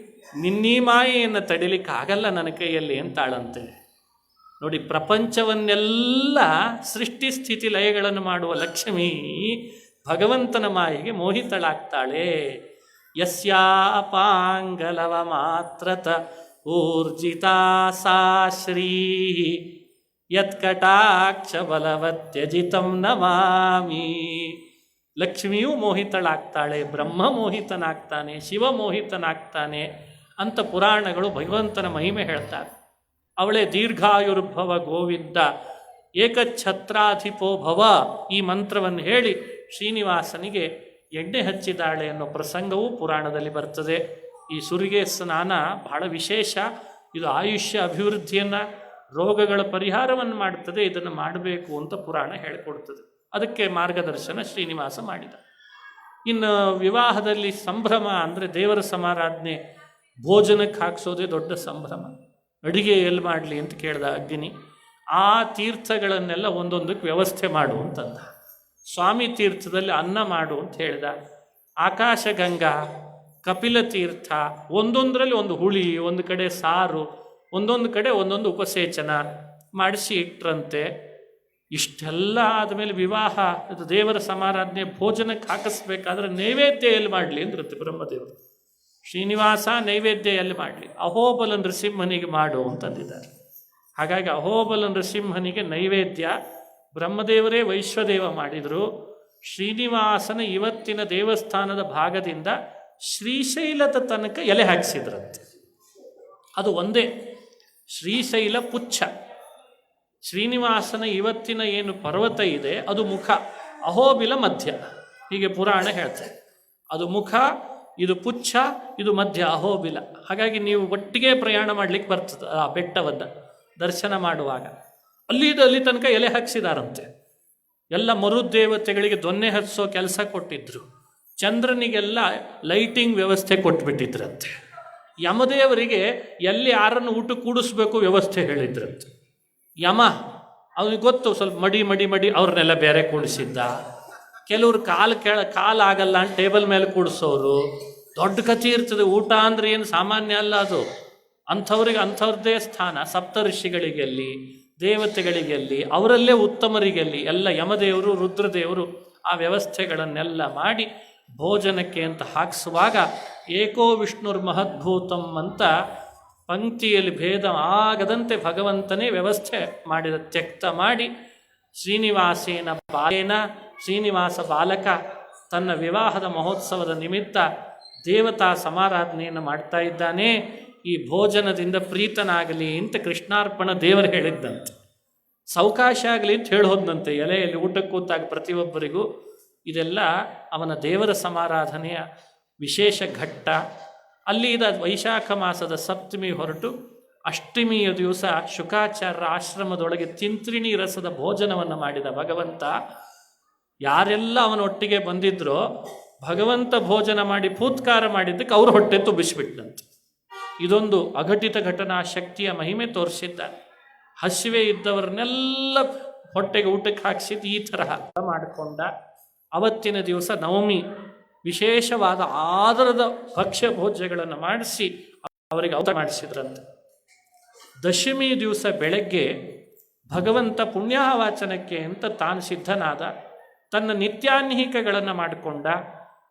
ನಿನ್ನೀ ಮಾಯೆಯನ್ನು ತಡಿಲಿಕ್ಕೆ ಆಗಲ್ಲ ನನ್ನ ಕೈಯಲ್ಲಿ ಅಂತಾಳಂತೆ. ನೋಡಿ, ಪ್ರಪಂಚವನ್ನೆಲ್ಲ ಸೃಷ್ಟಿ ಸ್ಥಿತಿ ಲಯಗಳನ್ನು ಮಾಡುವ ಲಕ್ಷ್ಮಿ ಭಗವಂತನ ಮಾಯೆಗೆ ಮೋಹಿತಳಾಗ್ತಾಳೆ. ಯಸ್ಯಾಪಾಂಗಲವ ಮಾತ್ರತ ಊರ್ಜಿತಾ ಸಾ ಶ್ರೀ ಯತ್ಕಟಾಕ್ಷ ಬಲವತ್ಯಜಿತಂ ನಮಾಮಿ. ಲಕ್ಷ್ಮಿಯೂ ಮೋಹಿತಳಾಗ್ತಾಳೆ, ಬ್ರಹ್ಮ ಮೋಹಿತನಾಗ್ತಾನೆ, ಶಿವ ಮೋಹಿತನಾಗ್ತಾನೆ ಅಂತ ಪುರಾಣಗಳು ಭಗವಂತನ ಮಹಿಮೆ ಹೇಳ್ತಾರೆ. ಅವಳೇ ದೀರ್ಘಾಯುರ್ಭವ ಗೋವಿಂದ ಏಕಛತ್ರಾಧಿಪೋ ಭವ ಈ ಮಂತ್ರವನ್ನು ಹೇಳಿ ಶ್ರೀನಿವಾಸನಿಗೆ ಎಣ್ಣೆ ಹಚ್ಚಿದಾಳೆ ಅನ್ನೋ ಪ್ರಸಂಗವೂ ಪುರಾಣದಲ್ಲಿ ಬರ್ತದೆ. ಈ ಸುರಿಗೆ ಸ್ನಾನ ಬಹಳ ವಿಶೇಷ. ಇದು ಆಯುಷ್ಯ ಅಭಿವೃದ್ಧಿಯನ್ನು, ರೋಗಗಳ ಪರಿಹಾರವನ್ನು ಮಾಡುತ್ತದೆ. ಇದನ್ನು ಮಾಡಬೇಕು ಅಂತ ಪುರಾಣ ಹೇಳಿಕೊಡ್ತದೆ. ಅದಕ್ಕೆ ಮಾರ್ಗದರ್ಶನ ಶ್ರೀನಿವಾಸ ಮಾಡಿದ. ಇನ್ನು ವಿವಾಹದಲ್ಲಿ ಸಂಭ್ರಮ ಅಂದರೆ ದೇವರ ಸಮಾರಾಧನೆ, ಭೋಜನಕ್ಕೆ ಹಾಕ್ಸೋದೇ ದೊಡ್ಡ ಸಂಭ್ರಮ. ಅಡಿಗೆ ಎಲ್ಲಿ ಮಾಡಲಿ ಅಂತ ಕೇಳ್ದ ಅಗ್ನಿ. ಆ ತೀರ್ಥಗಳನ್ನೆಲ್ಲ ಒಂದೊಂದಕ್ಕೆ ವ್ಯವಸ್ಥೆ ಮಾಡು ಅಂತಂದ. ಸ್ವಾಮಿ ತೀರ್ಥದಲ್ಲಿ ಅನ್ನ ಮಾಡು ಅಂತ ಹೇಳ್ದ. ಆಕಾಶಗಂಗಾ, ಕಪಿಲ ತೀರ್ಥ ಒಂದೊಂದರಲ್ಲಿ ಒಂದು ಹುಳಿ, ಒಂದು ಕಡೆ ಸಾರು, ಒಂದೊಂದು ಕಡೆ ಒಂದೊಂದು ಉಪಸೇಚನ ಮಾಡಿಸಿ ಇಟ್ರಂತೆ. ಇಷ್ಟೆಲ್ಲ ಆದಮೇಲೆ ವಿವಾಹ, ಇದು ದೇವರ ಸಮಾರಾಧನೆ, ಭೋಜನಕ್ಕೆ ಹಾಕಿಸ್ಬೇಕಾದ್ರೆ ನೈವೇದ್ಯ ಎಲ್ಲಿ ಮಾಡಲಿ ಅಂದ್ರಂತೆ ಬ್ರಹ್ಮದೇವರು. ಶ್ರೀನಿವಾಸ ನೈವೇದ್ಯ ಎಲ್ಲಿ ಮಾಡಲಿ? ಅಹೋಬಲ ನೃಸಿಂಹನಿಗೆ ಮಾಡು ಅಂತಂದಿದ್ದಾರೆ. ಹಾಗಾಗಿ ಅಹೋಬಲ ನೃಸಿಂಹನಿಗೆ ನೈವೇದ್ಯ ಬ್ರಹ್ಮದೇವರೇ ವೈಶ್ವದೇವ ಮಾಡಿದರು. ಶ್ರೀನಿವಾಸನ ಇವತ್ತಿನ ದೇವಸ್ಥಾನದ ಭಾಗದಿಂದ ಶ್ರೀಶೈಲದ ತನಕ ಎಲೆ ಹಾಕಿಸಿದ್ರಂತೆ. ಅದು ಒಂದೇ ಶ್ರೀಶೈಲ ಪುಚ್ಛ. ಶ್ರೀನಿವಾಸನ ಇವತ್ತಿನ ಏನು ಪರ್ವತ ಇದೆ ಅದು ಮುಖ, ಅಹೋಬಿಲ ಮಧ್ಯ. ಹೀಗೆ ಪುರಾಣ ಹೇಳ್ತಾರೆ. ಅದು ಮುಖ, ಇದು ಪುಚ್ಛ, ಇದು ಮಧ್ಯ ಅಹೋಬಿಲ. ಹಾಗಾಗಿ ನೀವು ಒಟ್ಟಿಗೆ ಪ್ರಯಾಣ ಮಾಡಲಿಕ್ಕೆ ಬರ್ತದೆ. ಆ ಬೆಟ್ಟವನ್ನು ದರ್ಶನ ಮಾಡುವಾಗ ಅಲ್ಲಿ ತನಕ ಎಲೆ ಹಾಕಿಸಿದಾರಂತೆ. ಎಲ್ಲ ಮರುದೇವತೆಗಳಿಗೆ ದೊನ್ನೆ ಹಚ್ಚೋ ಕೆಲಸ ಕೊಟ್ಟಿದ್ರು. ಚಂದ್ರನಿಗೆಲ್ಲ ಲೈಟಿಂಗ್ ವ್ಯವಸ್ಥೆ ಕೊಟ್ಬಿಟ್ಟಿದ್ರಂತೆ. ಯಮದೇವರಿಗೆ ಎಲ್ಲಿ ಯಾರನ್ನು ಊಟ ಕೂಡಿಸ್ಬೇಕು ವ್ಯವಸ್ಥೆ ಹೇಳಿದ್ರಂತೆ. ಯಮ ಅವನಿಗೆ ಗೊತ್ತು, ಸ್ವಲ್ಪ ಮಡಿ ಅವ್ರನ್ನೆಲ್ಲ ಬೇರೆ ಕೂಡಿಸಿದ್ದ. ಕೆಲವ್ರು ಕಾಲಾಗಲ್ಲ ಅಂತ ಟೇಬಲ್ ಮೇಲೆ ಕೂಡಿಸೋರು. ದೊಡ್ಡ ಕಥೆ ಇರ್ತದೆ. ಊಟ ಅಂದರೆ ಏನು ಸಾಮಾನ್ಯ ಅಲ್ಲ ಅದು. ಅಂಥವ್ರಿಗೆ ಅಂಥವ್ರದ್ದೇ ಸ್ಥಾನ. ಸಪ್ತ ಋಷಿಗಳಿಗೆಲ್ಲಿ, ದೇವತೆಗಳಿಗೆಲ್ಲಿ, ಅವರಲ್ಲೇ ಉತ್ತಮರಿಗೆಲ್ಲಿ ಎಲ್ಲ ಯಮದೇವರು, ರುದ್ರದೇವರು ಆ ವ್ಯವಸ್ಥೆಗಳನ್ನೆಲ್ಲ ಮಾಡಿ ಭೋಜನಕ್ಕೆ ಅಂತ ಹಾಕಿಸುವಾಗ ಏಕೋ ವಿಷ್ಣುರ್ ಮಹದ್ಭೂತಂ ಅಂತ ಪಂಕ್ತಿಯಲ್ಲಿ ಭೇದ ಆಗದಂತೆ ಭಗವಂತನೇ ವ್ಯವಸ್ಥೆ ಮಾಡಿದ. ತ್ಯಕ್ತ ಮಾಡಿ ಶ್ರೀನಿವಾಸೇನ ಬಾಲೇನ, ಶ್ರೀನಿವಾಸ ಬಾಲಕ ತನ್ನ ವಿವಾಹದ ಮಹೋತ್ಸವದ ನಿಮಿತ್ತ ದೇವತಾ ಸಮಾರಾಧನೆಯನ್ನು ಮಾಡ್ತಾ ಇದ್ದಾನೆ. ಈ ಭೋಜನದಿಂದ ಪ್ರೀತನಾಗಲಿ ಅಂತ ಕೃಷ್ಣಾರ್ಪಣ ದೇವರು ಹೇಳಿದ್ದಂತೆ. ಸಾವಕಾಶ ಆಗಲಿ ಅಂತ ಹೇಳೋದಂತೆ. ಎಲೆಯಲ್ಲಿ ಊಟಕ್ಕೆ ಕೂತಾಗ ಪ್ರತಿಯೊಬ್ಬರಿಗೂ ಇದೆಲ್ಲ ಅವನ ದೇವರ ಸಮಾರಾಧನೆಯ ವಿಶೇಷ ಘಟ್ಟ. ಅಲ್ಲಿದ ವೈಶಾಖ ಮಾಸದ ಸಪ್ತಮಿ ಹೊರಟು ಅಷ್ಟಮಿಯ ದಿವಸ ಶುಕಾಚಾರ್ಯರ ಆಶ್ರಮದೊಳಗೆ ತಿಂತ್ರಿಣಿ ರಸದ ಭೋಜನವನ್ನು ಮಾಡಿದ ಭಗವಂತ. ಯಾರೆಲ್ಲ ಅವನೊಟ್ಟಿಗೆ ಬಂದಿದ್ರೋ ಭಗವಂತ ಭೋಜನ ಮಾಡಿ ಫೂತ್ಕಾರ ಮಾಡಿದ್ದಕ್ಕೆ ಅವ್ರ ಹೊಟ್ಟೆ ತುಂಬಿಸಿಬಿಟ್ಟಂತೆ. ಇದೊಂದು ಅಘಟಿತ ಘಟನಾ ಶಕ್ತಿಯ ಮಹಿಮೆ ತೋರಿಸಿದ್ದಾನೆ. ಹಸಿವೆ ಇದ್ದವರನ್ನೆಲ್ಲ ಹೊಟ್ಟೆಗೆ ಊಟಕ್ಕೆ ಹಾಕಿಸಿದ್ದು ಈ ತರಹ ಮಾಡಿಕೊಂಡ. ಅವತ್ತಿನ ದಿವಸ ನವಮಿ ವಿಶೇಷವಾದ ಆದರದ ಭಕ್ಷ್ಯ ಭೋಜ್ಯಗಳನ್ನು ಮಾಡಿಸಿ ಅವರಿಗೆ ಔತ ಮಾಡಿಸಿದ್ರಂತೆ. ದಶಮಿ ದಿವಸ ಬೆಳಗ್ಗೆ ಭಗವಂತ ಪುಣ್ಯವಾಚನಕ್ಕೆ ಅಂತ ತಾನು ಸಿದ್ಧನಾದ. ತನ್ನ ನಿತ್ಯಾನ್ಹಿಕಗಳನ್ನು ಮಾಡಿಕೊಂಡ.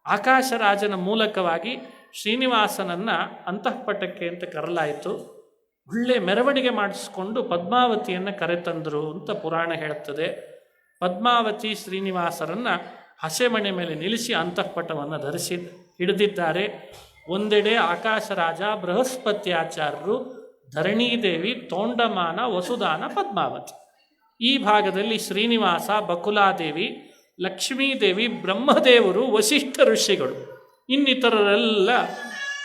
ಆಕಾಶರಾಜನ ಮೂಲಕವಾಗಿ ಶ್ರೀನಿವಾಸನನ್ನು ಅಂತಃಪಟಕ್ಕೆ ಅಂತ ಕರೆಲಾಯಿತು. ಒಳ್ಳೆ ಮೆರವಣಿಗೆ ಮಾಡಿಸ್ಕೊಂಡು ಪದ್ಮಾವತಿಯನ್ನು ಕರೆತಂದರು ಅಂತ ಪುರಾಣ ಹೇಳುತ್ತದೆ. ಪದ್ಮಾವತಿ ಶ್ರೀನಿವಾಸರನ್ನು ಹಸೆಮಣೆ ಮೇಲೆ ನಿಲ್ಲಿಸಿ ಅಂತಃಪಟವನ್ನು ಹಿಡಿದಿದ್ದಾರೆ. ಒಂದೆಡೆ ಆಕಾಶರಾಜ, ಬೃಹಸ್ಪತ್ಯಾಚಾರ್ಯರು, ಧರಣೀದೇವಿ, ತೋಂಡಮಾನ, ವಸುದಾನ, ಪದ್ಮಾವತಿ. ಈ ಭಾಗದಲ್ಲಿ ಶ್ರೀನಿವಾಸ, ಬಕುಲಾದೇವಿ, ಲಕ್ಷ್ಮೀದೇವಿ, ಬ್ರಹ್ಮದೇವರು, ವಸಿಷ್ಠ ಋಷಿಗಳು, ಇನ್ನಿತರರೆಲ್ಲ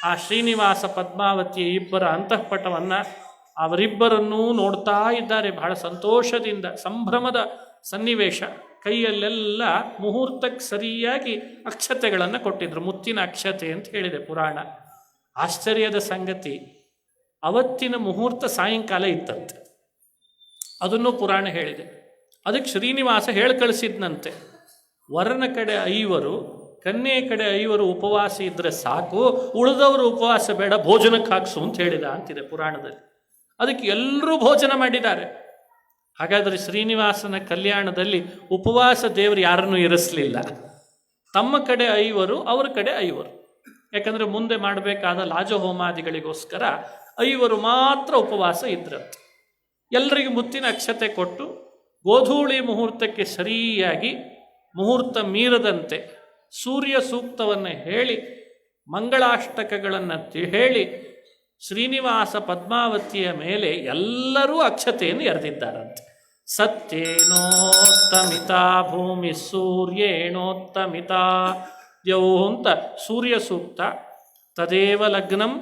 ಆ ಶ್ರೀನಿವಾಸ ಪದ್ಮಾವತಿಯ ಇಬ್ಬರ ಅಂತಃಪಟವನ್ನು ಅವರಿಬ್ಬರನ್ನೂ ನೋಡ್ತಾ ಇದ್ದಾರೆ. ಬಹಳ ಸಂತೋಷದಿಂದ, ಸಂಭ್ರಮದ ಸನ್ನಿವೇಶ. ಕೈಯಲ್ಲೆಲ್ಲ ಮುಹೂರ್ತಕ್ಕೆ ಸರಿಯಾಗಿ ಅಕ್ಷತೆಗಳನ್ನು ಕೊಟ್ಟಿದ್ರು. ಮುತ್ತಿನ ಅಕ್ಷತೆ ಅಂತ ಹೇಳಿದೆ ಪುರಾಣ. ಆಶ್ಚರ್ಯದ ಸಂಗತಿ, ಅವತ್ತಿನ ಮುಹೂರ್ತ ಸಾಯಂಕಾಲ ಇತ್ತಂತೆ. ಅದನ್ನು ಪುರಾಣ ಹೇಳಿದೆ. ಅದಕ್ಕೆ ಶ್ರೀನಿವಾಸ ಹೇಳಿ ಕಳಿಸಿದ್ನಂತೆ, ವರನ ಕಡೆ 5, ಕನ್ಯೆ ಕಡೆ 5 ಉಪವಾಸ ಇದ್ದರೆ ಸಾಕು, ಉಳಿದವರು ಉಪವಾಸ ಬೇಡ, ಭೋಜನಕ್ಕೆ ಹಾಕ್ಸು ಅಂತ ಹೇಳಿದ ಅಂತಿದೆ ಪುರಾಣದಲ್ಲಿ. ಅದಕ್ಕೆ ಎಲ್ಲರೂ ಭೋಜನ ಮಾಡಿದ್ದಾರೆ. ಹಾಗಾದರೆ ಶ್ರೀನಿವಾಸನ ಕಲ್ಯಾಣದಲ್ಲಿ ಉಪವಾಸ ದೇವರು ಯಾರನ್ನೂ ಇರಿಸಲಿಲ್ಲ. ತಮ್ಮ ಕಡೆ 5, ಅವ್ರ ಕಡೆ 5. ಯಾಕಂದರೆ ಮುಂದೆ ಮಾಡಬೇಕಾದ ಲಾಜಹೋಮಾದಿಗಳಿಗೋಸ್ಕರ 5 ಮಾತ್ರ ಉಪವಾಸ ಇದ್ರಂತೆ. ಎಲ್ಲರಿಗೂ ಮುತ್ತಿನ ಅಕ್ಷತೆ ಕೊಟ್ಟು ಗೋಧೂಳಿ ಮುಹೂರ್ತಕ್ಕೆ ಸರಿಯಾಗಿ ಮುಹೂರ್ತ ಮೀರದಂತೆ ಸೂರ್ಯ ಸೂಕ್ತವನ್ನು ಹೇಳಿ ಮಂಗಳಾಷ್ಟಕಗಳನ್ನು ಹೇಳಿ ಶ್ರೀನಿವಾಸ ಪದ್ಮಾವತಿಯ ಮೇಲೆ ಎಲ್ಲರೂ ಅಕ್ಷತೆಯನ್ನು ಎರೆದಿದ್ದಾರಂತೆ. ಸತ್ಯೇನೋತ್ತಮಿತಾ ಭೂಮಿ ಸೂರ್ಯೇಣೋತ್ತಮಿತಾ ಯೌ ಅಂತ ಸೂರ್ಯ ಸೂಕ್ತ, ತದೇವ ಲಗ್ನಂ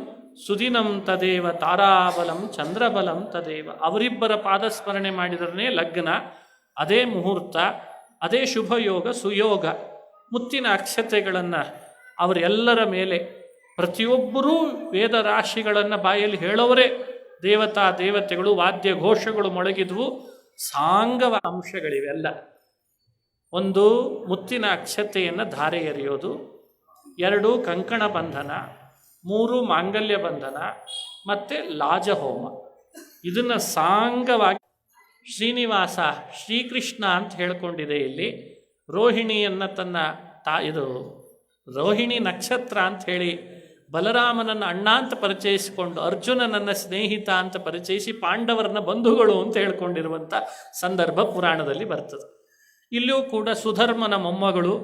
ಸುದಿನಂ ತದೇವ ತಾರಾಬಲಂ ಚಂದ್ರಬಲಂ ತದೇವ. ಅವರಿಬ್ಬರ ಪಾದಸ್ಮರಣೆ ಮಾಡಿದ್ರೇ ಲಗ್ನ, ಅದೇ ಮುಹೂರ್ತ, ಅದೇ ಶುಭಯೋಗ ಸುಯೋಗ. ಮುತ್ತಿನ ಅಕ್ಷತೆಗಳನ್ನು ಅವರೆಲ್ಲರ ಮೇಲೆ ಪ್ರತಿಯೊಬ್ಬರೂ ವೇದ ರಾಶಿಗಳನ್ನು ಬಾಯಲ್ಲಿ ಹೇಳೋವರೇ. ದೇವತಾ ದೇವತೆಗಳು, ವಾದ್ಯ ಘೋಷಗಳು ಮೊಳಗಿದ್ವು. ಸಾಂಗವ ಅಂಶಗಳಿವೆಲ್ಲ. ಒಂದು ಮುತ್ತಿನ ಅಕ್ಷತೆಯನ್ನು ಧಾರೆ ಎರೆಯೋದು, 2 ಕಂಕಣ ಬಂಧನ, 3 ಮಾಂಗಲ್ಯ ಬಂಧನ, ಮತ್ತು ಲಾಜಹೋಮ. ಇದನ್ನು ಸಾಂಗವಾಗಿ ಶ್ರೀನಿವಾಸ ಶ್ರೀಕೃಷ್ಣ ಅಂತ ಹೇಳ್ಕೊಂಡಿದೆ ಇಲ್ಲಿ. ರೋಹಿಣಿಯನ್ನು ತನ್ನ ಇದು ರೋಹಿಣಿ ನಕ್ಷತ್ರ ಅಂತ ಹೇಳಿ ಬಲರಾಮನನ್ನು ಅಣ್ಣ ಅಂತ ಪರಿಚಯಿಸಿಕೊಂಡು ಅರ್ಜುನನನ್ನು ಸ್ನೇಹಿತ ಅಂತ ಪರಿಚಯಿಸಿ ಪಾಂಡವರನ್ನ ಬಂಧುಗಳು ಅಂತ ಹೇಳ್ಕೊಂಡಿರುವಂಥ ಸಂದರ್ಭ ಪುರಾಣದಲ್ಲಿ ಬರ್ತದೆ. ಇಲ್ಲಿಯೂ ಕೂಡ ಸುಧರ್ಮನ ಮೊಮ್ಮಗಳು,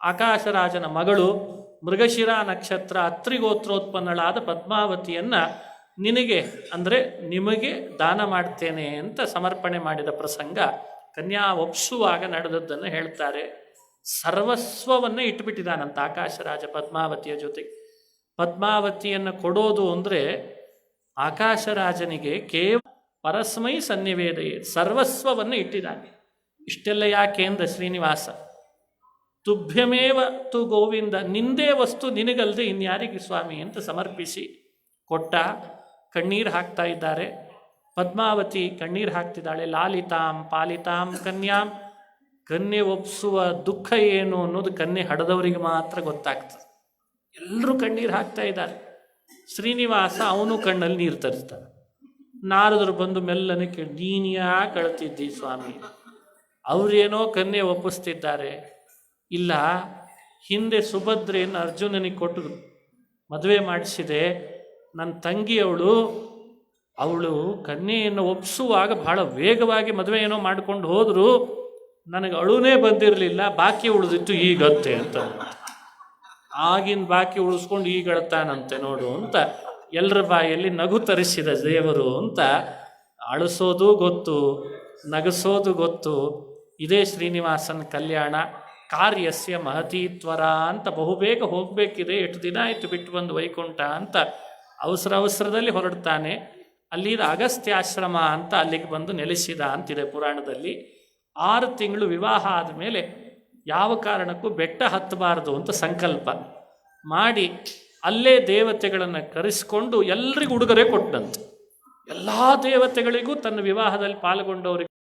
ಆಕಾಶರಾಜನ ಮಗಳು, ಮೃಗಶಿರ ನಕ್ಷತ್ರ ಅತ್ರಿಗೋತ್ರೋತ್ಪನ್ನಳಾದ ಪದ್ಮಾವತಿಯನ್ನು ನಿನಗೆ ಅಂದರೆ ನಿಮಗೆ ದಾನ ಮಾಡ್ತೇನೆ ಅಂತ ಸಮರ್ಪಣೆ ಮಾಡಿದ ಪ್ರಸಂಗ ಕನ್ಯಾ ಒಪ್ಸುವಾಗ ನಡೆದದ್ದನ್ನು ಹೇಳ್ತಾರೆ. ಸರ್ವಸ್ವವನ್ನು ಇಟ್ಟುಬಿಟ್ಟಿದ್ದಾನಂತ ಆಕಾಶರಾಜ ಪದ್ಮಾವತಿಯ ಜೊತೆಗೆ. ಪದ್ಮಾವತಿಯನ್ನು ಕೊಡೋದು ಅಂದರೆ ಆಕಾಶರಾಜನಿಗೆ ಕೇವಲ ಪರಸ್ಮೈ ಸನ್ನಿವೇದಯೇ, ಸರ್ವಸ್ವವನ್ನು ಇಟ್ಟಿದ್ದಾನೆ. ಇಷ್ಟೆಲ್ಲ ಯಾಕೆ ಅಂದ ಶ್ರೀನಿವಾಸ, ತುಭ್ಯಮೇವ ತು ಗೋವಿಂದ, ನಿಂದೇ ವಸ್ತು ನಿನಗಲ್ಲದೆ ಇನ್ಯಾರಿಗೆ ಸ್ವಾಮಿ ಅಂತ ಸಮರ್ಪಿಸಿ ಕೊಟ್ಟ. ಕಣ್ಣೀರು ಹಾಕ್ತಾ ಇದ್ದಾರೆ. ಪದ್ಮಾವತಿ ಕಣ್ಣೀರು ಹಾಕ್ತಿದ್ದಾಳೆ. ಲಾಲಿತಾಂ ಪಾಲಿತಾಂ ಕನ್ಯಾಂ, ಕನ್ಯೆ ಒಪ್ಪಿಸುವ ದುಃಖ ಏನು ಅನ್ನೋದು ಕನ್ಯೆ ಹಡದವರಿಗೆ ಮಾತ್ರ ಗೊತ್ತಾಗ್ತದೆ. ಎಲ್ಲರೂ ಕಣ್ಣೀರು ಹಾಕ್ತಾ ಇದ್ದಾರೆ. ಶ್ರೀನಿವಾಸ ಅವನು ಕಣ್ಣಲ್ಲಿ ನೀರು ತರಿಸ್ತಾನೆ. ನಾರದರು ಬಂದು ಮೆಲ್ಲನೆ ಕೇಳಿ, ನೀನು ಯಾಕೆ ಅಳ್ತಿದ್ದಿ ಸ್ವಾಮಿ? ಅವರೇನೋ ಕನ್ಯೆ ಒಪ್ಪಿಸ್ತಿದ್ದಾರೆ. ಇಲ್ಲ, ಹಿಂದೆ ಸುಭದ್ರೆಯನ್ನು ಅರ್ಜುನನಿಗೆ ಕೊಟ್ಟು ಮದುವೆ ಮಾಡಿಸಿದೆ. ನನ್ನ ತಂಗಿಯವಳು ಕನ್ಯೆಯನ್ನು ಒಪ್ಪಿಸುವಾಗ ಬಹಳ ವೇಗವಾಗಿ ಮದುವೆ ಏನೋ ಮಾಡ್ಕೊಂಡು ಹೋದರು. ನನಗೆ ಅಳುನೇ ಬಂದಿರಲಿಲ್ಲ, ಬಾಕಿ ಉಳಿದಿತ್ತು ಈಗತ್ತೆ ಅಂತ. ಆಗಿನ ಬಾಕಿ ಉಳಿಸ್ಕೊಂಡು ಈಗ ಅಳ್ತಾನಂತೆ ನೋಡು ಅಂತ ಎಲ್ಲರ ಬಾಯಲ್ಲಿ ನಗು ತರಿಸಿದ ದೇವರು ಅಂತ. ಅಳಿಸೋದು ಗೊತ್ತು, ನಗಿಸೋದು ಗೊತ್ತು. ಇದೇ ಶ್ರೀನಿವಾಸನ ಕಲ್ಯಾಣ. ಕಾರ್ಯಸ್ಯ ಮಹತೀತ್ವರ ಅಂತ ಬಹುಬೇಗ ಹೋಗಬೇಕಿದೆ, ಎಷ್ಟು ದಿನ ಆಯಿತು ಬಿಟ್ಟು ಬಂದು ವೈಕುಂಠ ಅಂತ ಅವಸರದಲ್ಲಿ ಹೊರಡ್ತಾನೆ. ಅಲ್ಲಿದ ಅಗಸ್ತ್ಯಾಶ್ರಮ ಅಂತ ಅಲ್ಲಿಗೆ ಬಂದು ನೆಲೆಸಿದ ಅಂತಿದೆ ಪುರಾಣದಲ್ಲಿ. 6 ತಿಂಗಳು ವಿವಾಹ ಆದಮೇಲೆ ಯಾವ ಕಾರಣಕ್ಕೂ ಬೆಟ್ಟ ಹತ್ತಬಾರದು ಅಂತ ಸಂಕಲ್ಪ ಮಾಡಿ ಅಲ್ಲೇ ದೇವತೆಗಳನ್ನು ಕರೆಸಿಕೊಂಡು ಎಲ್ರಿಗೂ ಉಡುಗೊರೆ ಕೊಟ್ಟಂತೆ. ಎಲ್ಲ ದೇವತೆಗಳಿಗೂ ತನ್ನ ವಿವಾಹದಲ್ಲಿ ಪಾಲ್ಗೊಂಡವರಿಗೆ